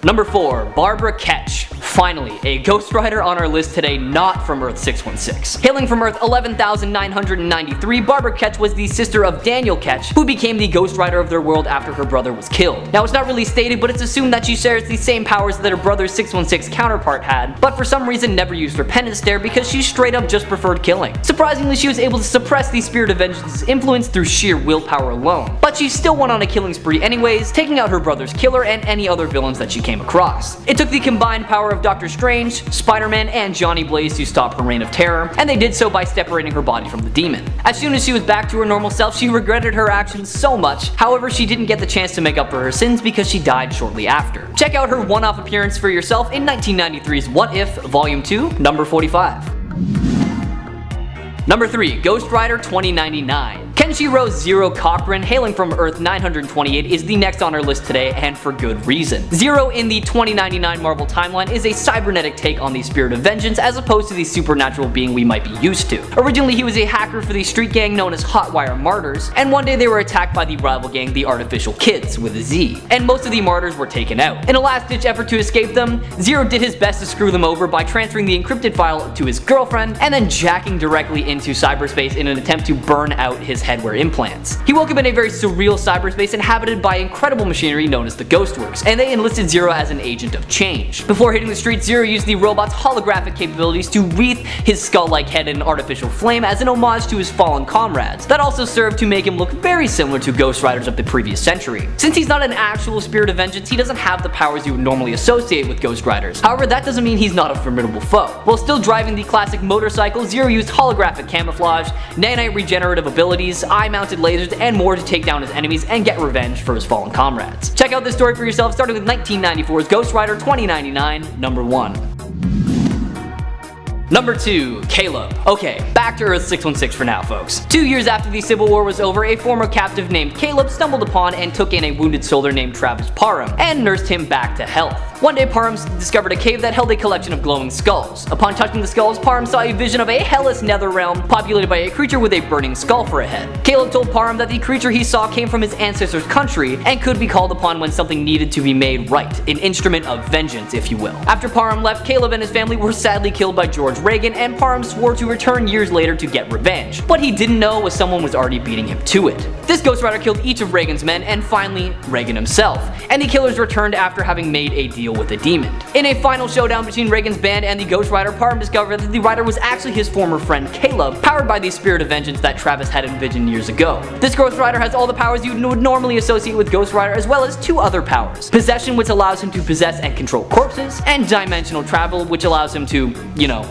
Number 4. Barbara Ketch. Finally, a Ghost Rider on our list today not from Earth 616. Hailing from Earth 11,993, Barbara Ketch was the sister of Daniel Ketch, who became the Ghost Rider of their world after her brother was killed. Now, it's not really stated, but it's assumed that she shares the same powers that her brother's 616 counterpart had, but for some reason never used her penance stare because she straight up just preferred killing. Surprisingly, she was able to suppress the Spirit of Vengeance's influence through sheer willpower alone, but she still went on a killing spree anyways, taking out her brother's killer and any other villains that she came across. It took the combined power of Doctor Strange, Spider-Man, and Johnny Blaze to stop her reign of terror, and they did so by separating her body from the demon. As soon as she was back to her normal self, she regretted her actions so much. However, she didn't get the chance to make up for her sins because she died shortly after. Check out her one-off appearance for yourself in 1993's What If Volume 2, number 45. Number 3. Ghost Rider 2099. Kenshiro Zero Cochran, hailing from Earth 928, is the next on our list today, and for good reason. Zero in the 2099 Marvel timeline is a cybernetic take on the Spirit of Vengeance as opposed to the supernatural being we might be used to. Originally, he was a hacker for the street gang known as Hotwire Martyrs, and one day they were attacked by the rival gang, the Artificial Kids, with a Z, and most of the martyrs were taken out. In a last-ditch effort to escape them, Zero did his best to screw them over by transferring the encrypted file to his girlfriend and then jacking directly into cyberspace in an attempt to burn out his headwear implants. He woke up in a very surreal cyberspace inhabited by incredible machinery known as the Ghostworks, and they enlisted Zero as an agent of change. Before hitting the streets, Zero used the robot's holographic capabilities to wreath his skull-like head in an artificial flame as an homage to his fallen comrades. That also served to make him look very similar to Ghost Riders of the previous century. Since he's not an actual Spirit of Vengeance, he doesn't have the powers you would normally associate with Ghost Riders. However, that doesn't mean he's not a formidable foe. While still driving the classic motorcycle, Zero used holographic camouflage, nanite regenerative abilities, eye-mounted lasers, and more to take down his enemies and get revenge for his fallen comrades. Check out this story for yourself, starting with 1994's Ghost Rider 2099, number 1. Number 2. Caleb. Okay, back to Earth 616 for now, folks. 2 years after the Civil War was over, a former captive named Caleb stumbled upon and took in a wounded soldier named Travis Parham and nursed him back to health. One day Parham discovered a cave that held a collection of glowing skulls. Upon touching the skulls, Parham saw a vision of a hellish nether realm populated by a creature with a burning skull for a head. Caleb told Parham that the creature he saw came from his ancestors' country and could be called upon when something needed to be made right, an instrument of vengeance, if you will. After Parham left, Caleb and his family were sadly killed by George Reagan, and Parham swore to return years later to get revenge. What he didn't know was someone was already beating him to it. This Ghost Rider killed each of Reagan's men and finally Reagan himself, and the killers returned after having made a deal with the demon. In a final showdown between Reagan's band and the Ghost Rider, Parham discovered that the rider was actually his former friend Caleb, powered by the spirit of vengeance that Travis had envisioned years ago. This Ghost Rider has all the powers you would normally associate with Ghost Rider, as well as two other powers: possession, which allows him to possess and control corpses, and dimensional travel, which allows him to,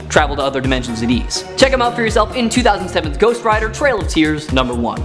travel to other dimensions at ease. Check him out for yourself in 2007's Ghost Rider Trail of Tears #1.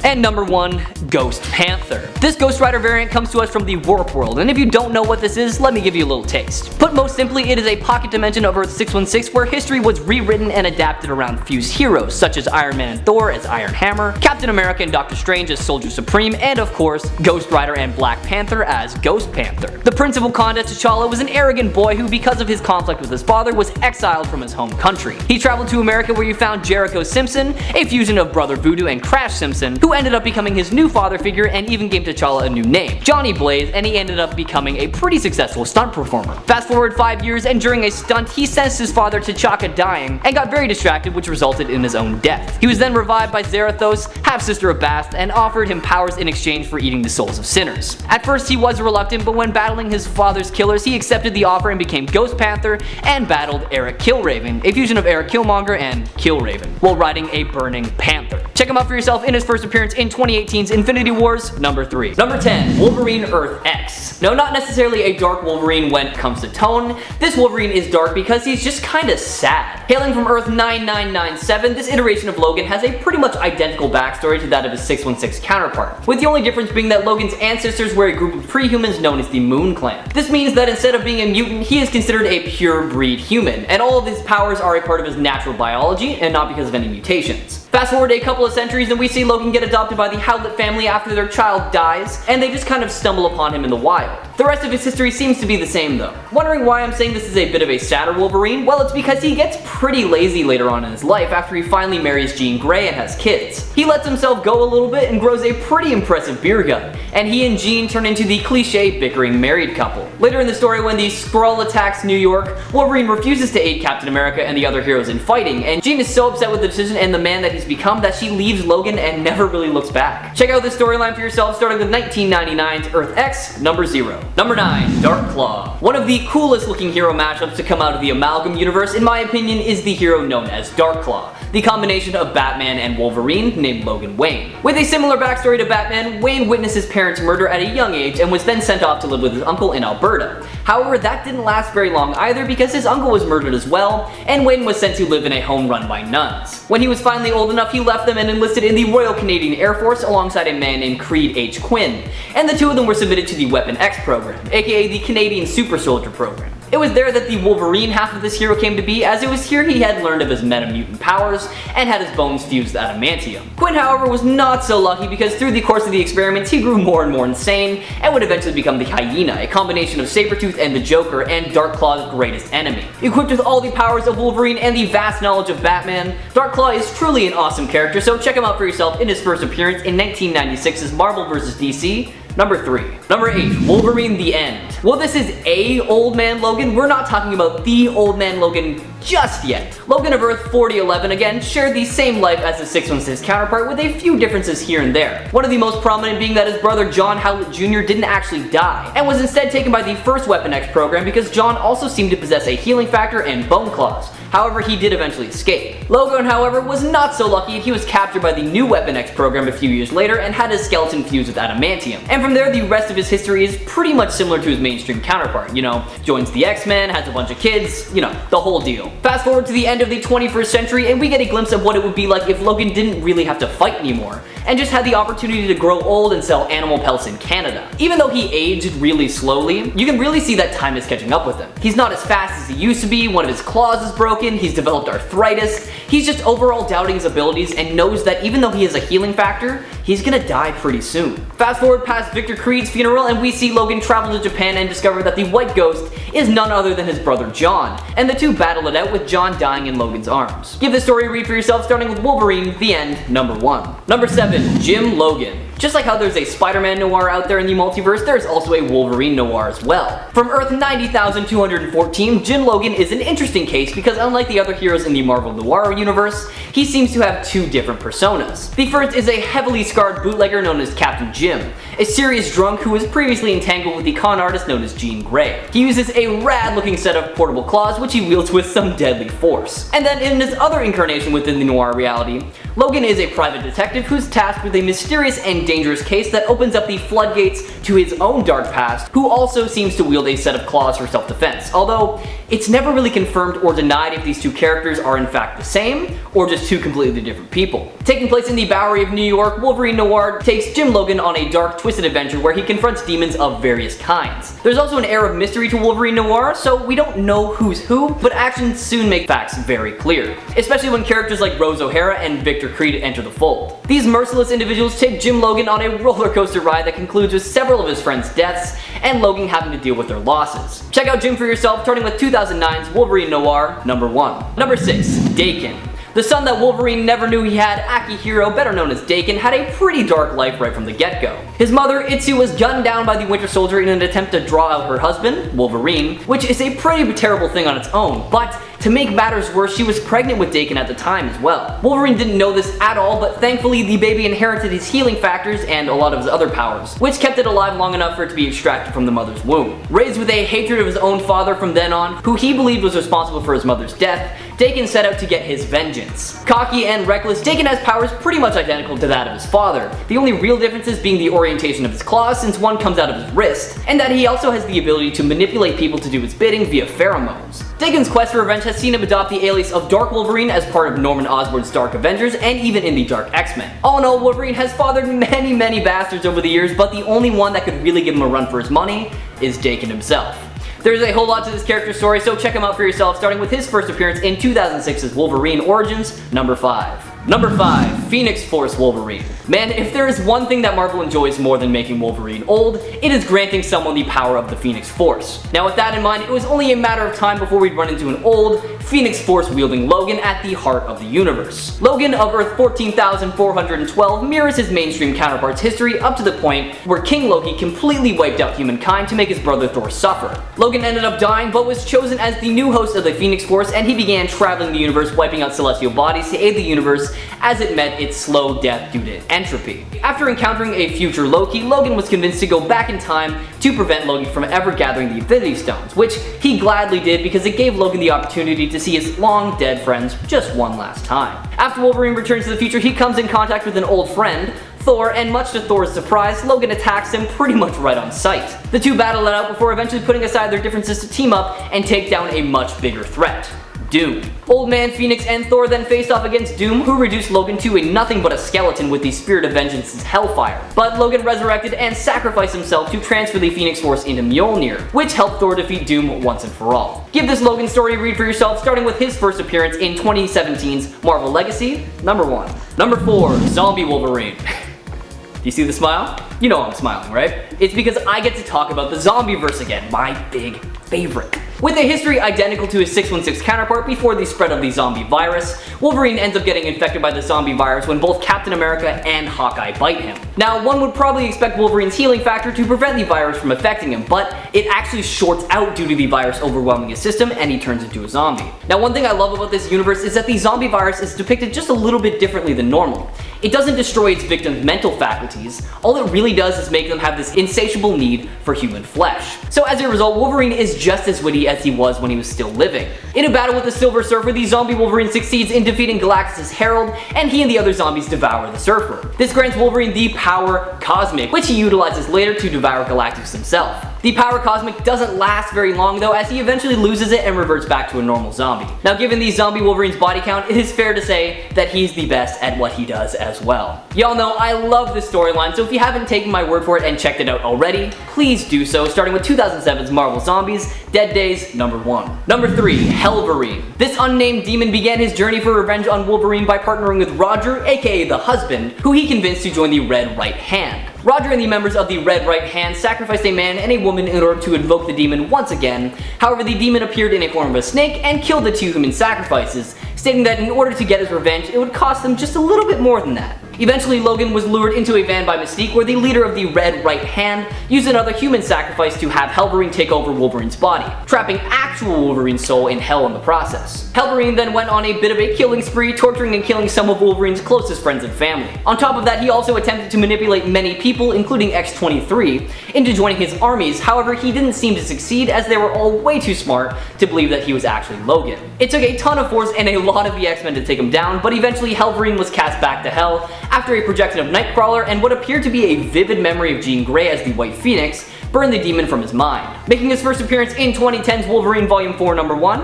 And #1, Ghost Panther. This Ghost Rider variant comes to us from the Warp World, and if you don't know what this is, let me give you a little taste. Put most simply, it is a pocket dimension of Earth 616 where history was rewritten and adapted around fused heroes such as Iron Man and Thor as Iron Hammer, Captain America and Doctor Strange as Soldier Supreme, and of course, Ghost Rider and Black Panther as Ghost Panther. The principal conduct, T'Challa, was an arrogant boy who, because of his conflict with his father, was exiled from his home country. He traveled to America where you found Jericho Simpson, a fusion of Brother Voodoo and Crash Simpson, who ended up becoming his new father figure and even gave T'Challa a new name, Johnny Blaze, and he ended up becoming a pretty successful stunt performer. Fast forward 5 years, and during a stunt, he sensed his father T'Chaka dying and got very distracted, which resulted in his own death. He was then revived by Zarathos, half-sister of Bast, and offered him powers in exchange for eating the souls of sinners. At first he was reluctant, but when battling his father's killers, he accepted the offer and became Ghost Panther and battled Eric Killraven, a fusion of Eric Killmonger and Killraven, while riding a burning panther. Check him out for yourself in his first appearance in 2018's Infinity Wars #3. #10, Wolverine Earth X. No, not necessarily a dark Wolverine when it comes to tone. This Wolverine is dark because he's just kinda sad. Hailing from Earth 9997, this iteration of Logan has a pretty much identical backstory to that of his 616 counterpart, with the only difference being that Logan's ancestors were a group of pre-humans known as the Moon Clan. This means that instead of being a mutant, he is considered a pure breed human, and all of his powers are a part of his natural biology and not because of any mutations. Fast forward a couple of centuries and we see Logan get adopted by the Howlett family after their child dies, and they just kind of stumble upon him in the wild. The rest of his history seems to be the same though. Wondering why I'm saying this is a bit of a sadder Wolverine? Well, it's because he gets pretty lazy later on in his life after he finally marries Jean Grey and has kids. He lets himself go a little bit and grows a pretty impressive beer gut, and he and Jean turn into the cliche bickering married couple. Later in the story, when the Skrull attacks New York, Wolverine refuses to aid Captain America and the other heroes in fighting, and Jean is so upset with the decision and the man that he's become that she leaves Logan and never really looks back. Check out this storyline for yourself, starting with 1999's Earth X #0. #9, Dark Claw. One of the coolest looking hero mashups to come out of the Amalgam universe, in my opinion, is the hero known as Dark Claw, the combination of Batman and Wolverine named Logan Wayne. With a similar backstory to Batman, Wayne witnessed his parents' murder at a young age and was then sent off to live with his uncle in Alberta. However, that didn't last very long either because his uncle was murdered as well, and Wayne was sent to live in a home run by nuns. When he was finally old enough, he left them and enlisted in the Royal Canadian Air Force alongside a man named Creed H. Quinn, and the two of them were submitted to the Weapon X program, aka the Canadian Super Soldier program. It was there that the Wolverine half of this hero came to be, as it was here he had learned of his meta-mutant powers and had his bones fused with adamantium. Quinn, however, was not so lucky because through the course of the experiments he grew more and more insane and would eventually become the Hyena, a combination of Sabretooth and the Joker and Darkclaw's greatest enemy. Equipped with all the powers of Wolverine and the vast knowledge of Batman, Darkclaw is truly an awesome character, so check him out for yourself in his first appearance in 1996's Marvel vs. DC. #3. #8, Wolverine The End. Well, this is a Old Man Logan. We're not talking about the Old Man Logan just yet. Logan of Earth 4011 again shared the same life as the 616 counterpart with a few differences here and there. One of the most prominent being that his brother John Howlett Jr. didn't actually die, and was instead taken by the first Weapon X program because John also seemed to possess a healing factor and bone claws. However, he did eventually escape. Logan, however, was not so lucky and he was captured by the new Weapon X program a few years later and had his skeleton fused with adamantium. And from there, the rest of his history is pretty much similar to his mainstream counterpart. Joins the X-Men, has a bunch of kids, the whole deal. Fast forward to the end of the 21st century and we get a glimpse of what it would be like if Logan didn't really have to fight anymore, and just had the opportunity to grow old and sell animal pelts in Canada. Even though he aged really slowly, you can really see that time is catching up with him. He's not as fast as he used to be, one of his claws is broken, broken, he's developed arthritis, he's just overall doubting his abilities and knows that even though he has a healing factor, he's gonna die pretty soon. Fast forward past Victor Creed's funeral and we see Logan travel to Japan and discover that the White Ghost is none other than his brother John, and the two battle it out with John dying in Logan's arms. Give this story a read for yourself, starting with Wolverine, The End, number 1. Number 7, Jim Logan. Just like how there's a Spider-Man noir out there in the multiverse, there's also a Wolverine noir as well. From Earth 90,214, Jim Logan is an interesting case because unlike the other heroes in the Marvel noir universe, he seems to have two different personas. The first is a heavily scarred bootlegger known as Captain Jim, a serious drunk who was previously entangled with the con artist known as Jean Grey. He uses a rad-looking set of portable claws which he wields with some deadly force. And then in his other incarnation within the noir reality, Logan is a private detective who's tasked with a mysterious and dangerous case that opens up the floodgates to his own dark past, who also seems to wield a set of claws for self-defense, although it's never really confirmed or denied if these two characters are in fact the same, or just two completely different people. Taking place in the Bowery of New York, Wolverine Noir takes Jim Logan on a dark, twisted adventure where he confronts demons of various kinds. There's also an air of mystery to Wolverine Noir, so we don't know who's who, but actions soon make facts very clear, especially when characters like Rose O'Hara and Victor Creed enter the fold. These merciless individuals take Jim Logan on a roller coaster ride that concludes with several of his friends' deaths, and Logan having to deal with their losses. Check out Jim for yourself, starting with 2009's Wolverine Noir, number 1. Number 6, Daken. The son that Wolverine never knew he had, Akihiro, better known as Daken, had a pretty dark life right from the get-go. His mother, Itsu, was gunned down by the Winter Soldier in an attempt to draw out her husband, Wolverine, which is a pretty terrible thing on its own, but to make matters worse, she was pregnant with Daken at the time as well. Wolverine didn't know this at all, but thankfully the baby inherited his healing factors and a lot of his other powers, which kept it alive long enough for it to be extracted from the mother's womb. Raised with a hatred of his own father from then on, who he believed was responsible for his mother's death, Daken set out to get his vengeance. Cocky and reckless, Daken has powers pretty much identical to that of his father, the only real differences being the orientation of his claws since one comes out of his wrist, and that he also has the ability to manipulate people to do his bidding via pheromones. Daken's quest for revenge has seen him adopt the alias of Dark Wolverine as part of Norman Osborn's Dark Avengers and even in the Dark X-Men. All in all, Wolverine has fathered many bastards over the years, but the only one that could really give him a run for his money is Daken himself. There's a whole lot to this character's story, so check him out for yourself, starting with his first appearance in 2006's Wolverine Origins, number 5. Number 5, Phoenix Force Wolverine. Man, if there is one thing that Marvel enjoys more than making Wolverine old, it is granting someone the power of the Phoenix Force. Now with that in mind, it was only a matter of time before we'd run into an old, Phoenix Force wielding Logan at the heart of the universe. Logan of Earth 14,412 mirrors his mainstream counterpart's history up to the point where King Loki completely wiped out humankind to make his brother Thor suffer. Logan ended up dying, but was chosen as the new host of the Phoenix Force, and he began traveling the universe, wiping out celestial bodies to aid the universe as it met its slow death due to entropy. After encountering a future Loki, Logan was convinced to go back in time to prevent Loki from ever gathering the Infinity Stones, which he gladly did because it gave Logan the opportunity to see his long dead friends just one last time. After Wolverine returns to the future, he comes in contact with an old friend, Thor, and much to Thor's surprise, Logan attacks him pretty much right on sight. The two battle it out before eventually putting aside their differences to team up and take down a much bigger threat: Doom. Old Man Phoenix and Thor then faced off against Doom, who reduced Logan to a nothing but a skeleton with the Spirit of Vengeance's Hellfire. But Logan resurrected and sacrificed himself to transfer the Phoenix Force into Mjolnir, which helped Thor defeat Doom once and for all. Give this Logan story a read for yourself, starting with his first appearance in 2017's Marvel Legacy, number 1. Number 4, Zombie Wolverine. Do you see the smile? You know I'm smiling, right? It's because I get to talk about the Zombieverse again, my big favorite. With a history identical to his 616 counterpart before the spread of the zombie virus, Wolverine ends up getting infected by the zombie virus when both Captain America and Hawkeye bite him. Now, one would probably expect Wolverine's healing factor to prevent the virus from affecting him, but it actually shorts out due to the virus overwhelming his system and he turns into a zombie. Now, one thing I love about this universe is that the zombie virus is depicted just a little bit differently than normal. It doesn't destroy its victims' mental faculties, all it really does is make them have this insatiable need for human flesh. So as a result, Wolverine is just as witty as he was when he was still living. In a battle with the Silver Surfer, the zombie Wolverine succeeds in defeating Galactus' Herald, and he and the other zombies devour the Surfer. This grants Wolverine the power Cosmic, which he utilizes later to devour Galactus himself. The power cosmic doesn't last very long though, as he eventually loses it and reverts back to a normal zombie. Now given the zombie Wolverine's body count, it is fair to say that he's the best at what he does as well. Y'all know I love this storyline, so if you haven't taken my word for it and checked it out already, please do so, starting with 2007's Marvel Zombies, Dead Days, number 1. Number 3, Wolverine. This unnamed demon began his journey for revenge on Wolverine by partnering with Roger, aka the husband, who he convinced to join the Red Right Hand. Roger and the members of the Red Right Hand sacrificed a man and a woman in order to invoke the demon once again. However, the demon appeared in a form of a snake and killed the 2 human sacrifices, stating that in order to get his revenge, it would cost them just a little bit more than that. Eventually, Logan was lured into a van by Mystique where the leader of the Red Right Hand used another human sacrifice to have Wolverine take over Wolverine's body, trapping actual Wolverine's soul in hell in the process. Wolverine then went on a bit of a killing spree, torturing and killing some of Wolverine's closest friends and family. On top of that, he also attempted to manipulate many people, including X-23, into joining his armies. However, he didn't seem to succeed as they were all way too smart to believe that he was actually Logan. It took a ton of force and a lot of the X-Men to take him down, but eventually Wolverine was cast back to hell after a projection of Nightcrawler and what appeared to be a vivid memory of Jean Grey as the White Phoenix burned the demon from his mind. Making his first appearance in 2010's Wolverine Volume 4 number 1,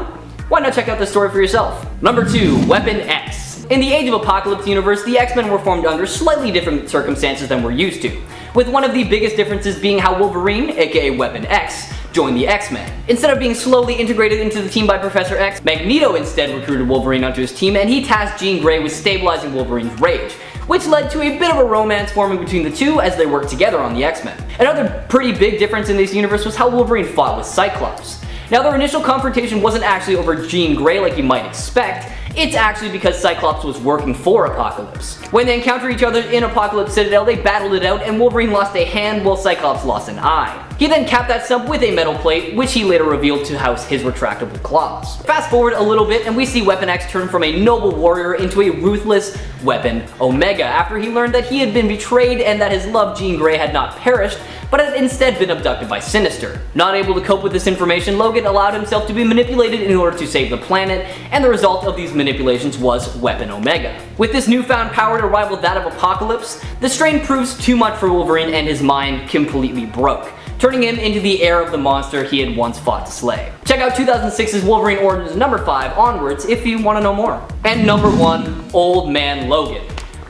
why not check out this story for yourself? Number 2, Weapon X. In the Age of Apocalypse universe, the X-Men were formed under slightly different circumstances than we're used to, with one of the biggest differences being how Wolverine, aka Weapon X, joined the X-Men. Instead of being slowly integrated into the team by Professor X, Magneto instead recruited Wolverine onto his team and he tasked Jean Grey with stabilizing Wolverine's rage, which led to a bit of a romance forming between the two as they worked together on the X-Men. Another pretty big difference in this universe was how Wolverine fought with Cyclops. Now their initial confrontation wasn't actually over Jean Grey like you might expect, it's actually because Cyclops was working for Apocalypse. When they encountered each other in Apocalypse Citadel, they battled it out and Wolverine lost a hand while Cyclops lost an eye. He then capped that stump with a metal plate, which he later revealed to house his retractable claws. Fast forward a little bit and we see Weapon X turn from a noble warrior into a ruthless Weapon Omega after he learned that he had been betrayed and that his love Jean Grey had not perished, but had instead been abducted by Sinister. Not able to cope with this information, Logan allowed himself to be manipulated in order to save the planet, and the result of these manipulations was Weapon Omega. With this newfound power to rival that of Apocalypse, the strain proves too much for Wolverine and his mind completely broke, turning him into the heir of the monster he had once fought to slay. Check out 2006's Wolverine Origins number 5 onwards if you want to know more. And number 1, Old Man Logan.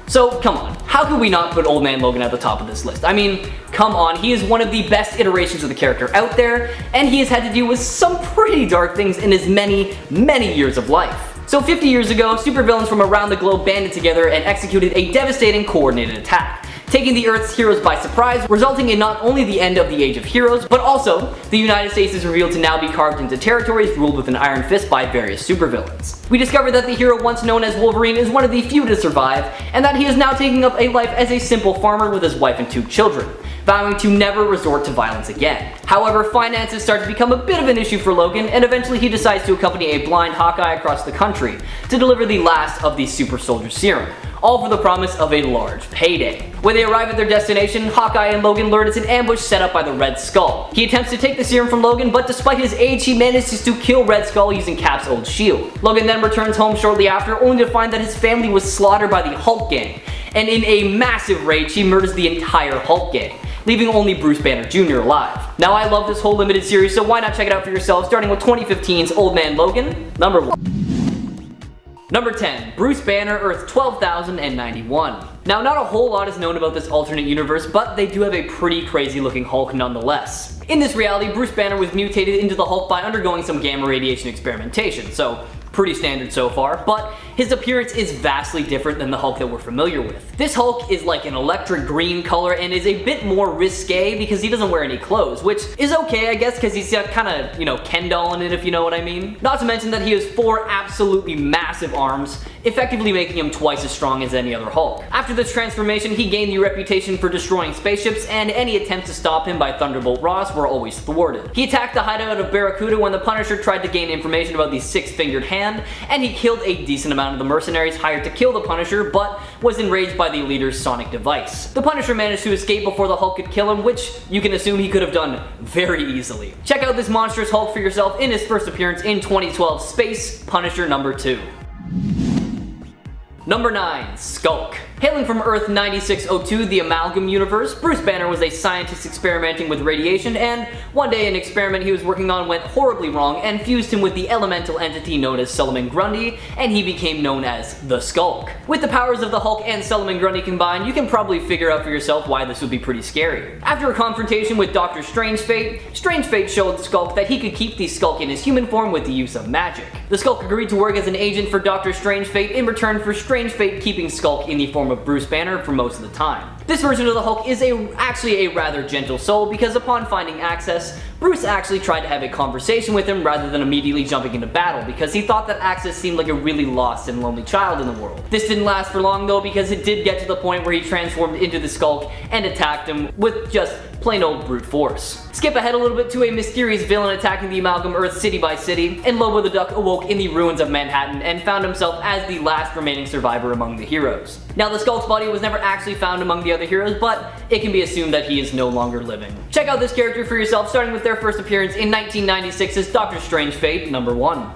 So come on, how could we not put Old Man Logan at the top of this list? I mean, come on, he is one of the best iterations of the character out there, and he has had to deal with some pretty dark things in his many, many years of life. So 50 years ago, supervillains from around the globe banded together and executed a devastating coordinated attack, taking the Earth's heroes by surprise, resulting in not only the end of the Age of Heroes, but also the United States is revealed to now be carved into territories ruled with an iron fist by various supervillains. We discover that the hero once known as Wolverine is one of the few to survive, and that he is now taking up a life as a simple farmer with his wife and 2 children, vowing to never resort to violence again. However, finances start to become a bit of an issue for Logan, and eventually he decides to accompany a blind Hawkeye across the country to deliver the last of the super soldier serum, all for the promise of a large payday. When they arrive at their destination, Hawkeye and Logan learn it's an ambush set up by the Red Skull. He attempts to take the serum from Logan, but despite his age, he manages to kill Red Skull using Cap's old shield. Logan then returns home shortly after, only to find that his family was slaughtered by the Hulk gang, and in a massive rage, he murders the entire Hulk gang, leaving only Bruce Banner Jr. alive. Now I love this whole limited series, so why not check it out for yourself, starting with 2015's Old Man Logan, number 1. Number 10, Bruce Banner, Earth 12,091. Now, not a whole lot is known about this alternate universe, but they do have a pretty crazy looking Hulk nonetheless. In this reality, Bruce Banner was mutated into the Hulk by undergoing some gamma radiation experimentation, so pretty standard so far, but his appearance is vastly different than the Hulk that we're familiar with. This Hulk is like an electric green color and is a bit more risque because he doesn't wear any clothes, which is okay I guess because he's got kind of, you know, Ken doll in it if you know what I mean. Not to mention that he has 4 absolutely massive arms, effectively making him twice as strong as any other Hulk. After this transformation, he gained the reputation for destroying spaceships, and any attempts to stop him by Thunderbolt Ross were always thwarted. He attacked the hideout of Barracuda when the Punisher tried to gain information about the 6-fingered hand, and he killed a decent amount of the mercenaries hired to kill the Punisher, but was enraged by the leader's sonic device. The Punisher managed to escape before the Hulk could kill him, which you can assume he could have done very easily. Check out this monstrous Hulk for yourself in his first appearance in 2012's Space Punisher number 2. Number 9, Skulk. Hailing from Earth 9602, the Amalgam Universe, Bruce Banner was a scientist experimenting with radiation, and one day an experiment he was working on went horribly wrong and fused him with the elemental entity known as Solomon Grundy, and he became known as the Skulk. With the powers of the Hulk and Solomon Grundy combined, you can probably figure out for yourself why this would be pretty scary. After a confrontation with Dr. Strange Fate showed Skulk that he could keep the Skulk in his human form with the use of magic. The Skulk agreed to work as an agent for Dr. Strange Fate in return for Strange Fate keeping Skulk in the form of Bruce Banner for most of the time. This version of the Hulk is actually a rather gentle soul, because upon finding access, Bruce actually tried to have a conversation with him rather than immediately jumping into battle, because he thought that Access seemed like a really lost and lonely child in the world. This didn't last for long though, because it did get to the point where he transformed into the Skulk and attacked him with just plain old brute force. Skip ahead a little bit to a mysterious villain attacking the Amalgam Earth city by city, and Lobo the Duck awoke in the ruins of Manhattan and found himself as the last remaining survivor among the heroes. Now the Skulk's body was never actually found among the other heroes, but it can be assumed that he is no longer living. Check out this character for yourself, starting with their first appearance in 1996's Doctor Strange Fate number 1.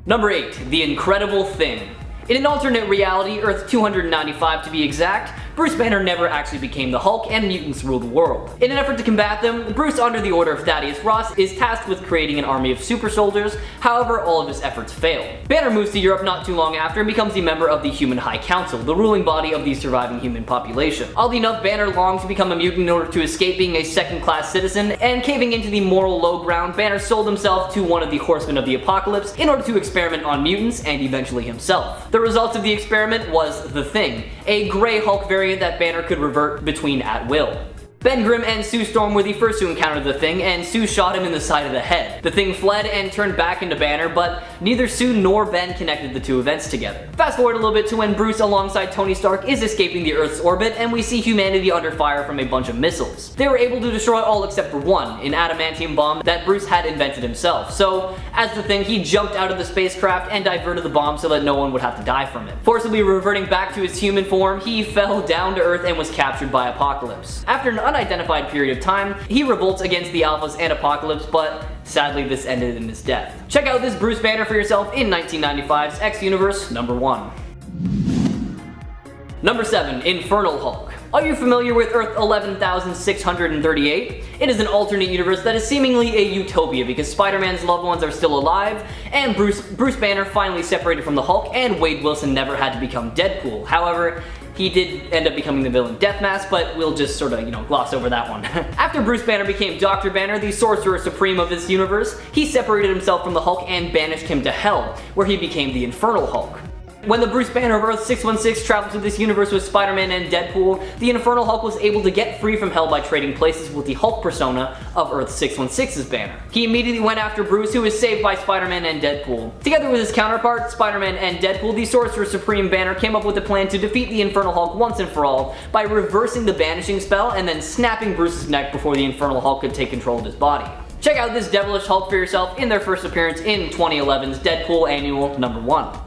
Number 8. The Incredible Thing. In an alternate reality, Earth 295 to be exact, Bruce Banner never actually became the Hulk, and mutants rule the world. In an effort to combat them, Bruce, under the order of Thaddeus Ross, is tasked with creating an army of super soldiers. However, all of his efforts fail. Banner moves to Europe not too long after and becomes a member of the Human High Council, the ruling body of the surviving human population. Oddly enough, Banner longed to become a mutant in order to escape being a second-class citizen, and caving into the moral low ground, Banner sold himself to one of the Horsemen of the Apocalypse in order to experiment on mutants and eventually himself. The result of the experiment was the Thing, a gray Hulk variant that Banner could revert between at will. Ben Grimm and Sue Storm were the first to encounter the Thing, and Sue shot him in the side of the head. The Thing fled and turned back into Banner, but neither Sue nor Ben connected the two events together. Fast forward a little bit to when Bruce, alongside Tony Stark, is escaping the Earth's orbit, and we see humanity under fire from a bunch of missiles. They were able to destroy all except for one, an adamantium bomb that Bruce had invented himself. So, as the Thing, he jumped out of the spacecraft and diverted the bomb so that no one would have to die from it. Forcibly reverting back to his human form, he fell down to Earth and was captured by Apocalypse. After an unidentified period of time, he revolts against the Alphas and Apocalypse, but sadly this ended in his death. Check out this Bruce Banner for yourself in 1995's X-Universe number 1. Number 7. Infernal Hulk. Are you familiar with Earth 11,638? It is an alternate universe that is seemingly a utopia because Spider-Man's loved ones are still alive, and Bruce Banner finally separated from the Hulk, and Wade Wilson never had to become Deadpool. However, he did end up becoming the villain Deathmask, but we'll just sort of, gloss over that one. After Bruce Banner became Dr. Banner, the Sorcerer Supreme of this universe, he separated himself from the Hulk and banished him to Hell, where he became the Infernal Hulk. When the Bruce Banner of Earth 616 traveled to this universe with Spider-Man and Deadpool, the Infernal Hulk was able to get free from Hell by trading places with the Hulk persona of Earth 616's Banner. He immediately went after Bruce, who was saved by Spider-Man and Deadpool. Together with his counterpart, Spider-Man and Deadpool, the Sorcerer Supreme Banner came up with a plan to defeat the Infernal Hulk once and for all by reversing the banishing spell and then snapping Bruce's neck before the Infernal Hulk could take control of his body. Check out this devilish Hulk for yourself in their first appearance in 2011's Deadpool Annual number 1.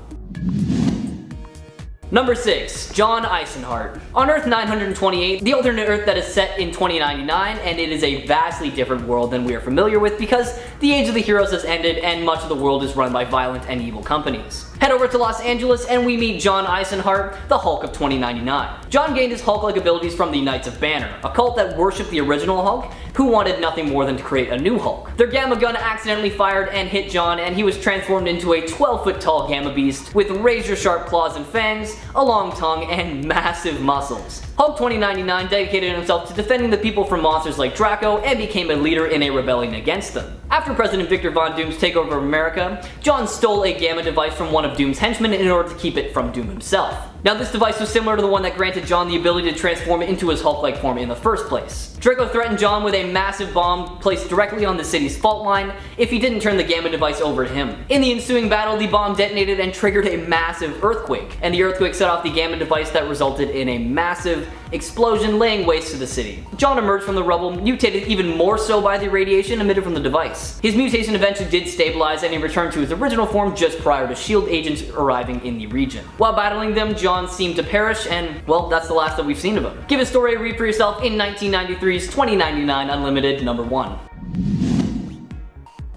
Number 6. John Eisenhart. On Earth 928, the alternate Earth that is set in 2099, and it is a vastly different world than we are familiar with because the Age of the Heroes has ended and much of the world is run by violent and evil companies. Head over to Los Angeles and we meet John Eisenhart, the Hulk of 2099. John gained his Hulk-like abilities from the Knights of Banner, a cult that worshipped the original Hulk, who wanted nothing more than to create a new Hulk. Their Gamma gun accidentally fired and hit John, and he was transformed into a 12-foot tall Gamma Beast with razor-sharp claws and fangs, a long tongue, and massive muscles. Hulk 2099 dedicated himself to defending the people from monsters like Draco and became a leader in a rebellion against them. After President Victor Von Doom's takeover of America, John stole a Gamma device from one of Doom's henchmen in order to keep it from Doom himself. Now this device was similar to the one that granted John the ability to transform into his Hulk-like form in the first place. Draco threatened John with a massive bomb placed directly on the city's fault line if he didn't turn the Gamma device over to him. In the ensuing battle, the bomb detonated and triggered a massive earthquake, and the earthquake set off the Gamma device that resulted in a massive explosion laying waste to the city. John emerged from the rubble, mutated even more so by the radiation emitted from the device. His mutation eventually did stabilize and he returned to his original form just prior to S.H.I.E.L.D. agents arriving in the region. While battling them, John seemed to perish, and well, that's the last that we've seen of him. Give his story a read for yourself in 1993's 2099 Unlimited number 1.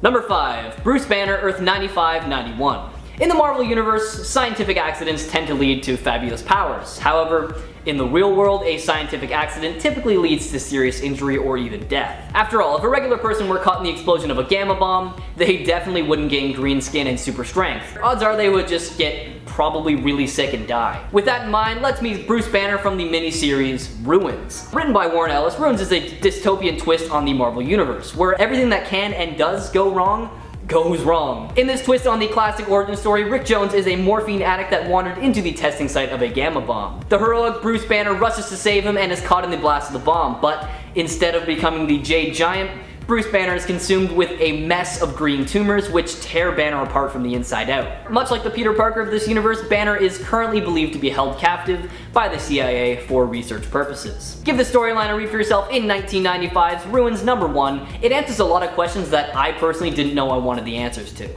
Number 5. Bruce Banner, Earth 9591. In the Marvel Universe, scientific accidents tend to lead to fabulous powers. However, in the real world, a scientific accident typically leads to serious injury or even death. After all, if a regular person were caught in the explosion of a gamma bomb, they definitely wouldn't gain green skin and super strength. Odds are they would just get probably really sick and die. With that in mind, let's meet Bruce Banner from the miniseries Ruins. Written by Warren Ellis, Ruins is a dystopian twist on the Marvel Universe, where everything that can and does go wrong goes wrong. In this twist on the classic origin story, Rick Jones is a morphine addict that wandered into the testing site of a gamma bomb. The heroic Bruce Banner rushes to save him and is caught in the blast of the bomb, but instead of becoming the Jade Giant, Bruce Banner is consumed with a mess of green tumors which tear Banner apart from the inside out. Much like the Peter Parker of this universe, Banner is currently believed to be held captive by the CIA for research purposes. Give the storyline a read for yourself in 1995's Ruins #1. It answers a lot of questions that I personally didn't know I wanted the answers to.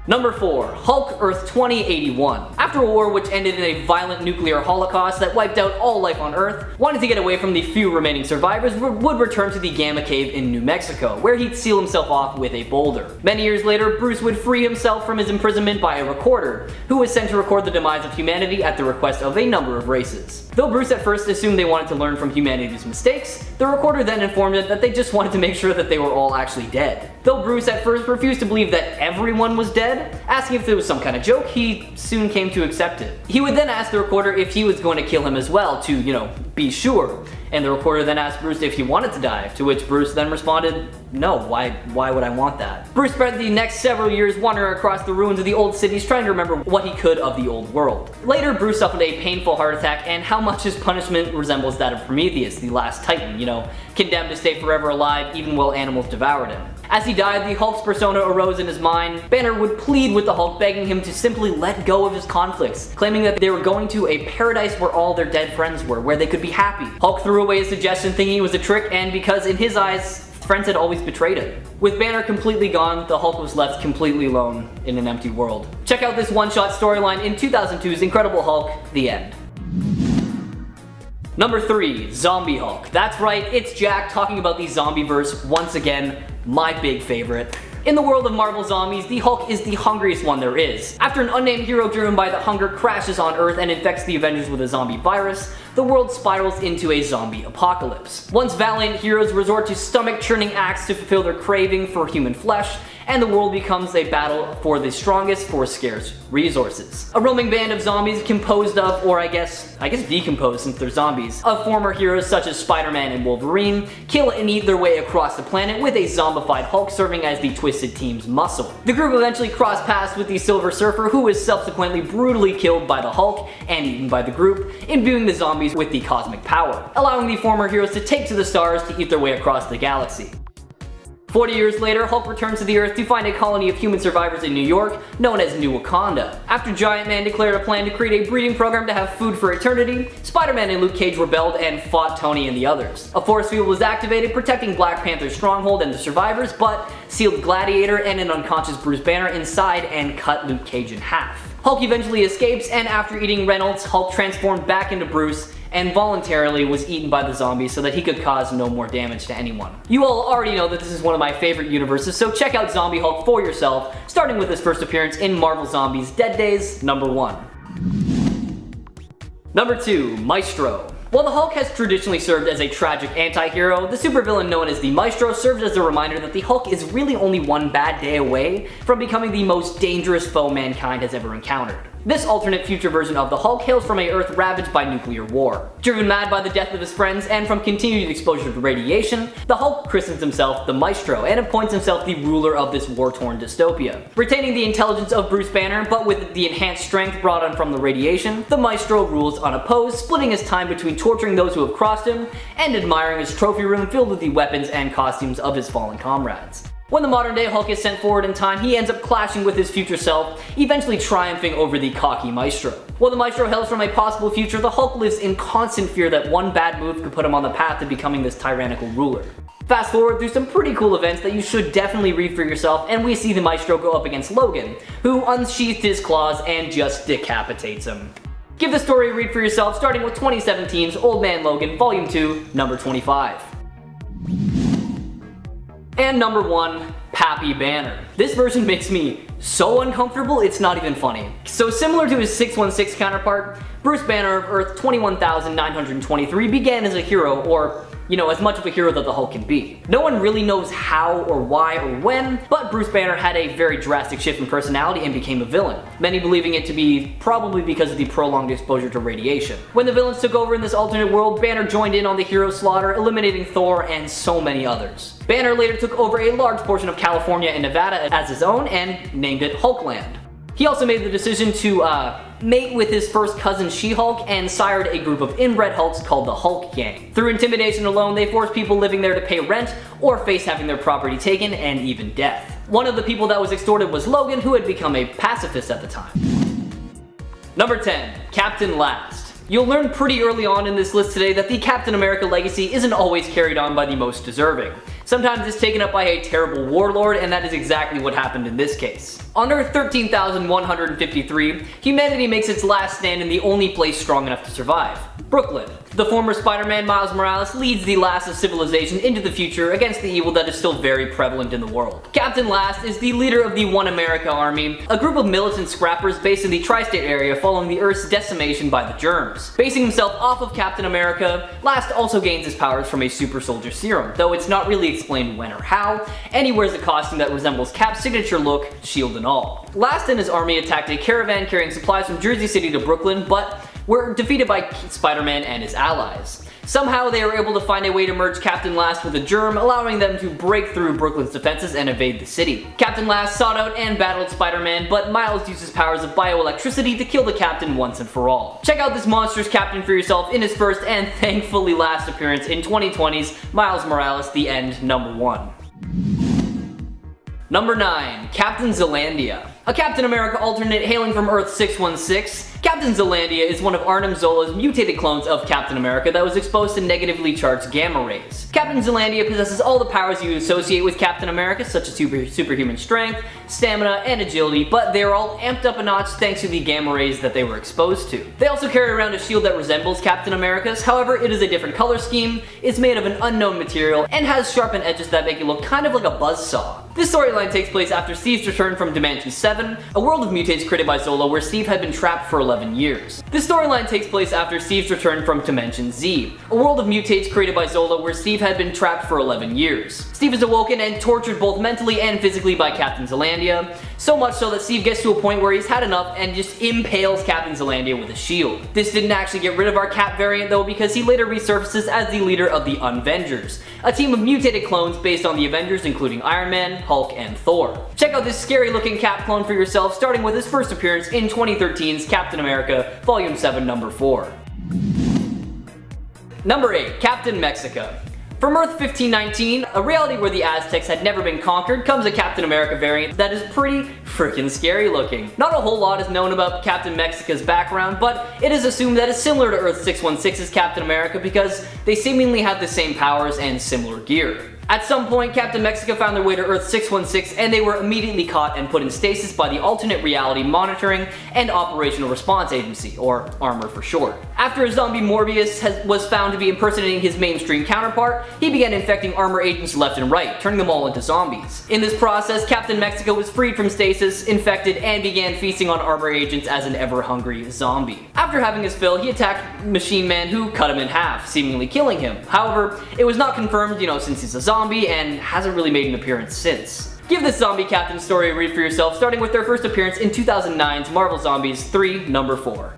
Number 4. Hulk Earth 2081. After a war which ended in a violent nuclear holocaust that wiped out all life on Earth, wanting to get away from the few remaining survivors would return to the Gamma Cave in New Mexico, where he'd seal himself off with a boulder. Many years later, Bruce would free himself from his imprisonment by a recorder, who was sent to record the demise of humanity at the request of a number of races. Though Bruce at first assumed they wanted to learn from humanity's mistakes, the recorder then informed him that they just wanted to make sure that they were all actually dead. Though Bruce at first refused to believe that everyone was dead, asking if there was some kind of joke, he soon came to accept it. He would then ask the recorder if he was going to kill him as well to, be sure. And the recorder then asked Bruce if he wanted to die, to which Bruce then responded, no, why would I want that? Bruce spent the next several years wandering across the ruins of the old cities trying to remember what he could of the old world. Later, Bruce suffered a painful heart attack, and how much his punishment resembles that of Prometheus, the last Titan, condemned to stay forever alive even while animals devoured him. As he died, the Hulk's persona arose in his mind. Banner would plead with the Hulk, begging him to simply let go of his conflicts, claiming that they were going to a paradise where all their dead friends were, where they could be happy. Hulk threw away his suggestion thinking it was a trick, and because in his eyes, friends had always betrayed him. With Banner completely gone, the Hulk was left completely alone in an empty world. Check out this one-shot storyline in 2002's Incredible Hulk, The End. Number 3, Zombie Hulk. That's right, it's Jack talking about the Zombieverse once again, my big favorite. In the world of Marvel Zombies, the Hulk is the hungriest one there is. After an unnamed hero driven by the hunger crashes on Earth and infects the Avengers with a zombie virus, the world spirals into a zombie apocalypse. Once valiant heroes resort to stomach-churning acts to fulfill their craving for human flesh, and the world becomes a battle for the strongest for scarce resources. A roaming band of zombies composed of, or I guess decomposed since they're zombies, of former heroes such as Spider-Man and Wolverine, kill and eat their way across the planet with a zombified Hulk serving as the Twisted Team's muscle. The group eventually crossed paths with the Silver Surfer, who was subsequently brutally killed by the Hulk and eaten by the group, imbuing the zombies with the cosmic power, allowing the former heroes to take to the stars to eat their way across the galaxy. 40 years later, Hulk returns to the Earth to find a colony of human survivors in New York, known as New Wakanda. After Giant Man declared a plan to create a breeding program to have food for eternity, Spider-Man and Luke Cage rebelled and fought Tony and the others. A force field was activated, protecting Black Panther's stronghold and the survivors, but sealed Gladiator and an unconscious Bruce Banner inside and cut Luke Cage in half. Hulk eventually escapes, and after eating Reynolds, Hulk transformed back into Bruce and voluntarily was eaten by the zombies so that he could cause no more damage to anyone. You all already know that this is one of my favorite universes, so check out Zombie Hulk for yourself, starting with his first appearance in Marvel Zombies Dead Days #1. Number 2, Maestro. While the Hulk has traditionally served as a tragic anti-hero, the supervillain known as the Maestro serves as a reminder that the Hulk is really only one bad day away from becoming the most dangerous foe mankind has ever encountered. This alternate future version of the Hulk hails from a Earth ravaged by nuclear war. Driven mad by the death of his friends and from continued exposure to radiation, the Hulk christens himself the Maestro and appoints himself the ruler of this war-torn dystopia. Retaining the intelligence of Bruce Banner, but with the enhanced strength brought on from the radiation, the Maestro rules unopposed, splitting his time between torturing those who have crossed him and admiring his trophy room filled with the weapons and costumes of his fallen comrades. When the modern day Hulk is sent forward in time, he ends up clashing with his future self, eventually triumphing over the cocky Maestro. While the Maestro hails from a possible future, the Hulk lives in constant fear that one bad move could put him on the path to becoming this tyrannical ruler. Fast forward through some pretty cool events that you should definitely read for yourself, and we see the Maestro go up against Logan, who unsheathed his claws and just decapitates him. Give the story a read for yourself, starting with 2017's Old Man Logan, Volume 2, number 25. And number 1, Pappy Banner. This version makes me so uncomfortable, it's not even funny. So similar to his 616 counterpart, Bruce Banner of Earth 21,923 began as a hero, or as much of a hero that the Hulk can be. No one really knows how or why or when, but Bruce Banner had a very drastic shift in personality and became a villain, many believing it to be probably because of the prolonged exposure to radiation. When the villains took over in this alternate world, Banner joined in on the hero slaughter, eliminating Thor and so many others. Banner later took over a large portion of California and Nevada as his own and named it Hulkland. He also made the decision to mate with his first cousin She-Hulk and sired a group of inbred Hulks called the Hulk Gang. Through intimidation alone, they forced people living there to pay rent or face having their property taken and even death. One of the people that was extorted was Logan, who had become a pacifist at the time. Number 10, Captain Last. You'll learn pretty early on in this list today that the Captain America legacy isn't always carried on by the most deserving. Sometimes it's taken up by a terrible warlord, and that is exactly what happened in this case. On Earth 13,153, humanity makes its last stand in the only place strong enough to survive, Brooklyn. The former Spider-Man Miles Morales leads the last of civilization into the future against the evil that is still very prevalent in the world. Captain Last is the leader of the One America Army, a group of militant scrappers based in the tri-state area following the Earth's decimation by the germs. Basing himself off of Captain America, Last also gains his powers from a super soldier serum, though it's not really explained when or how, and he wears a costume that resembles Cap's signature look, shield and all. Last and his army attacked a caravan carrying supplies from Jersey City to Brooklyn, but were defeated by Spider-Man and his allies. Somehow they were able to find a way to merge Captain Last with a germ, allowing them to break through Brooklyn's defenses and evade the city. Captain Last sought out and battled Spider-Man, but Miles used his powers of bioelectricity to kill the Captain once and for all. Check out this monstrous Captain for yourself in his first and thankfully last appearance in 2020's Miles Morales: The End number 1. Number 9, Captain Zealandia. A Captain America alternate hailing from Earth 616, Captain Zealandia is one of Arnim Zola's mutated clones of Captain America that was exposed to negatively charged gamma rays. Captain Zealandia possesses all the powers you associate with Captain America, such as superhuman strength, stamina, and agility, but they're all amped up a notch thanks to the gamma rays that they were exposed to. They also carry around a shield that resembles Captain America's, however it is a different color scheme, is made of an unknown material, and has sharpened edges that make it look kind of like a buzzsaw. This storyline takes place after Steve's return from Dimension 7, a world of mutates created by Zola where Steve had been trapped for 11 years. This storyline takes place after Steve's return from Dimension Z, a world of mutates created by Zola where Steve had been trapped for 11 years. Steve is awoken and tortured both mentally and physically by Captain Zealandia, so much so that Steve gets to a point where he's had enough and just impales Captain Zealandia with a shield. This didn't actually get rid of our Cap variant though, because he later resurfaces as the leader of the Unvengers, a team of mutated clones based on the Avengers including Iron Man, Hulk, and Thor. Check out this scary looking Cap clone for yourself, starting with his first appearance in 2013's Captain America Volume 7 number 4. Number 8, Captain Mexica. From Earth 1519, a reality where the Aztecs had never been conquered, comes a Captain America variant that is pretty freaking scary looking. Not a whole lot is known about Captain Mexica's background, but it is assumed that it's similar to Earth 616's Captain America because they seemingly have the same powers and similar gear. At some point, Captain Mexica found their way to Earth 616 and they were immediately caught and put in stasis by the Alternate Reality Monitoring and Operational Response Agency, or ARMOR for short. After a zombie Morbius was found to be impersonating his mainstream counterpart, he began infecting ARMOR agents left and right, turning them all into zombies. In this process, Captain Mexico was freed from stasis, infected, and began feasting on ARMOR agents as an ever-hungry zombie. After having his fill, he attacked Machine Man, who cut him in half, seemingly killing him. However, it was not confirmed, since he's a zombie, and hasn't really made an appearance since. Give this zombie captain story a read for yourself, starting with their first appearance in 2009's Marvel Zombies 3, number 4.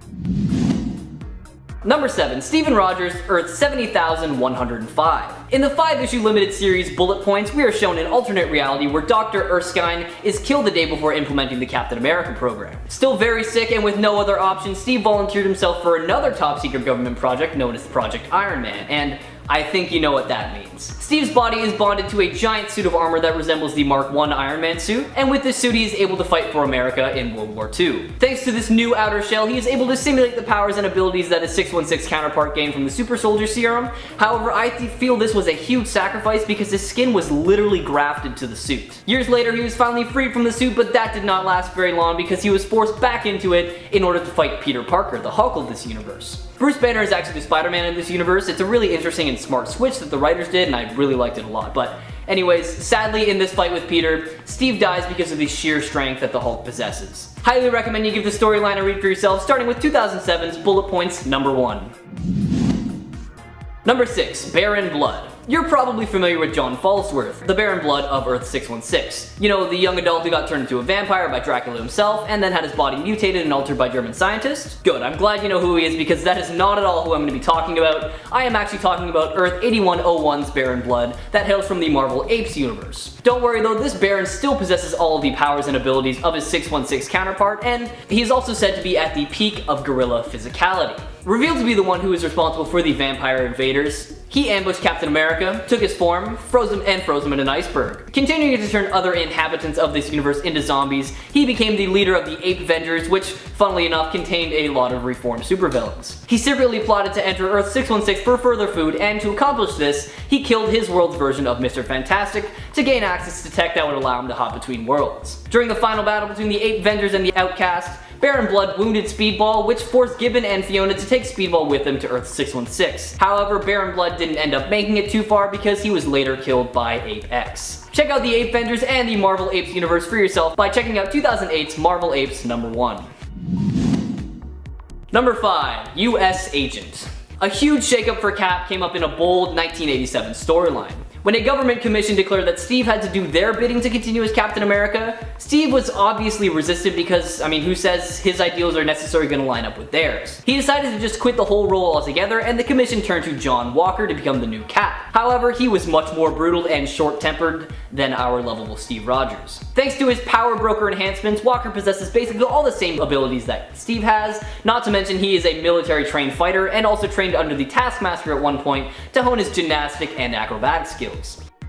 Number 7, Steven Rogers, Earth 70,105. In the 5-issue limited series Bullet Points, we are shown an alternate reality where Dr. Erskine is killed the day before implementing the Captain America program. Still very sick and with no other option, Steve volunteered himself for another top-secret government project known as Project Iron Man, and I think you know what that means. Steve's body is bonded to a giant suit of armor that resembles the Mark I Iron Man suit, and with this suit he is able to fight for America in World War II. Thanks to this new outer shell, he is able to simulate the powers and abilities that his 616 counterpart gained from the super soldier serum. However, I feel this was a huge sacrifice because his skin was literally grafted to the suit. Years later, he was finally freed from the suit, but that did not last very long because he was forced back into it in order to fight Peter Parker, the Hulk of this universe. Bruce Banner is actually the Spider-Man in this universe. It's a really interesting and smart switch that the writers did, and I really liked it a lot. But Anyways, sadly in this fight with Peter, Steve dies because of the sheer strength that the Hulk possesses. Highly recommend you give the storyline a read for yourself, starting with 2007's bullet points number 1. Number 6, Baron Blood. You're probably familiar with John Falsworth, the Baron Blood of Earth 616. You know, the young adult who got turned into a vampire by Dracula himself and then had his body mutated and altered by German scientists? Good, I'm glad you know who he is because that is not at all who I'm going to be talking about. I am actually talking about Earth 8101's Baron Blood that hails from the Marvel Apes universe. Don't worry though, this Baron still possesses all of the powers and abilities of his 616 counterpart, and he is also said to be at the peak of gorilla physicality. Revealed to be the one who is responsible for the vampire invaders, he ambushed Captain America, took his form, froze him in an iceberg. Continuing to turn other inhabitants of this universe into zombies, he became the leader of the Ape Avengers, which, funnily enough, contained a lot of reformed supervillains. He secretly plotted to enter Earth 616 for further food, and to accomplish this, he killed his world's version of Mr. Fantastic to gain access to tech that would allow him to hop between worlds. During the final battle between the Ape Avengers and the Outcast, Baron Blood wounded Speedball, which forced Gibbon and Fiona to take Speedball with them to Earth 616. However, Baron Blood didn't end up making it too far because he was later killed by Ape X. Check out the Ape Avengers and the Marvel Apes universe for yourself by checking out 2008's Marvel Apes number 1. Number 5, US Agent. A huge shakeup for Cap came up in a bold 1987 storyline. When a government commission declared that Steve had to do their bidding to continue as Captain America, Steve was obviously resistant because, who says his ideals are necessarily going to line up with theirs? He decided to just quit the whole role altogether, and the commission turned to John Walker to become the new Cap. However, he was much more brutal and short-tempered than our lovable Steve Rogers. Thanks to his power broker enhancements, Walker possesses basically all the same abilities that Steve has, not to mention he is a military-trained fighter and also trained under the Taskmaster at one point to hone his gymnastic and acrobatic skills.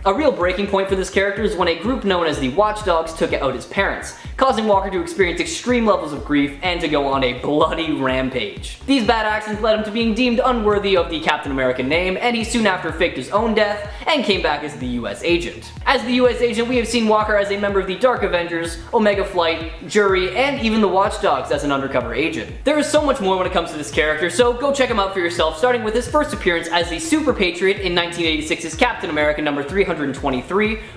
A real breaking point for this character is when a group known as the Watchdogs took out his parents, causing Walker to experience extreme levels of grief and to go on a bloody rampage. These bad actions led him to being deemed unworthy of the Captain America name, and he soon after faked his own death and came back as the US Agent. As the US Agent, we have seen Walker as a member of the Dark Avengers, Omega Flight, Jury, and even the Watchdogs as an undercover agent. There is so much more when it comes to this character, so go check him out for yourself, starting with his first appearance as the Super Patriot in 1986's Captain America number 323,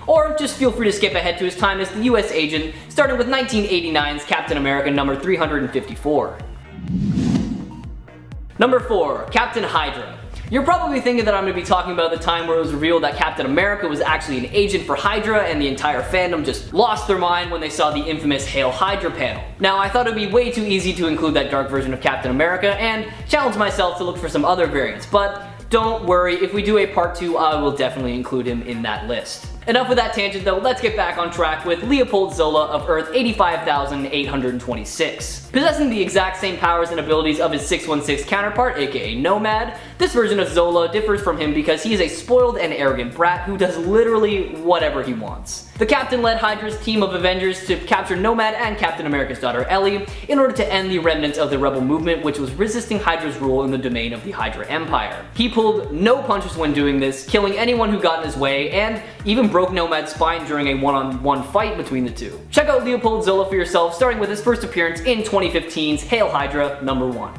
or just feel free to skip ahead to his time as the US Agent, starting with 1989's Captain America number 354. Number 4, Captain Hydra. You're probably thinking that I'm going to be talking about the time where it was revealed that Captain America was actually an agent for Hydra and the entire fandom just lost their mind when they saw the infamous Hail Hydra panel. Now, I thought it would be way too easy to include that dark version of Captain America and challenge myself to look for some other variants, but don't worry, if we do a part 2, I will definitely include him in that list. Enough with that tangent though, let's get back on track with Leopold Zola of Earth 85,826. Possessing the exact same powers and abilities of his 616 counterpart, aka Nomad, this version of Zola differs from him because he is a spoiled and arrogant brat who does literally whatever he wants. The Captain led Hydra's team of Avengers to capture Nomad and Captain America's daughter Ellie in order to end the remnants of the rebel movement which was resisting Hydra's rule in the domain of the Hydra Empire. He pulled no punches when doing this, killing anyone who got in his way, and even broke Nomad's spine during a one-on-one fight between the two. Check out Leopold Zola for yourself, starting with his first appearance in 2015's Hail Hydra number 1.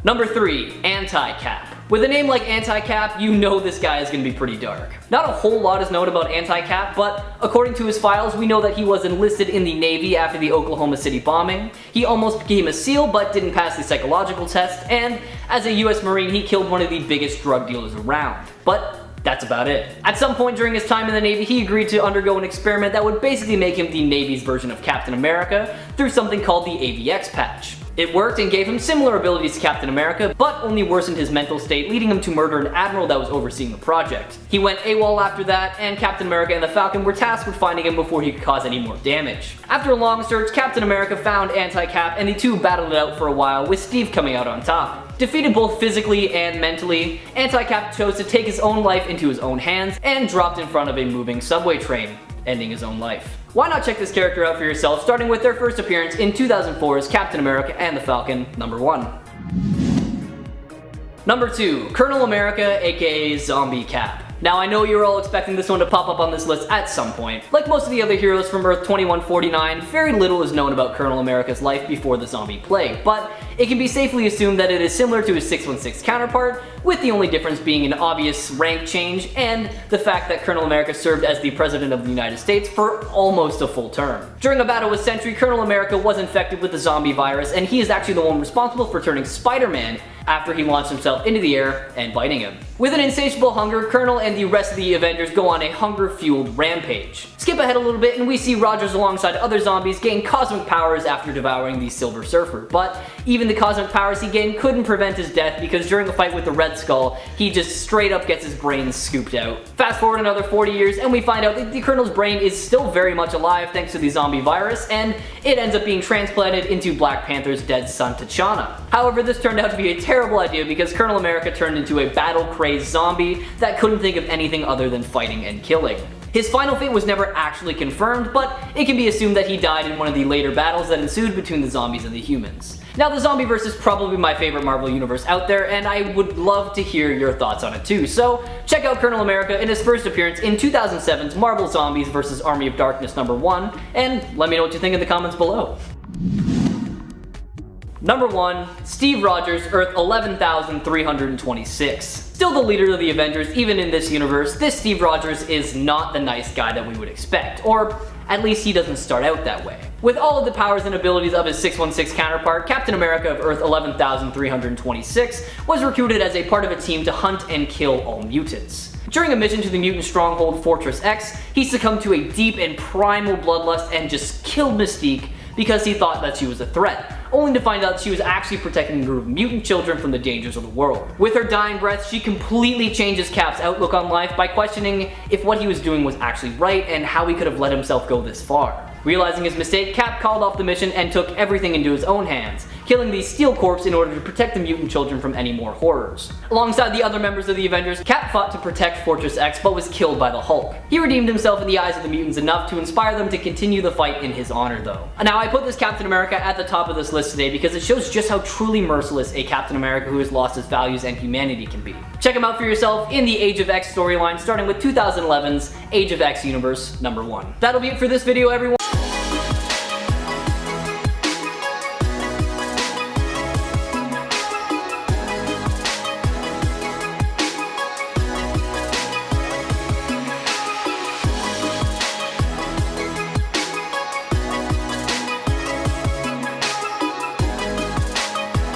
Number 3, Anti-Cap. With a name like Anti-Cap, you know this guy is going to be pretty dark. Not a whole lot is known about Anti-Cap, but according to his files, we know that he was enlisted in the Navy after the Oklahoma City bombing. He almost became a SEAL, but didn't pass the psychological test, and as a US Marine, he killed one of the biggest drug dealers around. But that's about it. At some point during his time in the Navy, he agreed to undergo an experiment that would basically make him the Navy's version of Captain America through something called the AVX patch. It worked and gave him similar abilities to Captain America, but only worsened his mental state, leading him to murder an admiral that was overseeing the project. He went AWOL after that, and Captain America and the Falcon were tasked with finding him before he could cause any more damage. After a long search, Captain America found Anti-Cap, and the two battled it out for a while, with Steve coming out on top. Defeated both physically and mentally, Anti-Cap chose to take his own life into his own hands and dropped in front of a moving subway train, ending his own life. Why not check this character out for yourself, starting with their first appearance in 2004's Captain America and the Falcon number 1. Number 2, Colonel America, aka Zombie Cap. Now I know you're all expecting this one to pop up on this list at some point. Like most of the other heroes from Earth 2149, very little is known about Colonel America's life before the zombie plague, but it can be safely assumed that it is similar to his 616 counterpart, with the only difference being an obvious rank change and the fact that Colonel America served as the President of the United States for almost a full term. During a battle with Sentry, Colonel America was infected with the zombie virus, and he is actually the one responsible for turning Spider-Man after he launched himself into the air and biting him. With an insatiable hunger, Colonel and the rest of the Avengers go on a hunger-fueled rampage. Skip ahead a little bit and we see Rogers alongside other zombies gain cosmic powers after devouring the Silver Surfer, but even the cosmic powers he gained couldn't prevent his death because during a fight with the Red Skull, he just straight up gets his brain scooped out. Fast forward another 40 years and we find out that the Colonel's brain is still very much alive thanks to the zombie virus, and it ends up being transplanted into Black Panther's dead son T'Challa. However, this turned out to be a terrible idea because Colonel America turned into a battle-crazed zombie that couldn't think of anything other than fighting and killing. His final fate was never actually confirmed, but it can be assumed that he died in one of the later battles that ensued between the zombies and the humans. Now, the Zombieverse is probably my favorite Marvel universe out there, and I would love to hear your thoughts on it too, so check out Colonel America in his first appearance in 2007's Marvel Zombies vs. Army of Darkness #1, and let me know what you think in the comments below. Number 1, Steve Rogers, Earth 11,326. Still the leader of the Avengers, even in this universe, this Steve Rogers is not the nice guy that we would expect, or at least he doesn't start out that way. With all of the powers and abilities of his 616 counterpart, Captain America of Earth 11,326 was recruited as a part of a team to hunt and kill all mutants. During a mission to the mutant stronghold Fortress X, he succumbed to a deep and primal bloodlust and just killed Mystique because he thought that she was a threat, only to find out she was actually protecting a group of mutant children from the dangers of the world. With her dying breath, she completely changes Cap's outlook on life by questioning if what he was doing was actually right and how he could have let himself go this far. Realizing his mistake, Cap called off the mission and took everything into his own hands, killing the Steel Corps in order to protect the mutant children from any more horrors. Alongside the other members of the Avengers, Cap fought to protect Fortress X but was killed by the Hulk. He redeemed himself in the eyes of the mutants enough to inspire them to continue the fight in his honor though. Now I put this Captain America at the top of this list today because it shows just how truly merciless a Captain America who has lost his values and humanity can be. Check him out for yourself in the Age of X storyline starting with 2011's Age of X Universe #1. That'll be it for this video everyone.